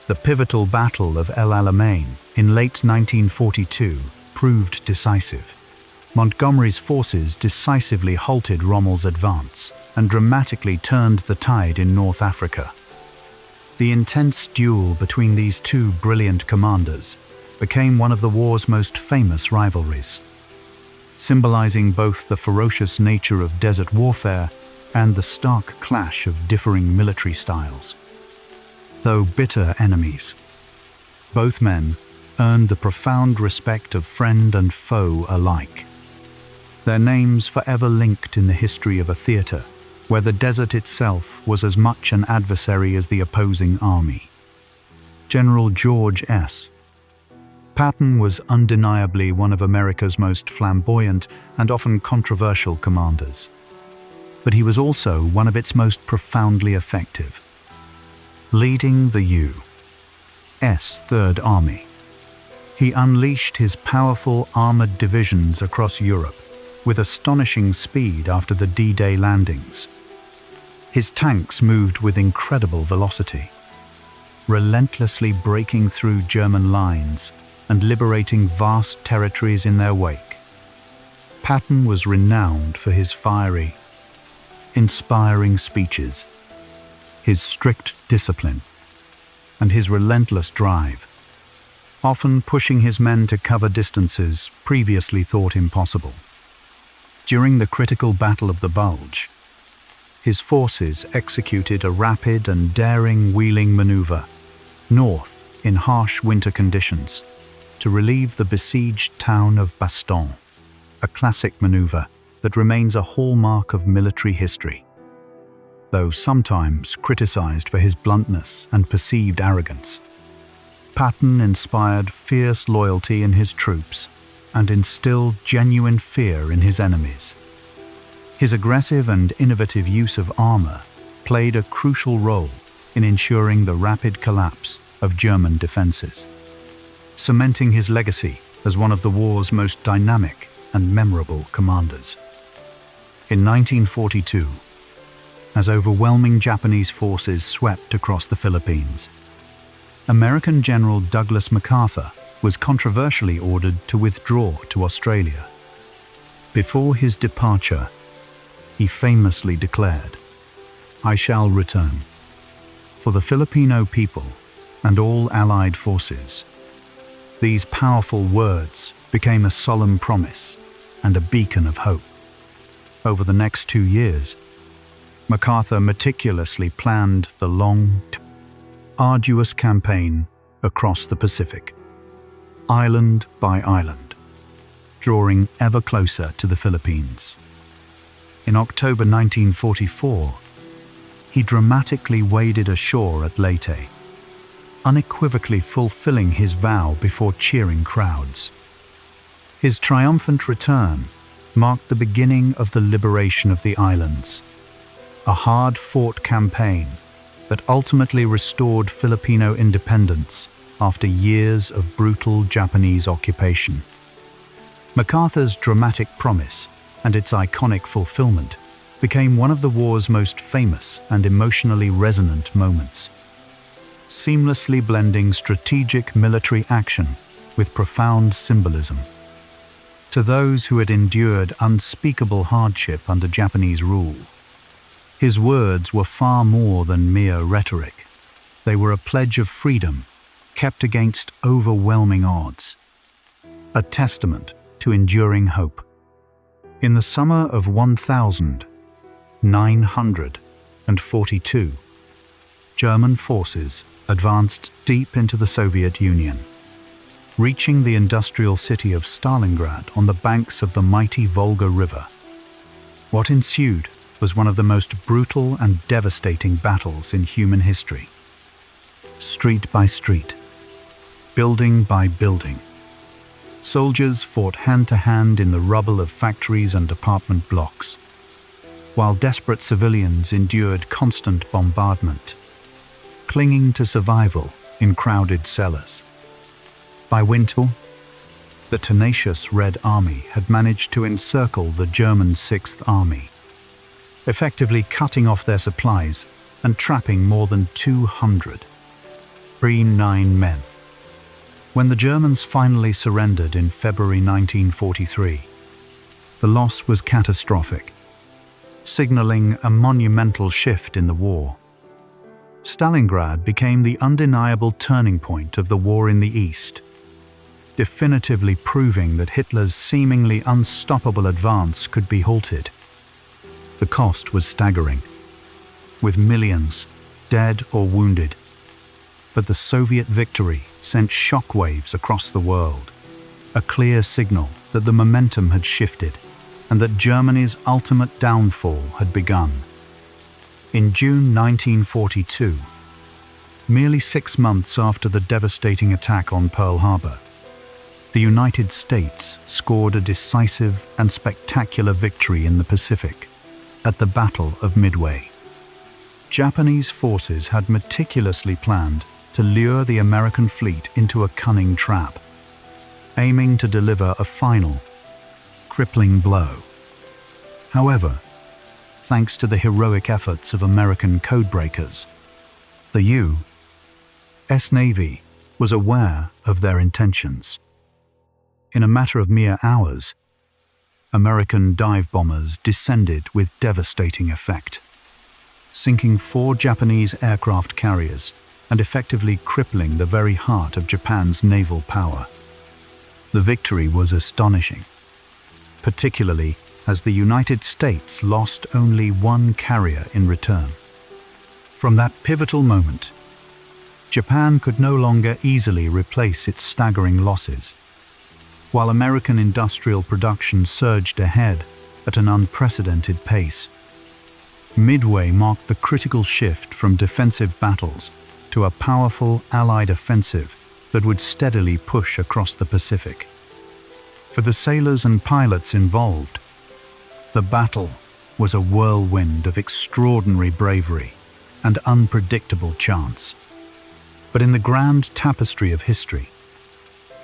[SPEAKER 1] The pivotal Battle of El Alamein in late 1942 proved decisive. Montgomery's forces decisively halted Rommel's advance and dramatically turned the tide in North Africa. The intense duel between these two brilliant commanders became one of the war's most famous rivalries, symbolizing both the ferocious nature of desert warfare and the stark clash of differing military styles. Though bitter enemies, both men earned the profound respect of friend and foe alike. Their names forever linked in the history of a theater where the desert itself was as much an adversary as the opposing army. General George S. Patton was undeniably one of America's most flamboyant and often controversial commanders, but he was also one of its most profoundly effective. Leading the U.S. Third Army, he unleashed his powerful armored divisions across Europe with astonishing speed after the D-Day landings. His tanks moved with incredible velocity, relentlessly breaking through German lines and liberating vast territories in their wake. Patton was renowned for his fiery, inspiring speeches, his strict discipline, and his relentless drive, often pushing his men to cover distances previously thought impossible. During the critical Battle of the Bulge, his forces executed a rapid and daring wheeling maneuver north in harsh winter conditions to relieve the besieged town of Bastogne, a classic maneuver that remains a hallmark of military history. Though sometimes criticized for his bluntness and perceived arrogance, Patton inspired fierce loyalty in his troops and instilled genuine fear in his enemies. His aggressive and innovative use of armor played a crucial role in ensuring the rapid collapse of German defenses, cementing his legacy as one of the war's most dynamic and memorable commanders. In 1942, as overwhelming Japanese forces swept across the Philippines, American General Douglas MacArthur was controversially ordered to withdraw to Australia. Before his departure, he famously declared, "I shall return. For the Filipino people and all Allied forces." These powerful words became a solemn promise and a beacon of hope. Over the next 2 years, MacArthur meticulously planned the long, arduous campaign across the Pacific, island by island, drawing ever closer to the Philippines. In October 1944, he dramatically waded ashore at Leyte, unequivocally fulfilling his vow before cheering crowds. His triumphant return marked the beginning of the liberation of the islands, a hard-fought campaign that ultimately restored Filipino independence after years of brutal Japanese occupation. MacArthur's dramatic promise and its iconic fulfillment became one of the war's most famous and emotionally resonant moments, seamlessly blending strategic military action with profound symbolism. To those who had endured unspeakable hardship under Japanese rule, his words were far more than mere rhetoric. They were a pledge of freedom kept against overwhelming odds, a testament to enduring hope. In the summer of 1942, German forces advanced deep into the Soviet Union, reaching the industrial city of Stalingrad on the banks of the mighty Volga River. What ensued was one of the most brutal and devastating battles in human history. Street by street, building by building, soldiers fought hand-to-hand in the rubble of factories and apartment blocks, while desperate civilians endured constant bombardment, clinging to survival in crowded cellars. By winter, the tenacious Red Army had managed to encircle the German Sixth Army, effectively cutting off their supplies and trapping more than 200 men. When the Germans finally surrendered in February 1943, the loss was catastrophic, signaling a monumental shift in the war. Stalingrad became the undeniable turning point of the war in the East, definitively proving that Hitler's seemingly unstoppable advance could be halted. The cost was staggering, with millions dead or wounded, but the Soviet victory sent shockwaves across the world, a clear signal that the momentum had shifted and that Germany's ultimate downfall had begun. In June 1942, merely 6 months after the devastating attack on Pearl Harbor, the United States scored a decisive and spectacular victory in the Pacific at the Battle of Midway. Japanese forces had meticulously planned to lure the American fleet into a cunning trap, aiming to deliver a final, crippling blow. However, thanks to the heroic efforts of American codebreakers, the U.S. Navy was aware of their intentions. In a matter of mere hours, American dive bombers descended with devastating effect, sinking 4 Japanese aircraft carriers and effectively crippling the very heart of Japan's naval power. The victory was astonishing, particularly as the United States lost only 1 carrier in return. From that pivotal moment, Japan could no longer easily replace its staggering losses, while American industrial production surged ahead at an unprecedented pace. Midway marked the critical shift from defensive battles to a powerful Allied offensive that would steadily push across the Pacific. For the sailors and pilots involved, the battle was a whirlwind of extraordinary bravery and unpredictable chance. But in the grand tapestry of history,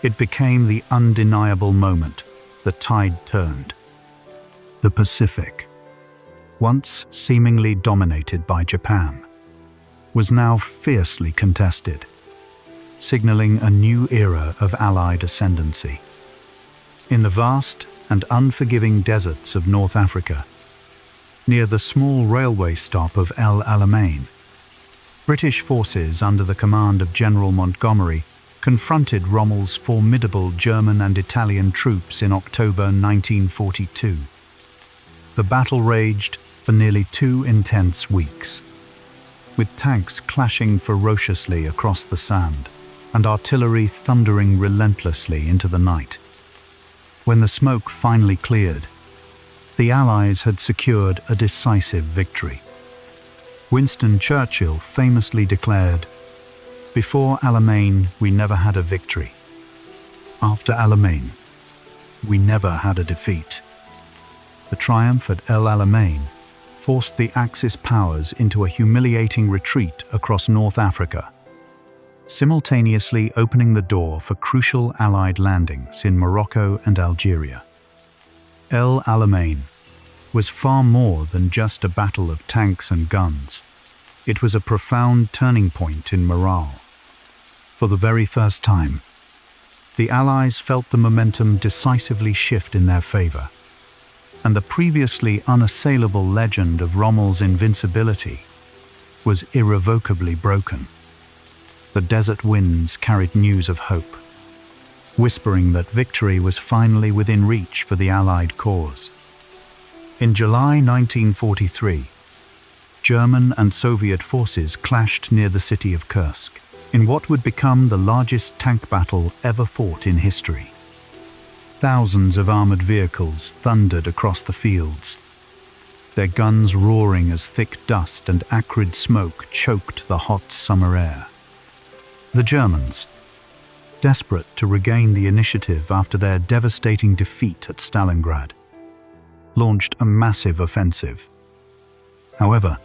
[SPEAKER 1] it became the undeniable moment the tide turned. The Pacific, once seemingly dominated by Japan, was now fiercely contested, signaling a new era of Allied ascendancy. In the vast and unforgiving deserts of North Africa, near the small railway stop of El Alamein, British forces under the command of General Montgomery confronted Rommel's formidable German and Italian troops in October 1942. The battle raged for nearly 2 intense weeks, with tanks clashing ferociously across the sand and artillery thundering relentlessly into the night. When the smoke finally cleared, the Allies had secured a decisive victory. Winston Churchill famously declared, "Before Alamein, we never had a victory. After Alamein, we never had a defeat." The triumph at El Alamein forced the Axis powers into a humiliating retreat across North Africa, simultaneously opening the door for crucial Allied landings in Morocco and Algeria. El Alamein was far more than just a battle of tanks and guns. It was a profound turning point in morale. For the very first time, the Allies felt the momentum decisively shift in their favor, and the previously unassailable legend of Rommel's invincibility was irrevocably broken. The desert winds carried news of hope, whispering that victory was finally within reach for the Allied cause. In July 1943, German and Soviet forces clashed near the city of Kursk, in what would become the largest tank battle ever fought in history. Thousands of armored vehicles thundered across the fields, their guns roaring as thick dust and acrid smoke choked the hot summer air. The Germans, desperate to regain the initiative after their devastating defeat at Stalingrad, launched a massive offensive. However,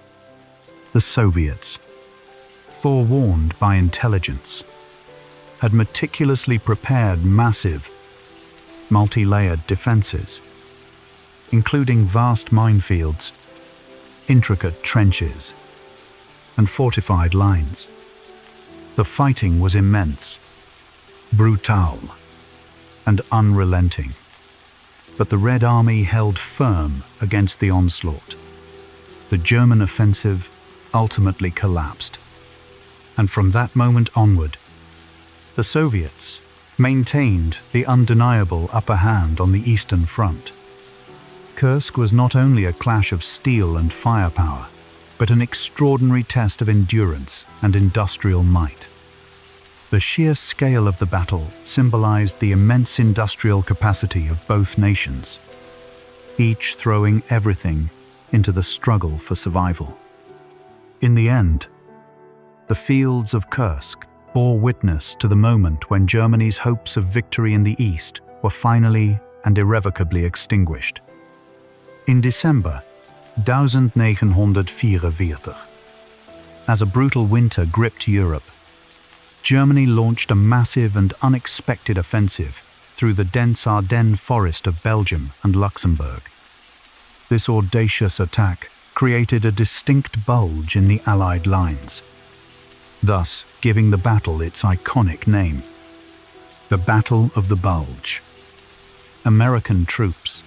[SPEAKER 1] the Soviets, forewarned by intelligence, had meticulously prepared massive, multi-layered defenses, including vast minefields, intricate trenches, and fortified lines. The fighting was immense, brutal, and unrelenting, but the Red Army held firm against the onslaught. The German offensive ultimately collapsed, and from that moment onward, the Soviets maintained the undeniable upper hand on the Eastern Front. Kursk was not only a clash of steel and firepower, but an extraordinary test of endurance and industrial might. The sheer scale of the battle symbolized the immense industrial capacity of both nations, each throwing everything into the struggle for survival. In the end, the fields of Kursk bore witness to the moment when Germany's hopes of victory in the East were finally and irrevocably extinguished. In December 1944, as a brutal winter gripped Europe, Germany launched a massive and unexpected offensive through the dense Ardennes forest of Belgium and Luxembourg. This audacious attack created a distinct bulge in the Allied lines, thus giving the battle its iconic name, the Battle of the Bulge. American troops,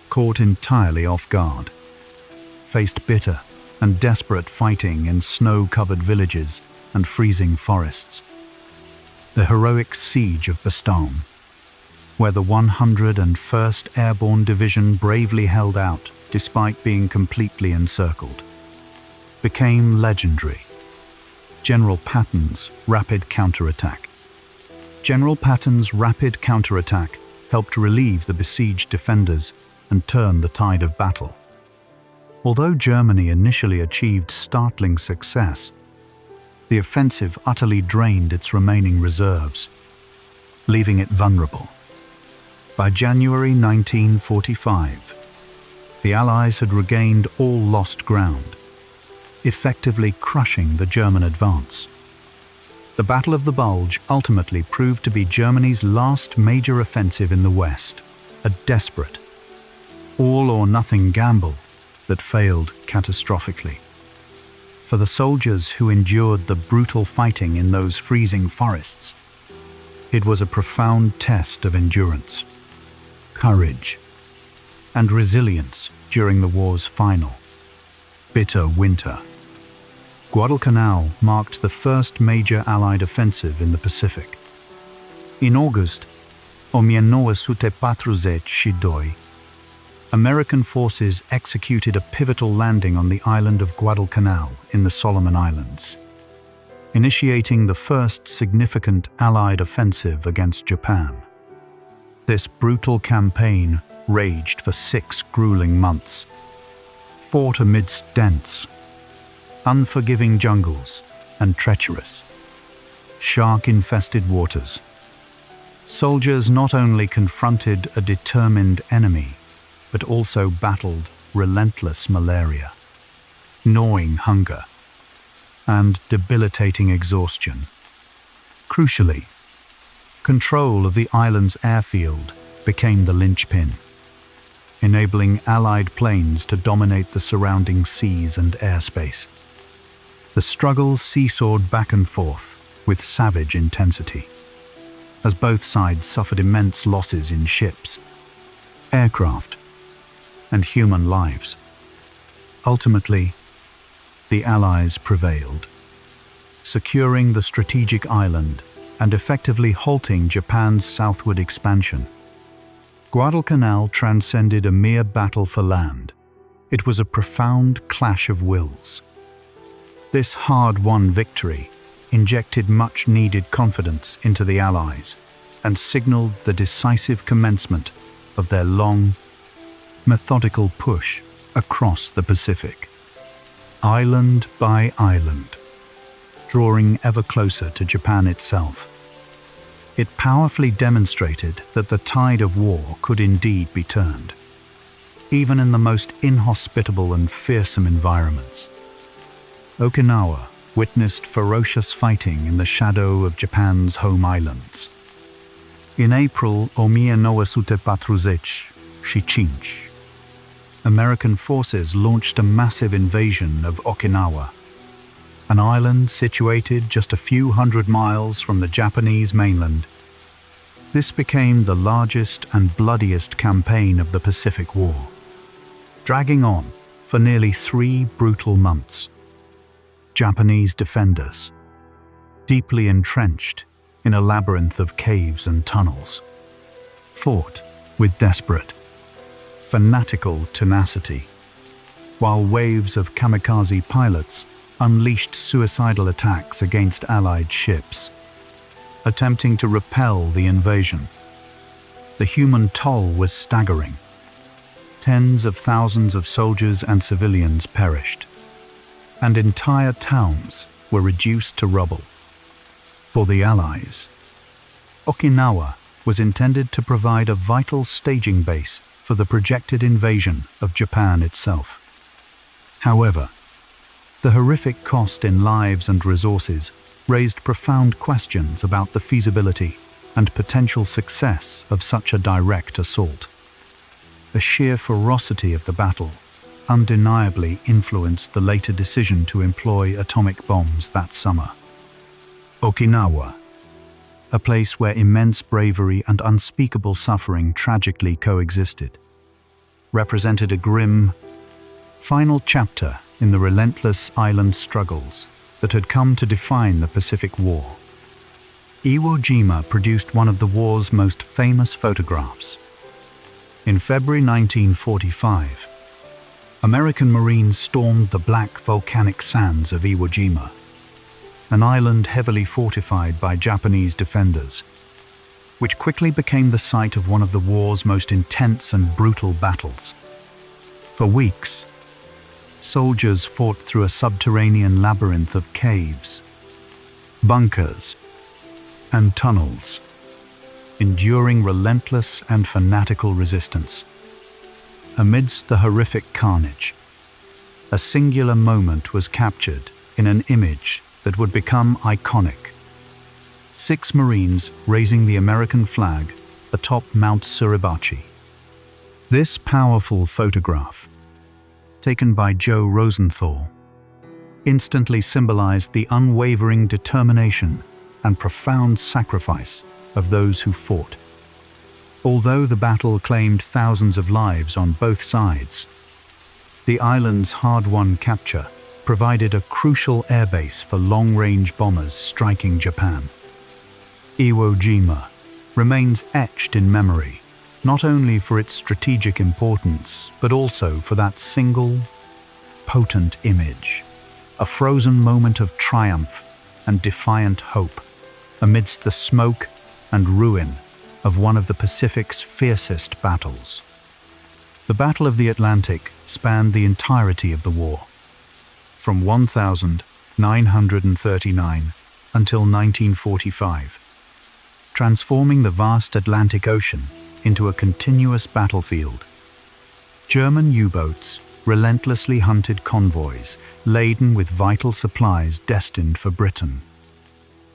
[SPEAKER 1] caught entirely off guard, faced bitter and desperate fighting in snow-covered villages and freezing forests. The heroic siege of Bastogne, where the 101st Airborne Division bravely held out despite being completely encircled, became legendary. General Patton's rapid counterattack. General Patton's rapid counterattack helped relieve the besieged defenders and turn the tide of battle. Although Germany initially achieved startling success, the offensive utterly drained its remaining reserves, leaving it vulnerable. By January 1945, the Allies had regained all lost ground, effectively crushing the German advance. The Battle of the Bulge ultimately proved to be Germany's last major offensive in the West, a desperate, all-or-nothing gamble that failed catastrophically. For the soldiers who endured the brutal fighting in those freezing forests, it was a profound test of endurance, courage, and resilience during the war's final, bitter winter. Guadalcanal marked the first major Allied offensive in the Pacific. In August, o 1942, American forces executed a pivotal landing on the island of Guadalcanal in the Solomon Islands, initiating the first significant Allied offensive against Japan. This brutal campaign raged for 6 grueling months, fought amidst dense, unforgiving jungles and treacherous, shark-infested waters. Soldiers not only confronted a determined enemy, but also battled relentless malaria, gnawing hunger, and debilitating exhaustion. Crucially, control of the island's airfield became the linchpin, enabling Allied planes to dominate the surrounding seas and airspace. The struggle seesawed back and forth with savage intensity, as both sides suffered immense losses in ships, aircraft, and human lives. Ultimately, the Allies prevailed, securing the strategic island and effectively halting Japan's southward expansion. Guadalcanal transcended a mere battle for land. It was a profound clash of wills. This hard-won victory injected much-needed confidence into the Allies and signaled the decisive commencement of their long, methodical push across the Pacific, island by island, drawing ever closer to Japan itself. It powerfully demonstrated that the tide of war could indeed be turned, even in the most inhospitable and fearsome environments. Okinawa witnessed ferocious fighting in the shadow of Japan's home islands. In April, Omiya no Asute Patruzech, Shichinch, American forces launched a massive invasion of Okinawa, an island situated just a few hundred miles from the Japanese mainland. This became the largest and bloodiest campaign of the Pacific War, dragging on for nearly 3 brutal months. Japanese defenders, deeply entrenched in a labyrinth of caves and tunnels, fought with desperate, fanatical tenacity, while waves of kamikaze pilots unleashed suicidal attacks against Allied ships, attempting to repel the invasion. The human toll was staggering. Tens of thousands of soldiers and civilians perished, and entire towns were reduced to rubble. For the Allies, Okinawa was intended to provide a vital staging base for the projected invasion of Japan itself. However, the horrific cost in lives and resources raised profound questions about the feasibility and potential success of such a direct assault. The sheer ferocity of the battle undeniably influenced the later decision to employ atomic bombs that summer. Okinawa, a place where immense bravery and unspeakable suffering tragically coexisted, represented a grim, final chapter in the relentless island struggles that had come to define the Pacific War. Iwo Jima produced one of the war's most famous photographs. In February 1945, American Marines stormed the black volcanic sands of Iwo Jima, an island heavily fortified by Japanese defenders, which quickly became the site of one of the war's most intense and brutal battles. For weeks, soldiers fought through a subterranean labyrinth of caves, bunkers, and tunnels, enduring relentless and fanatical resistance. Amidst the horrific carnage, a singular moment was captured in an image that would become iconic. 6 Marines raising the American flag atop Mount Suribachi. This powerful photograph, taken by Joe Rosenthal, instantly symbolized the unwavering determination and profound sacrifice of those who fought. Although the battle claimed thousands of lives on both sides, the island's hard-won capture provided a crucial airbase for long-range bombers striking Japan. Iwo Jima remains etched in memory, not only for its strategic importance, but also for that single, potent image, a frozen moment of triumph and defiant hope amidst the smoke and ruin of one of the Pacific's fiercest battles. The Battle of the Atlantic spanned the entirety of the war, from 1939 until 1945, transforming the vast Atlantic Ocean into a continuous battlefield. German U-boats relentlessly hunted convoys laden with vital supplies destined for Britain,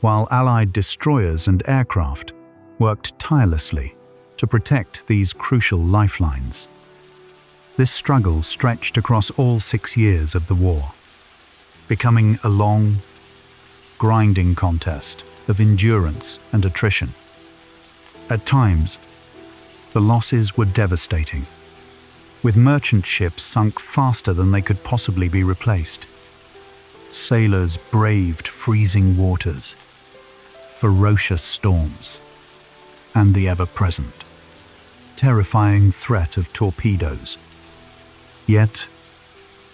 [SPEAKER 1] while Allied destroyers and aircraft worked tirelessly to protect these crucial lifelines. This struggle stretched across all 6 years of the war, becoming a long, grinding contest of endurance and attrition. At times, the losses were devastating, with merchant ships sunk faster than they could possibly be replaced. Sailors braved freezing waters, ferocious storms, and the ever-present, terrifying threat of torpedoes. Yet,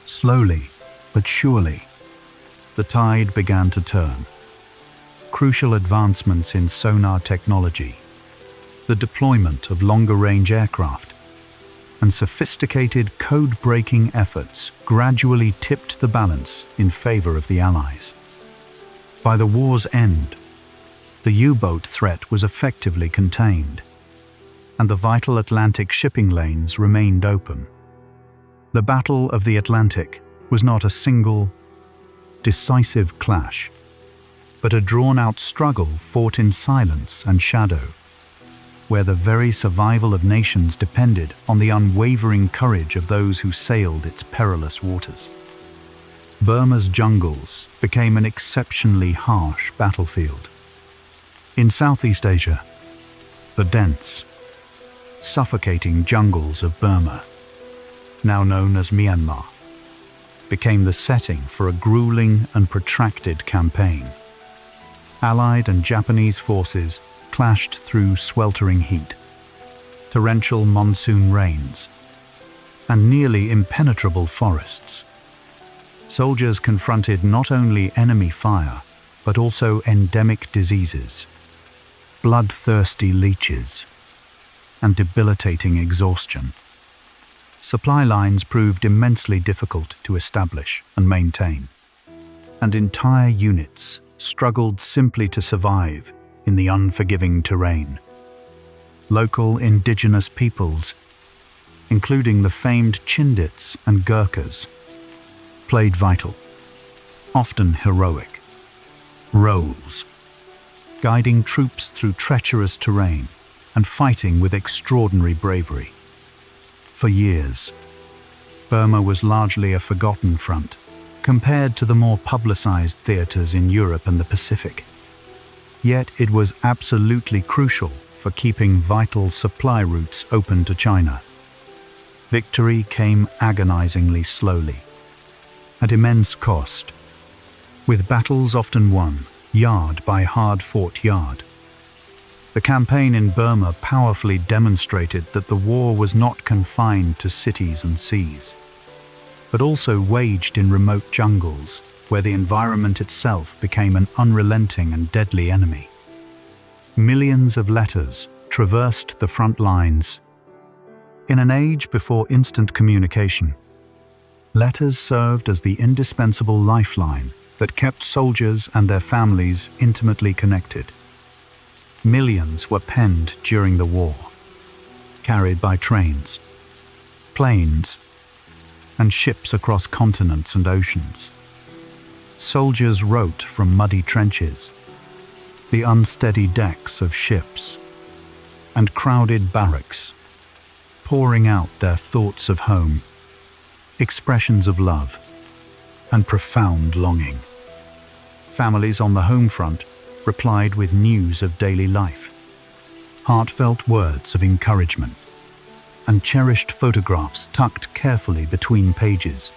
[SPEAKER 1] slowly but surely, the tide began to turn. Crucial advancements in sonar technology, the deployment of longer-range aircraft, and sophisticated code-breaking efforts gradually tipped the balance in favor of the Allies. By the war's end, the U-boat threat was effectively contained, and the vital Atlantic shipping lanes remained open. The Battle of the Atlantic was not a single, decisive clash, but a drawn-out struggle fought in silence and shadow, where the very survival of nations depended on the unwavering courage of those who sailed its perilous waters. Burma's jungles became an exceptionally harsh battlefield. In Southeast Asia, the dense, suffocating jungles of Burma, now known as Myanmar, became the setting for a grueling and protracted campaign. Allied and Japanese forces clashed through sweltering heat, torrential monsoon rains, and nearly impenetrable forests. Soldiers confronted not only enemy fire, but also endemic diseases, bloodthirsty leeches, and debilitating exhaustion. Supply lines proved immensely difficult to establish and maintain, and entire units struggled simply to survive in the unforgiving terrain. Local indigenous peoples, including the famed Chindits and Gurkhas, played vital, often heroic, roles, guiding troops through treacherous terrain and fighting with extraordinary bravery. For years, Burma was largely a forgotten front compared to the more publicized theaters in Europe and the Pacific. Yet it was absolutely crucial for keeping vital supply routes open to China. Victory came agonizingly slowly, at immense cost, with battles often won yard by hard-fought yard. The campaign in Burma powerfully demonstrated that the war was not confined to cities and seas, but also waged in remote jungles where the environment itself became an unrelenting and deadly enemy. Millions of letters traversed the front lines. In an age before instant communication, letters served as the indispensable lifeline that kept soldiers and their families intimately connected. Millions were penned during the war, carried by trains, planes, and ships across continents and oceans. Soldiers wrote from muddy trenches, the unsteady decks of ships, and crowded barracks, pouring out their thoughts of home, expressions of love, and profound longing. Families on the home front replied with news of daily life, heartfelt words of encouragement, and cherished photographs tucked carefully between pages.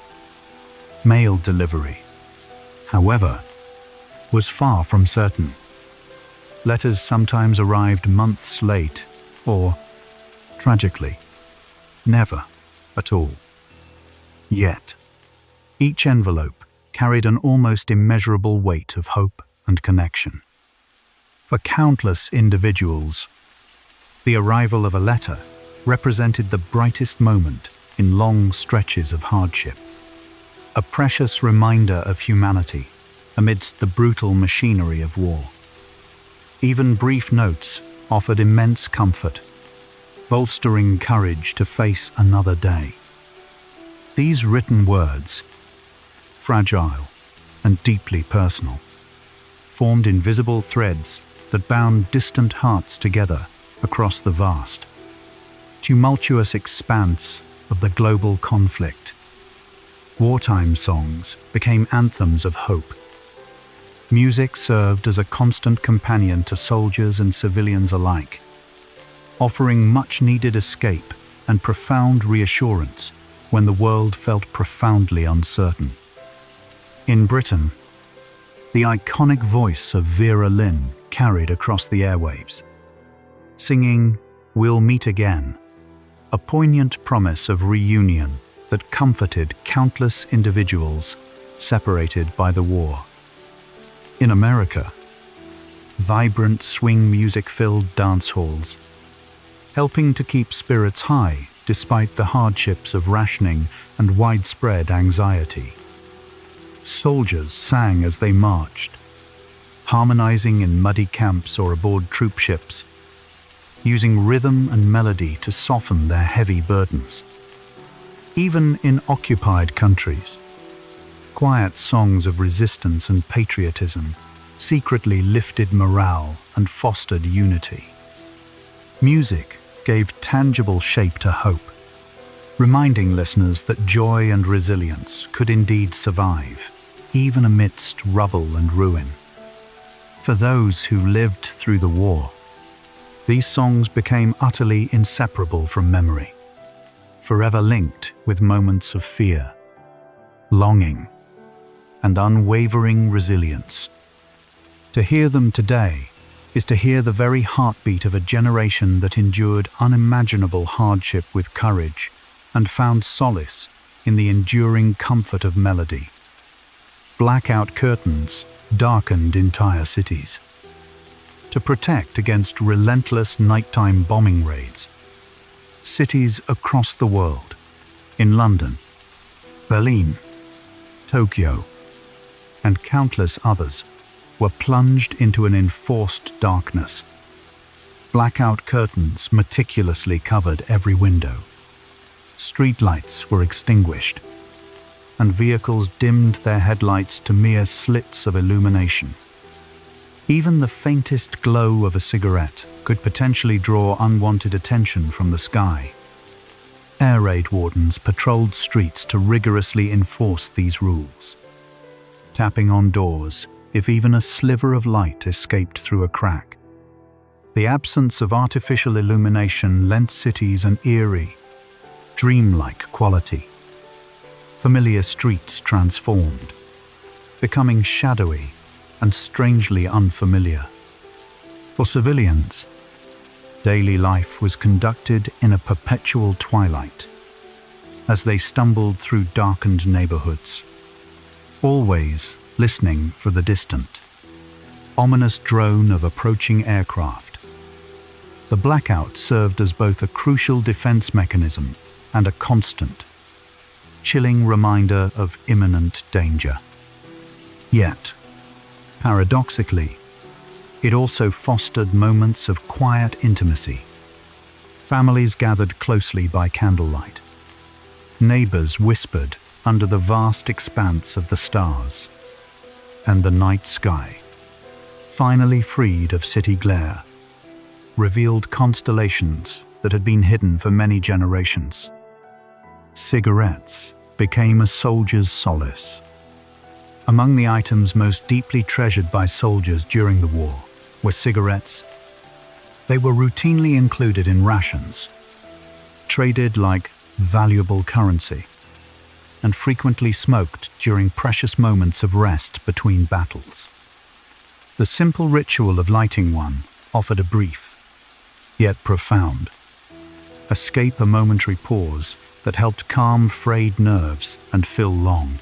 [SPEAKER 1] Mail delivery, however, was far from certain. Letters sometimes arrived months late, or, tragically, never at all. Yet, each envelope carried an almost immeasurable weight of hope and connection. For countless individuals, the arrival of a letter represented the brightest moment in long stretches of hardship, a precious reminder of humanity amidst the brutal machinery of war. Even brief notes offered immense comfort, bolstering courage to face another day. These written words, fragile and deeply personal, formed invisible threads that bound distant hearts together across the vast, tumultuous expanse of the global conflict. Wartime songs became anthems of hope. Music served as a constant companion to soldiers and civilians alike, offering much-needed escape and profound reassurance when the world felt profoundly uncertain. In Britain, the iconic voice of Vera Lynn carried across the airwaves, singing "We'll Meet Again," a poignant promise of reunion that comforted countless individuals separated by the war. In America, vibrant swing music filled dance halls, helping to keep spirits high despite the hardships of rationing and widespread anxiety. Soldiers sang as they marched, harmonizing in muddy camps or aboard troop ships, using rhythm and melody to soften their heavy burdens. Even in occupied countries, quiet songs of resistance and patriotism secretly lifted morale and fostered unity. Music gave tangible shape to hope, reminding listeners that joy and resilience could indeed survive, even amidst rubble and ruin. For those who lived through the war, these songs became utterly inseparable from memory, forever linked with moments of fear, longing, and unwavering resilience. To hear them today is to hear the very heartbeat of a generation that endured unimaginable hardship with courage and found solace in the enduring comfort of melody. Blackout curtains darkened entire cities. To protect against relentless nighttime bombing raids, cities across the world, in London, Berlin, Tokyo, and countless others, were plunged into an enforced darkness. Blackout curtains meticulously covered every window. Streetlights were extinguished, and vehicles dimmed their headlights to mere slits of illumination. Even the faintest glow of a cigarette could potentially draw unwanted attention from the sky. Air raid wardens patrolled streets to rigorously enforce these rules, tapping on doors if even a sliver of light escaped through a crack. The absence of artificial illumination lent cities an eerie, dreamlike quality. Familiar streets transformed, becoming shadowy and strangely unfamiliar. For civilians, daily life was conducted in a perpetual twilight as they stumbled through darkened neighborhoods, always listening for the distant, ominous drone of approaching aircraft. The blackout served as both a crucial defense mechanism and a constant, chilling reminder of imminent danger. Yet, paradoxically, it also fostered moments of quiet intimacy. Families gathered closely by candlelight. Neighbors whispered under the vast expanse of the stars. And the night sky, finally freed of city glare, revealed constellations that had been hidden for many generations. Cigarettes became a soldier's solace. Among the items most deeply treasured by soldiers during the war were cigarettes. They were routinely included in rations, traded like valuable currency, and frequently smoked during precious moments of rest between battles. The simple ritual of lighting one offered a brief, yet profound, escape, a momentary pause that helped calm frayed nerves and fill long,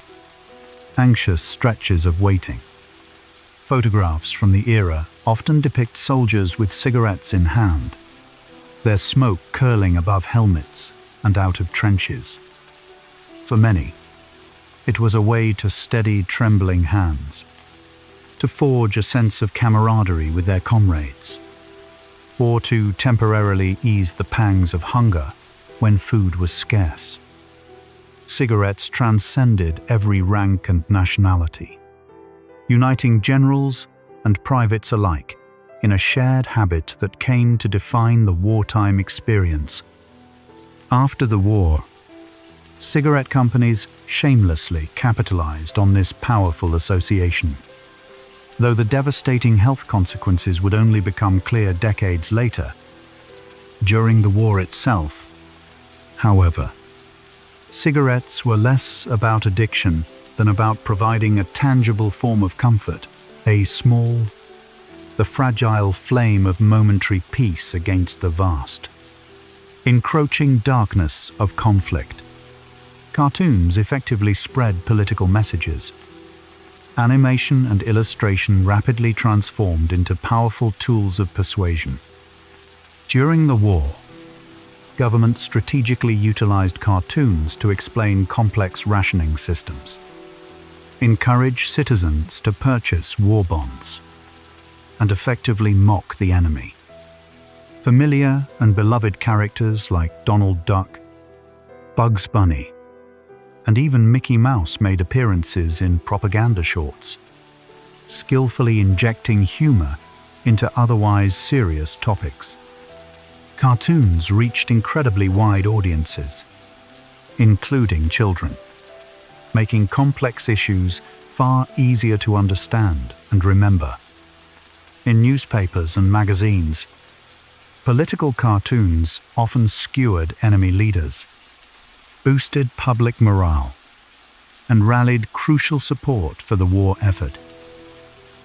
[SPEAKER 1] anxious stretches of waiting. Photographs from the era often depict soldiers with cigarettes in hand, their smoke curling above helmets and out of trenches. For many, it was a way to steady trembling hands, to forge a sense of camaraderie with their comrades, or to temporarily ease the pangs of hunger when food was scarce. Cigarettes transcended every rank and nationality, uniting generals and privates alike in a shared habit that came to define the wartime experience. After the war, cigarette companies shamelessly capitalized on this powerful association. Though the devastating health consequences would only become clear decades later, during the war itself, however, cigarettes were less about addiction than about providing a tangible form of comfort, the fragile flame of momentary peace against the vast, encroaching darkness of conflict. Cartoons effectively spread political messages. Animation and illustration rapidly transformed into powerful tools of persuasion. During the war, governments strategically utilized cartoons to explain complex rationing systems, encourage citizens to purchase war bonds, and effectively mock the enemy. Familiar and beloved characters like Donald Duck, Bugs Bunny, and even Mickey Mouse made appearances in propaganda shorts, skillfully injecting humor into otherwise serious topics. Cartoons reached incredibly wide audiences, including children, making complex issues far easier to understand and remember. In newspapers and magazines, political cartoons often skewered enemy leaders, boosted public morale, and rallied crucial support for the war effort.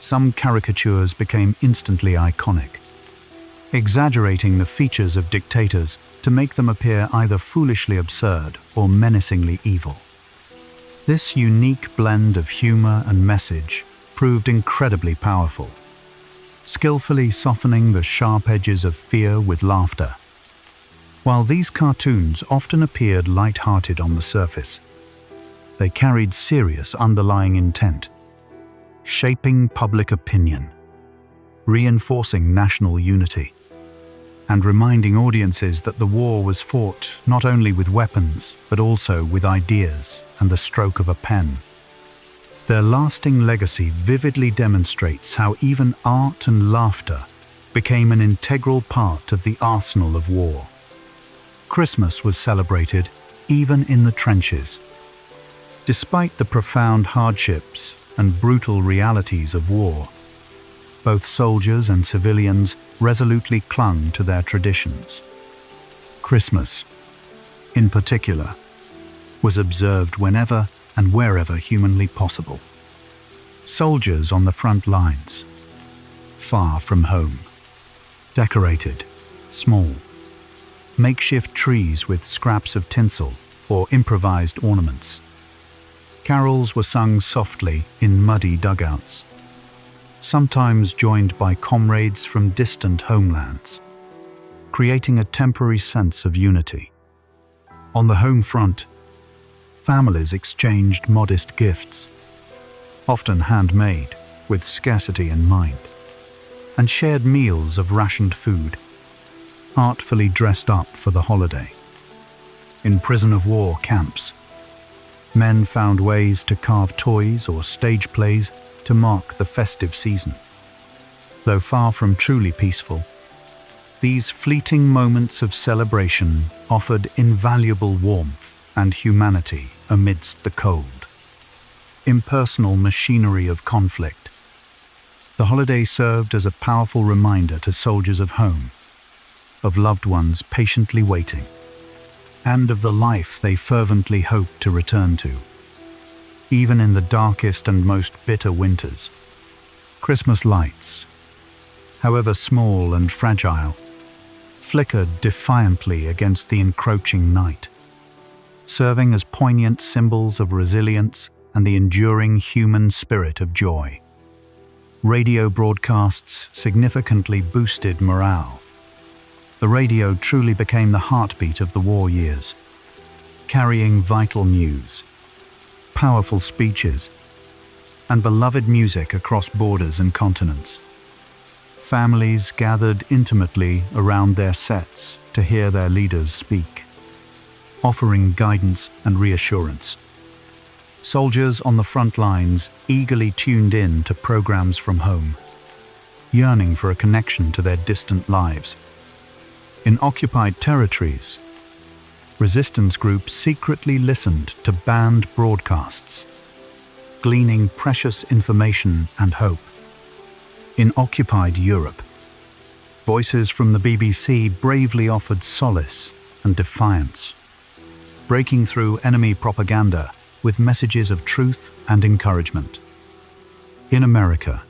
[SPEAKER 1] Some caricatures became instantly iconic, exaggerating the features of dictators to make them appear either foolishly absurd or menacingly evil. This unique blend of humor and message proved incredibly powerful, skillfully softening the sharp edges of fear with laughter. While these cartoons often appeared light-hearted on the surface, they carried serious underlying intent, shaping public opinion, reinforcing national unity, and reminding audiences that the war was fought not only with weapons, but also with ideas and the stroke of a pen. Their lasting legacy vividly demonstrates how even art and laughter became an integral part of the arsenal of war. Christmas was celebrated even in the trenches. Despite the profound hardships and brutal realities of war, both soldiers and civilians resolutely clung to their traditions. Christmas, in particular, was observed whenever and wherever humanly possible. Soldiers on the front lines, far from home, decorated, small, makeshift trees with scraps of tinsel or improvised ornaments. Carols were sung softly in muddy dugouts, sometimes joined by comrades from distant homelands, creating a temporary sense of unity. On the home front, families exchanged modest gifts, often handmade with scarcity in mind, and shared meals of rationed food, artfully dressed up for the holiday. In prison-of-war camps, men found ways to carve toys or stage plays to mark the festive season. Though far from truly peaceful, these fleeting moments of celebration offered invaluable warmth and humanity amidst the cold, impersonal machinery of conflict. The holiday served as a powerful reminder to soldiers of home, of loved ones patiently waiting, and of the life they fervently hoped to return to. Even in the darkest and most bitter winters, Christmas lights, however small and fragile, flickered defiantly against the encroaching night, serving as poignant symbols of resilience and the enduring human spirit of joy. Radio broadcasts significantly boosted morale. The radio truly became the heartbeat of the war years, carrying vital news, powerful speeches, and beloved music across borders and continents. Families gathered intimately around their sets to hear their leaders speak, offering guidance and reassurance. Soldiers on the front lines eagerly tuned in to programs from home, yearning for a connection to their distant lives. In occupied territories, resistance groups secretly listened to banned broadcasts, gleaning precious information and hope. In occupied Europe, voices from the BBC bravely offered solace and defiance, breaking through enemy propaganda with messages of truth and encouragement. In America,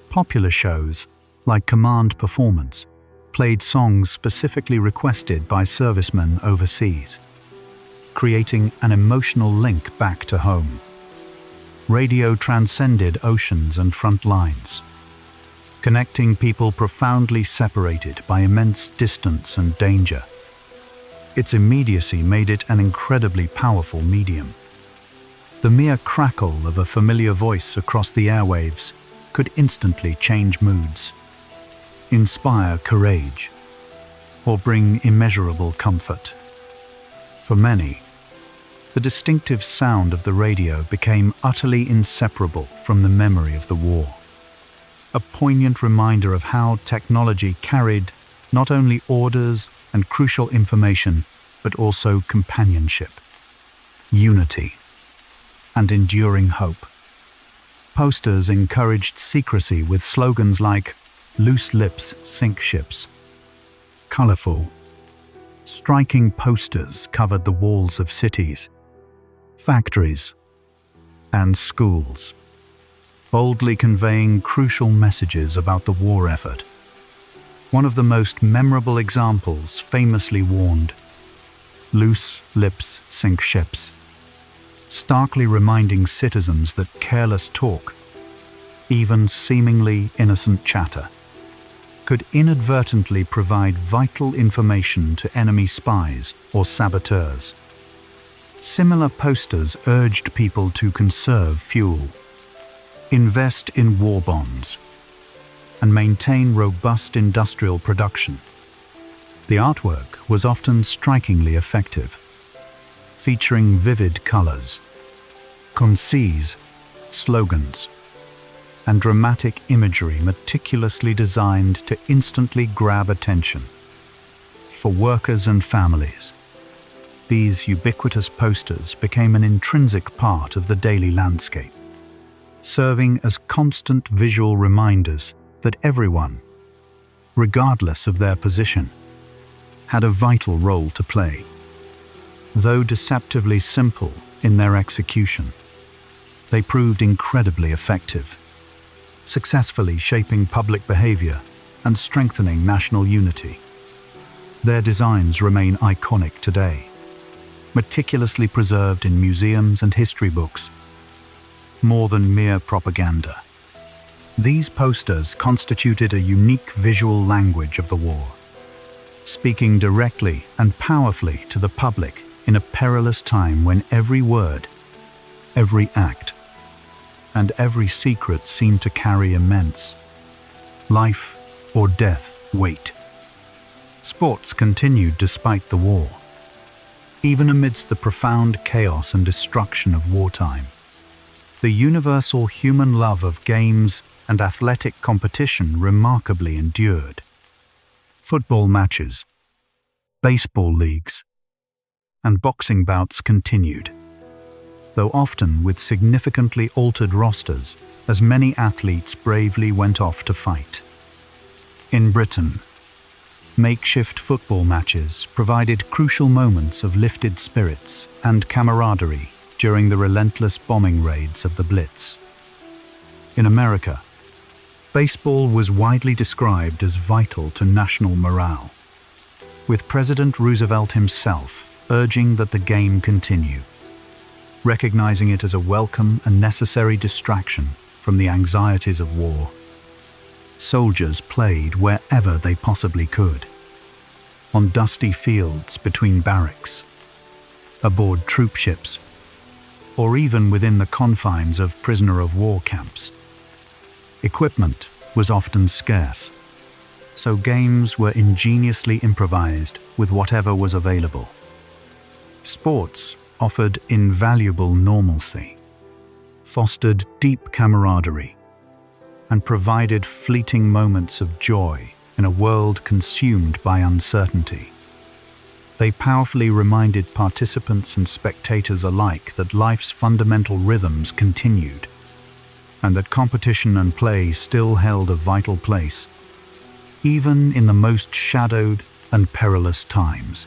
[SPEAKER 1] popular shows like Command Performance played songs specifically requested by servicemen overseas, creating an emotional link back to home. Radio transcended oceans and front lines, connecting people profoundly separated by immense distance and danger. Its immediacy made it an incredibly powerful medium. The mere crackle of a familiar voice across the airwaves could instantly change moods, inspire courage, or bring immeasurable comfort. For many, the distinctive sound of the radio became utterly inseparable from the memory of the war. A poignant reminder of how technology carried not only orders and crucial information, but also companionship, unity, and enduring hope. Posters encouraged secrecy with slogans like "Loose lips sink ships." Colorful, striking posters covered the walls of cities, factories, and schools, boldly conveying crucial messages about the war effort. One of the most memorable examples famously warned, "Loose lips sink ships," starkly reminding citizens that careless talk, even seemingly innocent chatter, could inadvertently provide vital information to enemy spies or saboteurs. Similar posters urged people to conserve fuel, invest in war bonds, and maintain robust industrial production. The artwork was often strikingly effective, featuring vivid colors, concise slogans, and dramatic imagery meticulously designed to instantly grab attention. For workers and families, these ubiquitous posters became an intrinsic part of the daily landscape, serving as constant visual reminders that everyone, regardless of their position, had a vital role to play. Though deceptively simple in their execution, they proved incredibly effective, successfully shaping public behavior and strengthening national unity. Their designs remain iconic today, meticulously preserved in museums and history books. More than mere propaganda, these posters constituted a unique visual language of the war, speaking directly and powerfully to the public in a perilous time when every word, every act, and every secret seemed to carry immense life or death weight. Sports continued despite the war, even amidst the profound chaos and destruction of wartime. The universal human love of games and athletic competition remarkably endured. Football matches, baseball leagues, and boxing bouts continued, though often with significantly altered rosters as many athletes bravely went off to fight. In Britain, makeshift football matches provided crucial moments of lifted spirits and camaraderie during the relentless bombing raids of the Blitz. In America, baseball was widely described as vital to national morale, with President Roosevelt himself urging that the game continue, recognizing it as a welcome and necessary distraction from the anxieties of war. Soldiers played wherever they possibly could, on dusty fields between barracks, aboard troop ships, or even within the confines of prisoner-of-war camps. Equipment was often scarce, so games were ingeniously improvised with whatever was available. Sports offered invaluable normalcy, fostered deep camaraderie, and provided fleeting moments of joy in a world consumed by uncertainty. They powerfully reminded participants and spectators alike that life's fundamental rhythms continued, and that competition and play still held a vital place, even in the most shadowed and perilous times.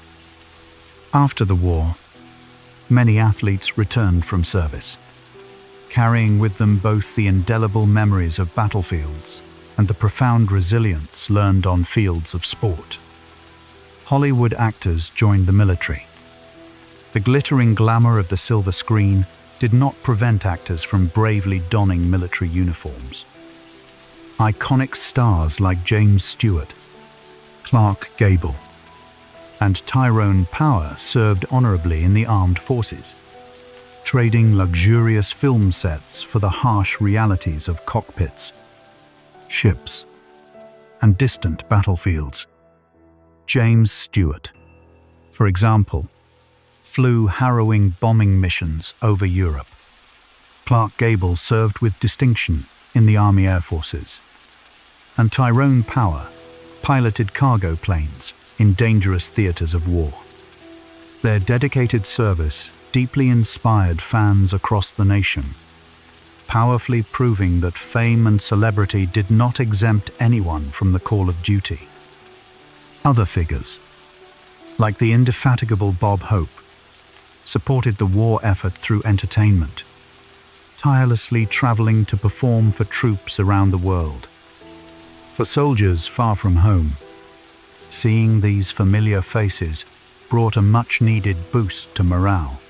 [SPEAKER 1] After the war, many athletes returned from service, carrying with them both the indelible memories of battlefields and the profound resilience learned on fields of sport. Hollywood actors joined the military. The glittering glamour of the silver screen did not prevent actors from bravely donning military uniforms. Iconic stars like James Stewart, Clark Gable, and Tyrone Power served honorably in the armed forces, trading luxurious film sets for the harsh realities of cockpits, ships, and distant battlefields. James Stewart, for example, flew harrowing bombing missions over Europe. Clark Gable served with distinction in the Army Air Forces, and Tyrone Power piloted cargo planes in dangerous theaters of war. Their dedicated service deeply inspired fans across the nation, powerfully proving that fame and celebrity did not exempt anyone from the call of duty. Other figures, like the indefatigable Bob Hope, supported the war effort through entertainment, tirelessly traveling to perform for troops around the world. For soldiers far from home, seeing these familiar faces brought a much-needed boost to morale,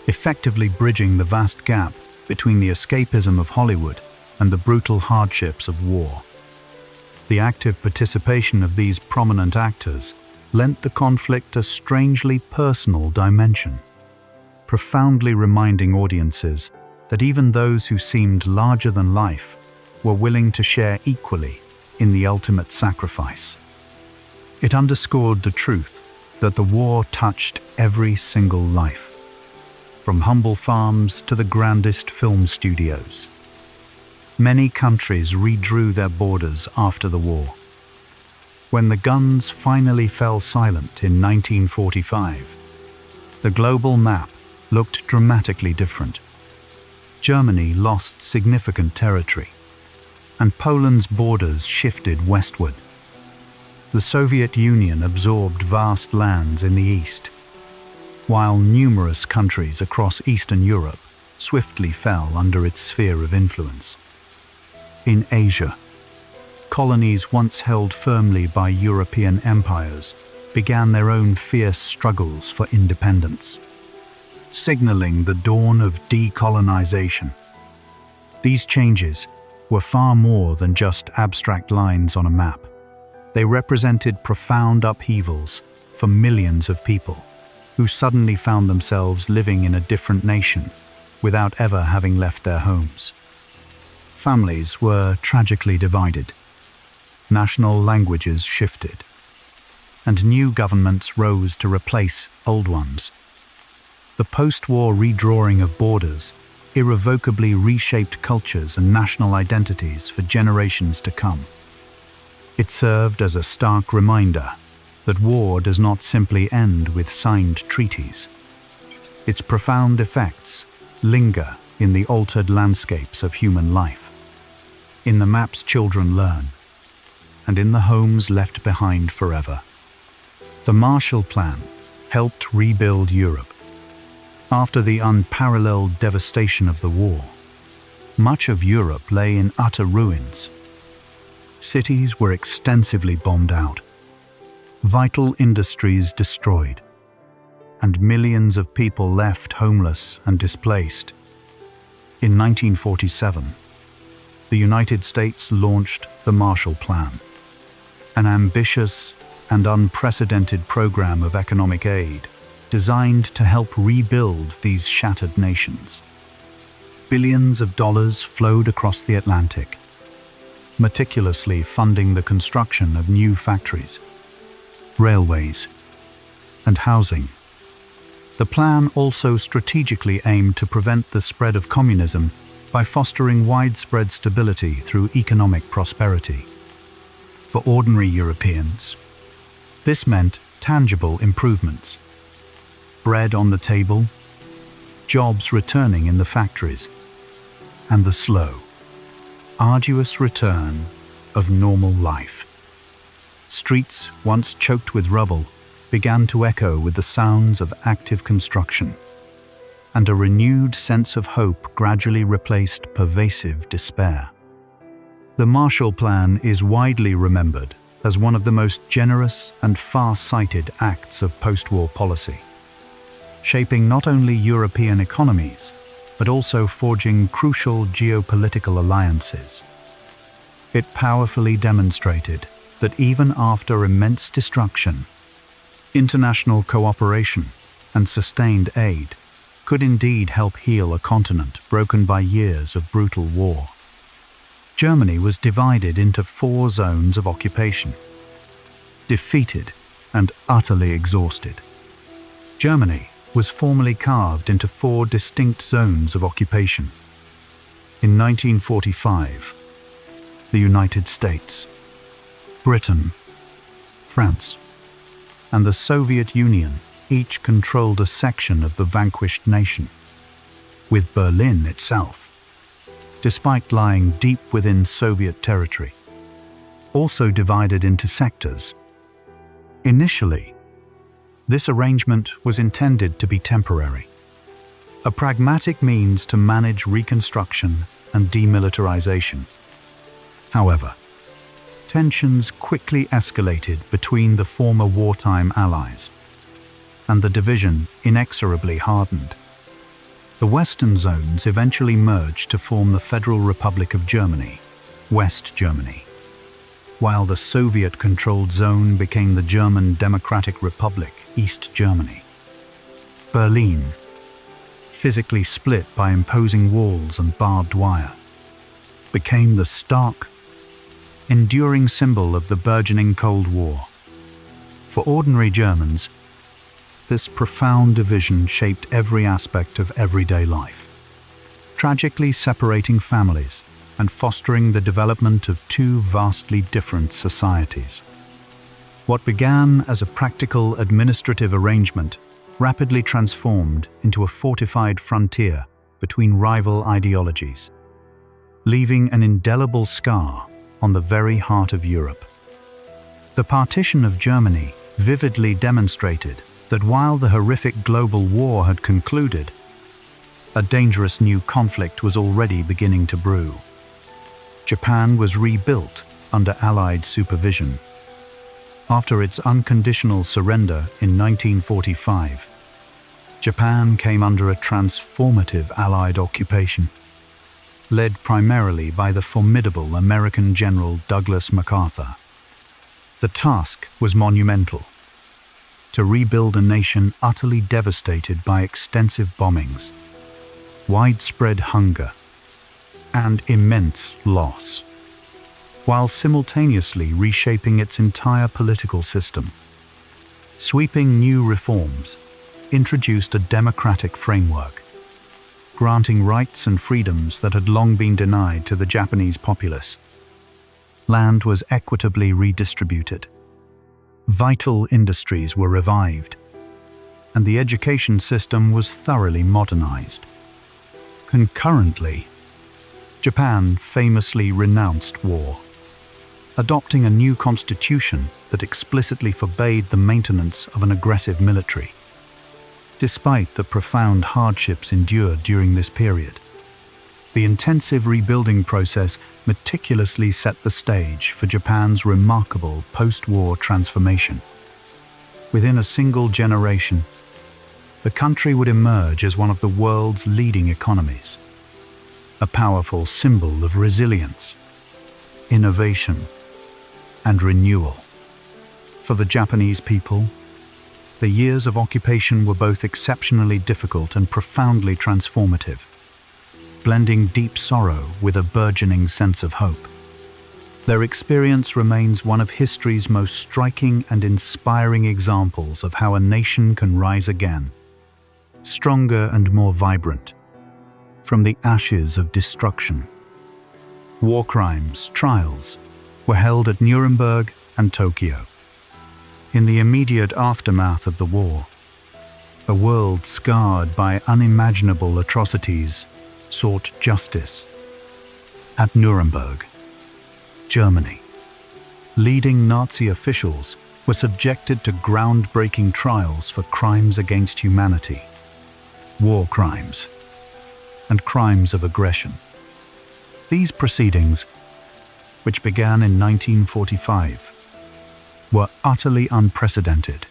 [SPEAKER 1] effectively bridging the vast gap between the escapism of Hollywood and the brutal hardships of war. The active participation of these prominent actors lent the conflict a strangely personal dimension, profoundly reminding audiences that even those who seemed larger than life were willing to share equally in the ultimate sacrifice. It underscored the truth that the war touched every single life, from humble farms to the grandest film studios. Many countries redrew their borders after the war. When the guns finally fell silent in 1945, the global map looked dramatically different. Germany lost significant territory, and Poland's borders shifted westward. The Soviet Union absorbed vast lands in the east, while numerous countries across Eastern Europe swiftly fell under its sphere of influence. In Asia, colonies once held firmly by European empires began their own fierce struggles for independence, signaling the dawn of decolonization. These changes were far more than just abstract lines on a map. They represented profound upheavals for millions of people who suddenly found themselves living in a different nation without ever having left their homes. Families were tragically divided. National languages shifted, and new governments rose to replace old ones. The post-war redrawing of borders irrevocably reshaped cultures and national identities for generations to come. It served as a stark reminder that war does not simply end with signed treaties. Its profound effects linger in the altered landscapes of human life, in the maps children learn, and in the homes left behind forever. The Marshall Plan helped rebuild Europe. After the unparalleled devastation of the war, much of Europe lay in utter ruins. Cities were extensively bombed out, vital industries destroyed, and millions of people left homeless and displaced. In 1947, the United States launched the Marshall Plan, an ambitious and unprecedented program of economic aid designed to help rebuild these shattered nations. Billions of dollars flowed across the Atlantic, meticulously funding the construction of new factories, railways, and housing. The plan also strategically aimed to prevent the spread of communism by fostering widespread stability through economic prosperity. For ordinary Europeans, this meant tangible improvements: bread on the table, jobs returning in the factories, and the slow, arduous return of normal life. Streets, once choked with rubble, began to echo with the sounds of active construction, and a renewed sense of hope gradually replaced pervasive despair. The Marshall Plan is widely remembered as one of the most generous and far-sighted acts of post-war policy, shaping not only European economies, but also forging crucial geopolitical alliances. It powerfully demonstrated that even after immense destruction, International cooperation and sustained aid could indeed help heal a continent broken by years of brutal war. Germany was divided into 4 zones of occupation. Defeated and utterly exhausted, Germany was formally carved into 4 distinct zones of occupation. In 1945, the United States, Britain, France, and the Soviet Union each controlled a section of the vanquished nation, with Berlin itself, despite lying deep within Soviet territory, also divided into sectors. Initially, this arrangement was intended to be temporary, a pragmatic means to manage reconstruction and demilitarization. However, tensions quickly escalated between the former wartime allies, and the division inexorably hardened. The Western zones eventually merged to form the Federal Republic of Germany, West Germany, while the Soviet-controlled zone became the German Democratic Republic, East Germany. Berlin, physically split by imposing walls and barbed wire, became the stark, enduring symbol of the burgeoning Cold War. For ordinary Germans, this profound division shaped every aspect of everyday life, tragically separating families and fostering the development of 2 vastly different societies. What began as a practical administrative arrangement rapidly transformed into a fortified frontier between rival ideologies, leaving an indelible scar on the very heart of Europe. The partition of Germany vividly demonstrated that while the horrific global war had concluded, a dangerous new conflict was already beginning to brew. Japan was rebuilt under Allied supervision. After its unconditional surrender in 1945, Japan came under a transformative Allied occupation, led primarily by the formidable American General Douglas MacArthur. The task was monumental: to rebuild a nation utterly devastated by extensive bombings, widespread hunger, and immense loss, while simultaneously reshaping its entire political system. Sweeping new reforms introduced a democratic framework, granting rights and freedoms that had long been denied to the Japanese populace. Land was equitably redistributed. Vital industries were revived, and the education system was thoroughly modernized. Concurrently, Japan famously renounced war, adopting a new constitution that explicitly forbade the maintenance of an aggressive military. Despite the profound hardships endured during this period, the intensive rebuilding process meticulously set the stage for Japan's remarkable post-war transformation. Within a single generation, the country would emerge as one of the world's leading economies, a powerful symbol of resilience, innovation, and renewal. For the Japanese people, the years of occupation were both exceptionally difficult and profoundly transformative, blending deep sorrow with a burgeoning sense of hope. Their experience remains one of history's most striking and inspiring examples of how a nation can rise again, stronger and more vibrant, from the ashes of destruction. War crimes trials were held at Nuremberg and Tokyo. In the immediate aftermath of the war, a world scarred by unimaginable atrocities sought justice. At Nuremberg, Germany, leading Nazi officials were subjected to groundbreaking trials for crimes against humanity, war crimes, and crimes of aggression. These proceedings, which began in 1945, were utterly unprecedented,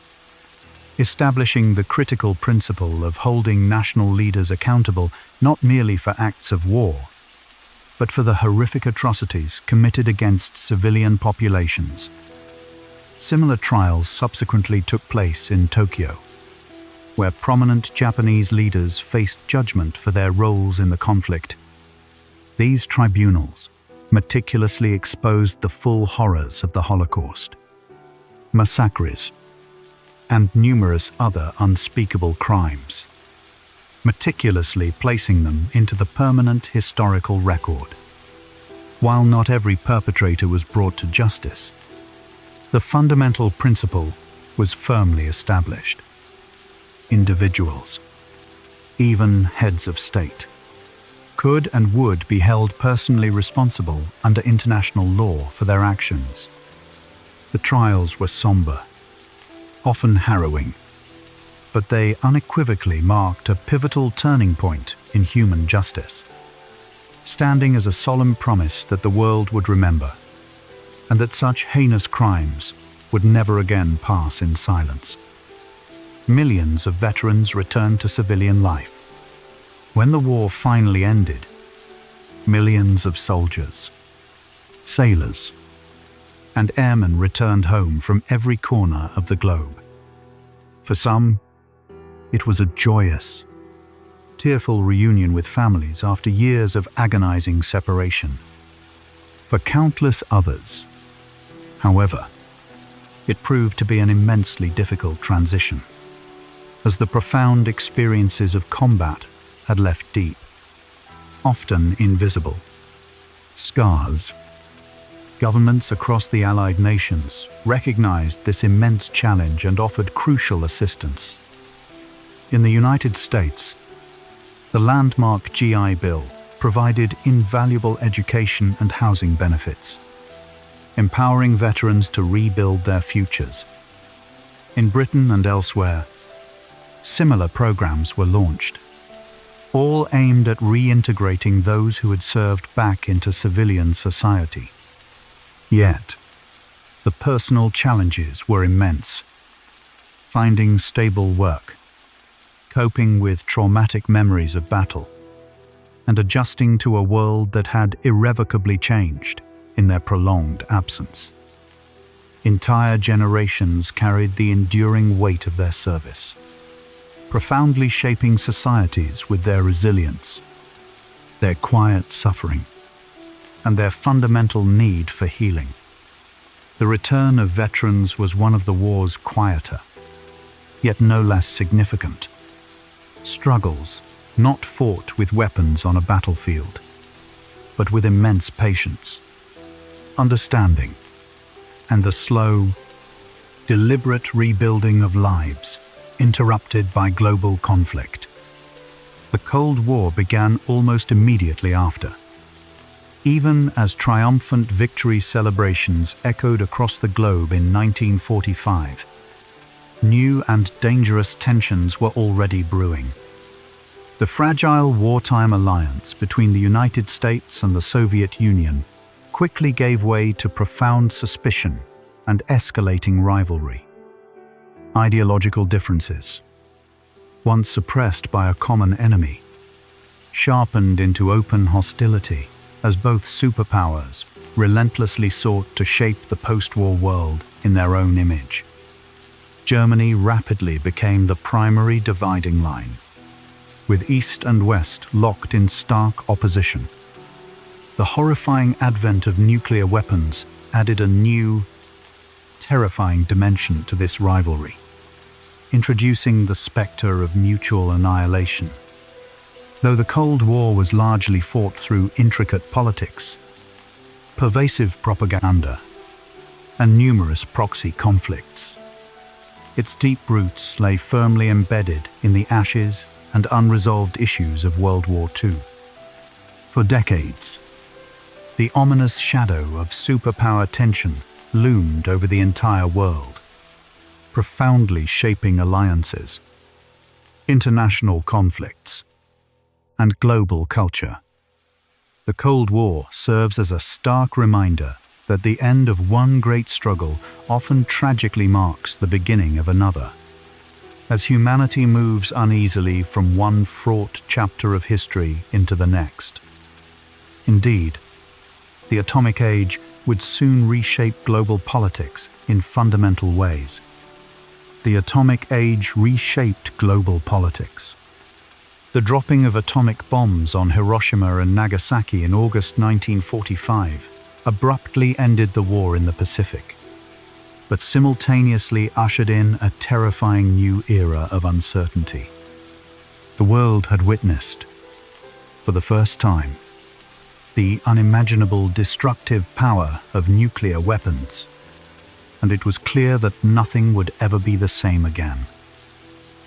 [SPEAKER 1] establishing the critical principle of holding national leaders accountable not merely for acts of war, but for the horrific atrocities committed against civilian populations. Similar trials subsequently took place in Tokyo, where prominent Japanese leaders faced judgment for their roles in the conflict. These tribunals meticulously exposed the full horrors of the Holocaust, massacres, and numerous other unspeakable crimes, meticulously placing them into the permanent historical record. While not every perpetrator was brought to justice, the fundamental principle was firmly established. Individuals, even heads of state, could and would be held personally responsible under international law for their actions. The trials were somber, often harrowing, but they unequivocally marked a pivotal turning point in human justice, standing as a solemn promise that the world would remember, and that such heinous crimes would never again pass in silence. Millions of veterans returned to civilian life. When the war finally ended, millions of soldiers, sailors, and airmen returned home from every corner of the globe. For some, it was a joyous, tearful reunion with families after years of agonizing separation. For countless others, however, it proved to be an immensely difficult transition, as the profound experiences of combat had left deep, often invisible, scars. Governments across the Allied nations recognized this immense challenge and offered crucial assistance. In the United States, the landmark GI Bill provided invaluable education and housing benefits, empowering veterans to rebuild their futures. In Britain and elsewhere, similar programs were launched, all aimed at reintegrating those who had served back into civilian society. Yet, the personal challenges were immense. Finding stable work, coping with traumatic memories of battle, and adjusting to a world that had irrevocably changed in their prolonged absence. Entire generations carried the enduring weight of their service, profoundly shaping societies with their resilience, their quiet suffering, and their fundamental need for healing. The return of veterans was one of the war's quieter, yet no less significant, struggles not fought with weapons on a battlefield, but with immense patience, understanding, and the slow, deliberate rebuilding of lives interrupted by global conflict. The Cold War began almost immediately after. Even as triumphant victory celebrations echoed across the globe in 1945, new and dangerous tensions were already brewing. The fragile wartime alliance between the United States and the Soviet Union quickly gave way to profound suspicion and escalating rivalry. Ideological differences, once suppressed by a common enemy, sharpened into open hostility as both superpowers relentlessly sought to shape the post-war world in their own image. Germany rapidly became the primary dividing line, with East and West locked in stark opposition. The horrifying advent of nuclear weapons added a new, terrifying dimension to this rivalry, introducing the specter of mutual annihilation. Though the Cold War was largely fought through intricate politics, pervasive propaganda, and numerous proxy conflicts, its deep roots lay firmly embedded in the ashes and unresolved issues of World War II. For decades, the ominous shadow of superpower tension loomed over the entire world, profoundly shaping alliances, international conflicts, and global culture. The Cold War serves as a stark reminder that the end of one great struggle often tragically marks the beginning of another, as humanity moves uneasily from one fraught chapter of history into the next. Indeed, the atomic age would soon reshape global politics in fundamental ways. The atomic age reshaped global politics. The dropping of atomic bombs on Hiroshima and Nagasaki in August 1945 abruptly ended the war in the Pacific, but simultaneously ushered in a terrifying new era of uncertainty. The world had witnessed, for the first time, the unimaginable destructive power of nuclear weapons, and it was clear that nothing would ever be the same again.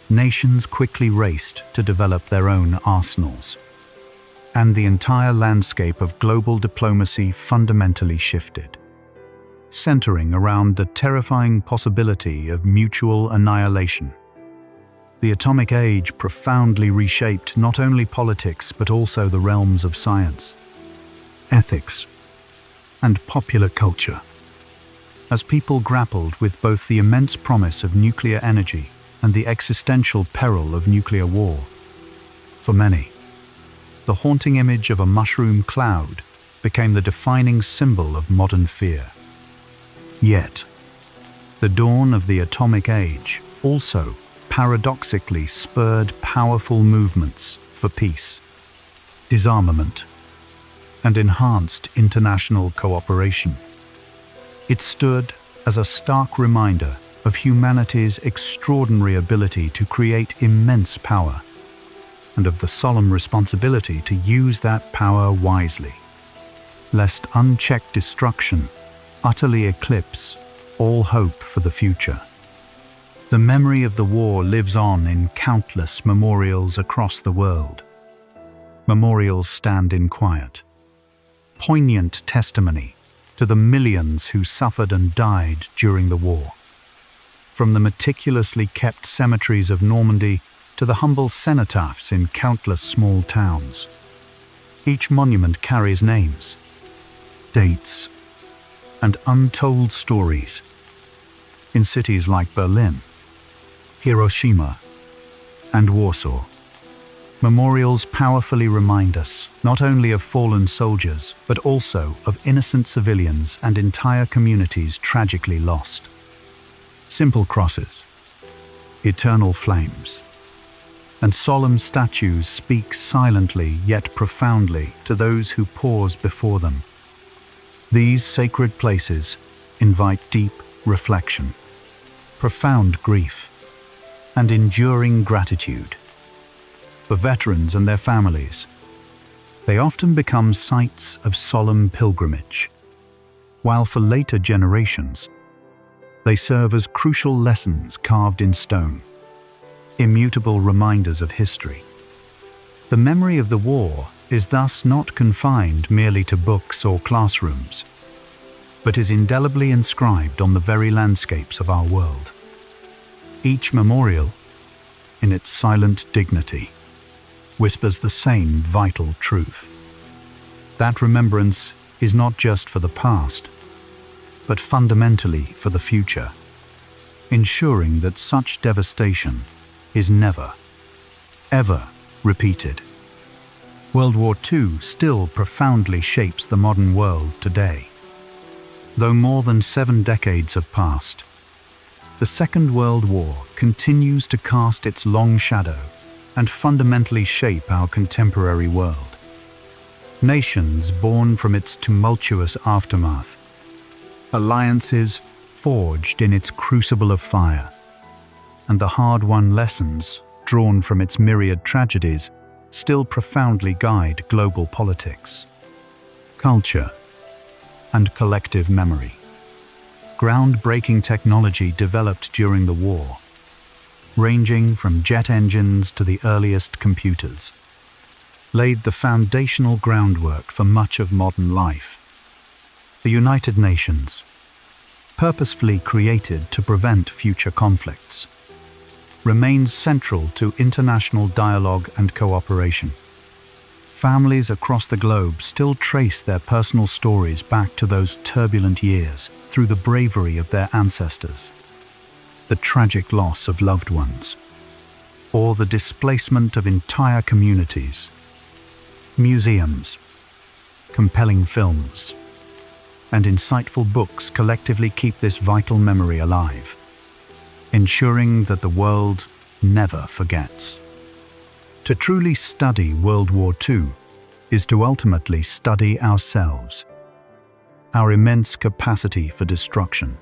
[SPEAKER 1] Nations quickly raced to develop their own arsenals, and the entire landscape of global diplomacy fundamentally shifted, centering around the terrifying possibility of mutual annihilation. The atomic age profoundly reshaped not only politics but also the realms of science, ethics, and popular culture, as people grappled with both the immense promise of nuclear energy and the existential peril of nuclear war. For many, the haunting image of a mushroom cloud became the defining symbol of modern fear. Yet, the dawn of the atomic age also paradoxically spurred powerful movements for peace, disarmament, and enhanced international cooperation. It stood as a stark reminder of humanity's extraordinary ability to create immense power, and of the solemn responsibility to use that power wisely, lest unchecked destruction utterly eclipse all hope for the future. The memory of the war lives on in countless memorials across the world. Memorials stand in quiet, poignant testimony to the millions who suffered and died during the war. From the meticulously kept cemeteries of Normandy to the humble cenotaphs in countless small towns, each monument carries names, dates, and untold stories. In cities like Berlin, Hiroshima, and Warsaw, memorials powerfully remind us not only of fallen soldiers, but also of innocent civilians and entire communities tragically lost. Simple crosses, eternal flames, and solemn statues speak silently yet profoundly to those who pause before them. These sacred places invite deep reflection, profound grief, and enduring gratitude. For veterans and their families, they often become sites of solemn pilgrimage, while for later generations, they serve as crucial lessons carved in stone, immutable reminders of history. The memory of the war is thus not confined merely to books or classrooms, but is indelibly inscribed on the very landscapes of our world. Each memorial, in its silent dignity, whispers the same vital truth. That remembrance is not just for the past, but fundamentally for the future, ensuring that such devastation is never, ever repeated. World War II still profoundly shapes the modern world today. Though more than 7 decades have passed, the Second World War continues to cast its long shadow and fundamentally shape our contemporary world. Nations born from its tumultuous aftermath, alliances forged in its crucible of fire, and the hard-won lessons drawn from its myriad tragedies still profoundly guide global politics, culture, and collective memory. Groundbreaking technology developed during the war, ranging from jet engines to the earliest computers, laid the foundational groundwork for much of modern life. The United Nations, purposefully created to prevent future conflicts, remains central to international dialogue and cooperation. Families across the globe still trace their personal stories back to those turbulent years through the bravery of their ancestors, the tragic loss of loved ones, or the displacement of entire communities. Museums, compelling films, and insightful books collectively keep this vital memory alive, ensuring that the world never forgets. To truly study World War II is to ultimately study ourselves, our immense capacity for destruction,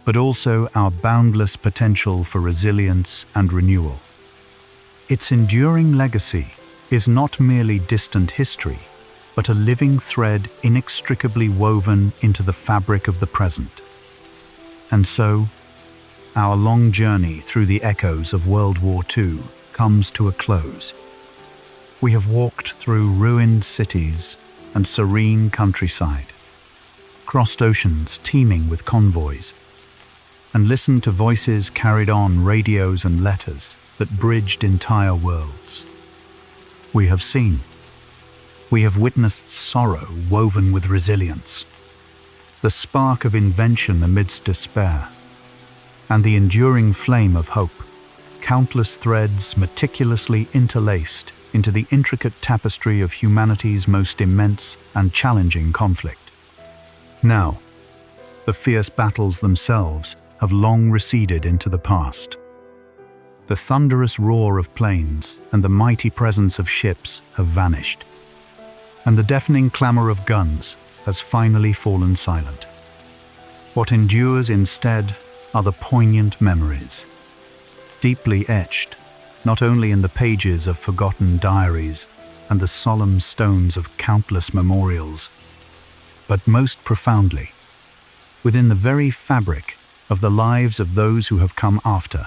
[SPEAKER 1] but also our boundless potential for resilience and renewal. Its enduring legacy is not merely distant history, but a living thread inextricably woven into the fabric of the present. And so, our long journey through the echoes of World War II comes to a close. We have walked through ruined cities and serene countryside, crossed oceans teeming with convoys, and listened to voices carried on radios and letters that bridged entire worlds. We have seen. We have witnessed sorrow woven with resilience, the spark of invention amidst despair, and the enduring flame of hope, countless threads meticulously interlaced into the intricate tapestry of humanity's most immense and challenging conflict. Now, the fierce battles themselves have long receded into the past. The thunderous roar of planes and the mighty presence of ships have vanished, and the deafening clamor of guns has finally fallen silent. What endures instead are the poignant memories, deeply etched not only in the pages of forgotten diaries and the solemn stones of countless memorials, but most profoundly within the very fabric of the lives of those who have come after.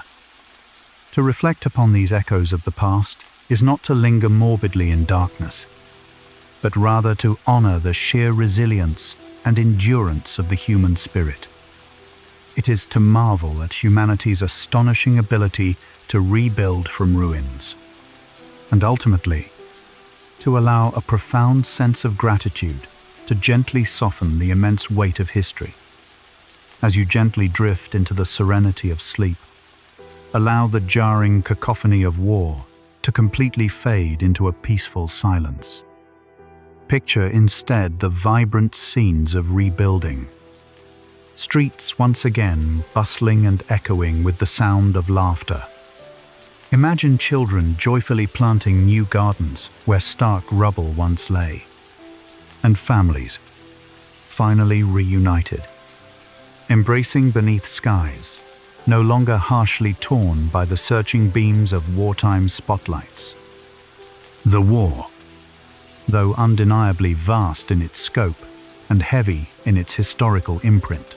[SPEAKER 1] To reflect upon these echoes of the past is not to linger morbidly in darkness, but rather to honor the sheer resilience and endurance of the human spirit. It is to marvel at humanity's astonishing ability to rebuild from ruins, and ultimately, to allow a profound sense of gratitude to gently soften the immense weight of history. As you gently drift into the serenity of sleep, allow the jarring cacophony of war to completely fade into a peaceful silence. Picture instead the vibrant scenes of rebuilding. Streets once again bustling and echoing with the sound of laughter. Imagine children joyfully planting new gardens where stark rubble once lay, and families finally reunited, embracing beneath skies no longer harshly torn by the searching beams of wartime spotlights. The war, though undeniably vast in its scope and heavy in its historical imprint,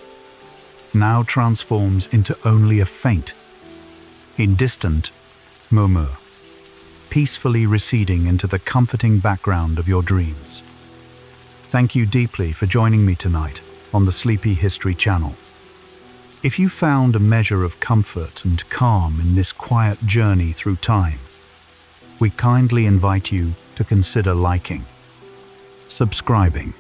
[SPEAKER 1] now transforms into only a faint, indistant murmur, peacefully receding into the comforting background of your dreams. Thank you deeply for joining me tonight on the Sleepy History channel. If you found a measure of comfort and calm in this quiet journey through time, we kindly invite you to consider liking, subscribing,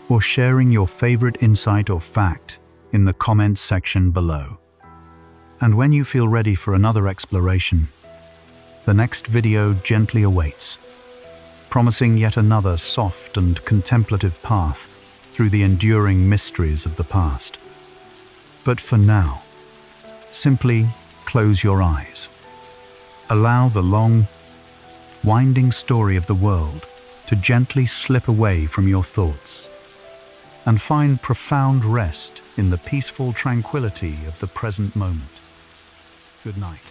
[SPEAKER 1] or sharing your favorite insight or fact in the comments section below. And when you feel ready for another exploration, the next video gently awaits, promising yet another soft and contemplative path through the enduring mysteries of the past. But for now, simply close your eyes. Allow the long, winding story of the world to gently slip away from your thoughts, and find profound rest in the peaceful tranquility of the present moment. Good night.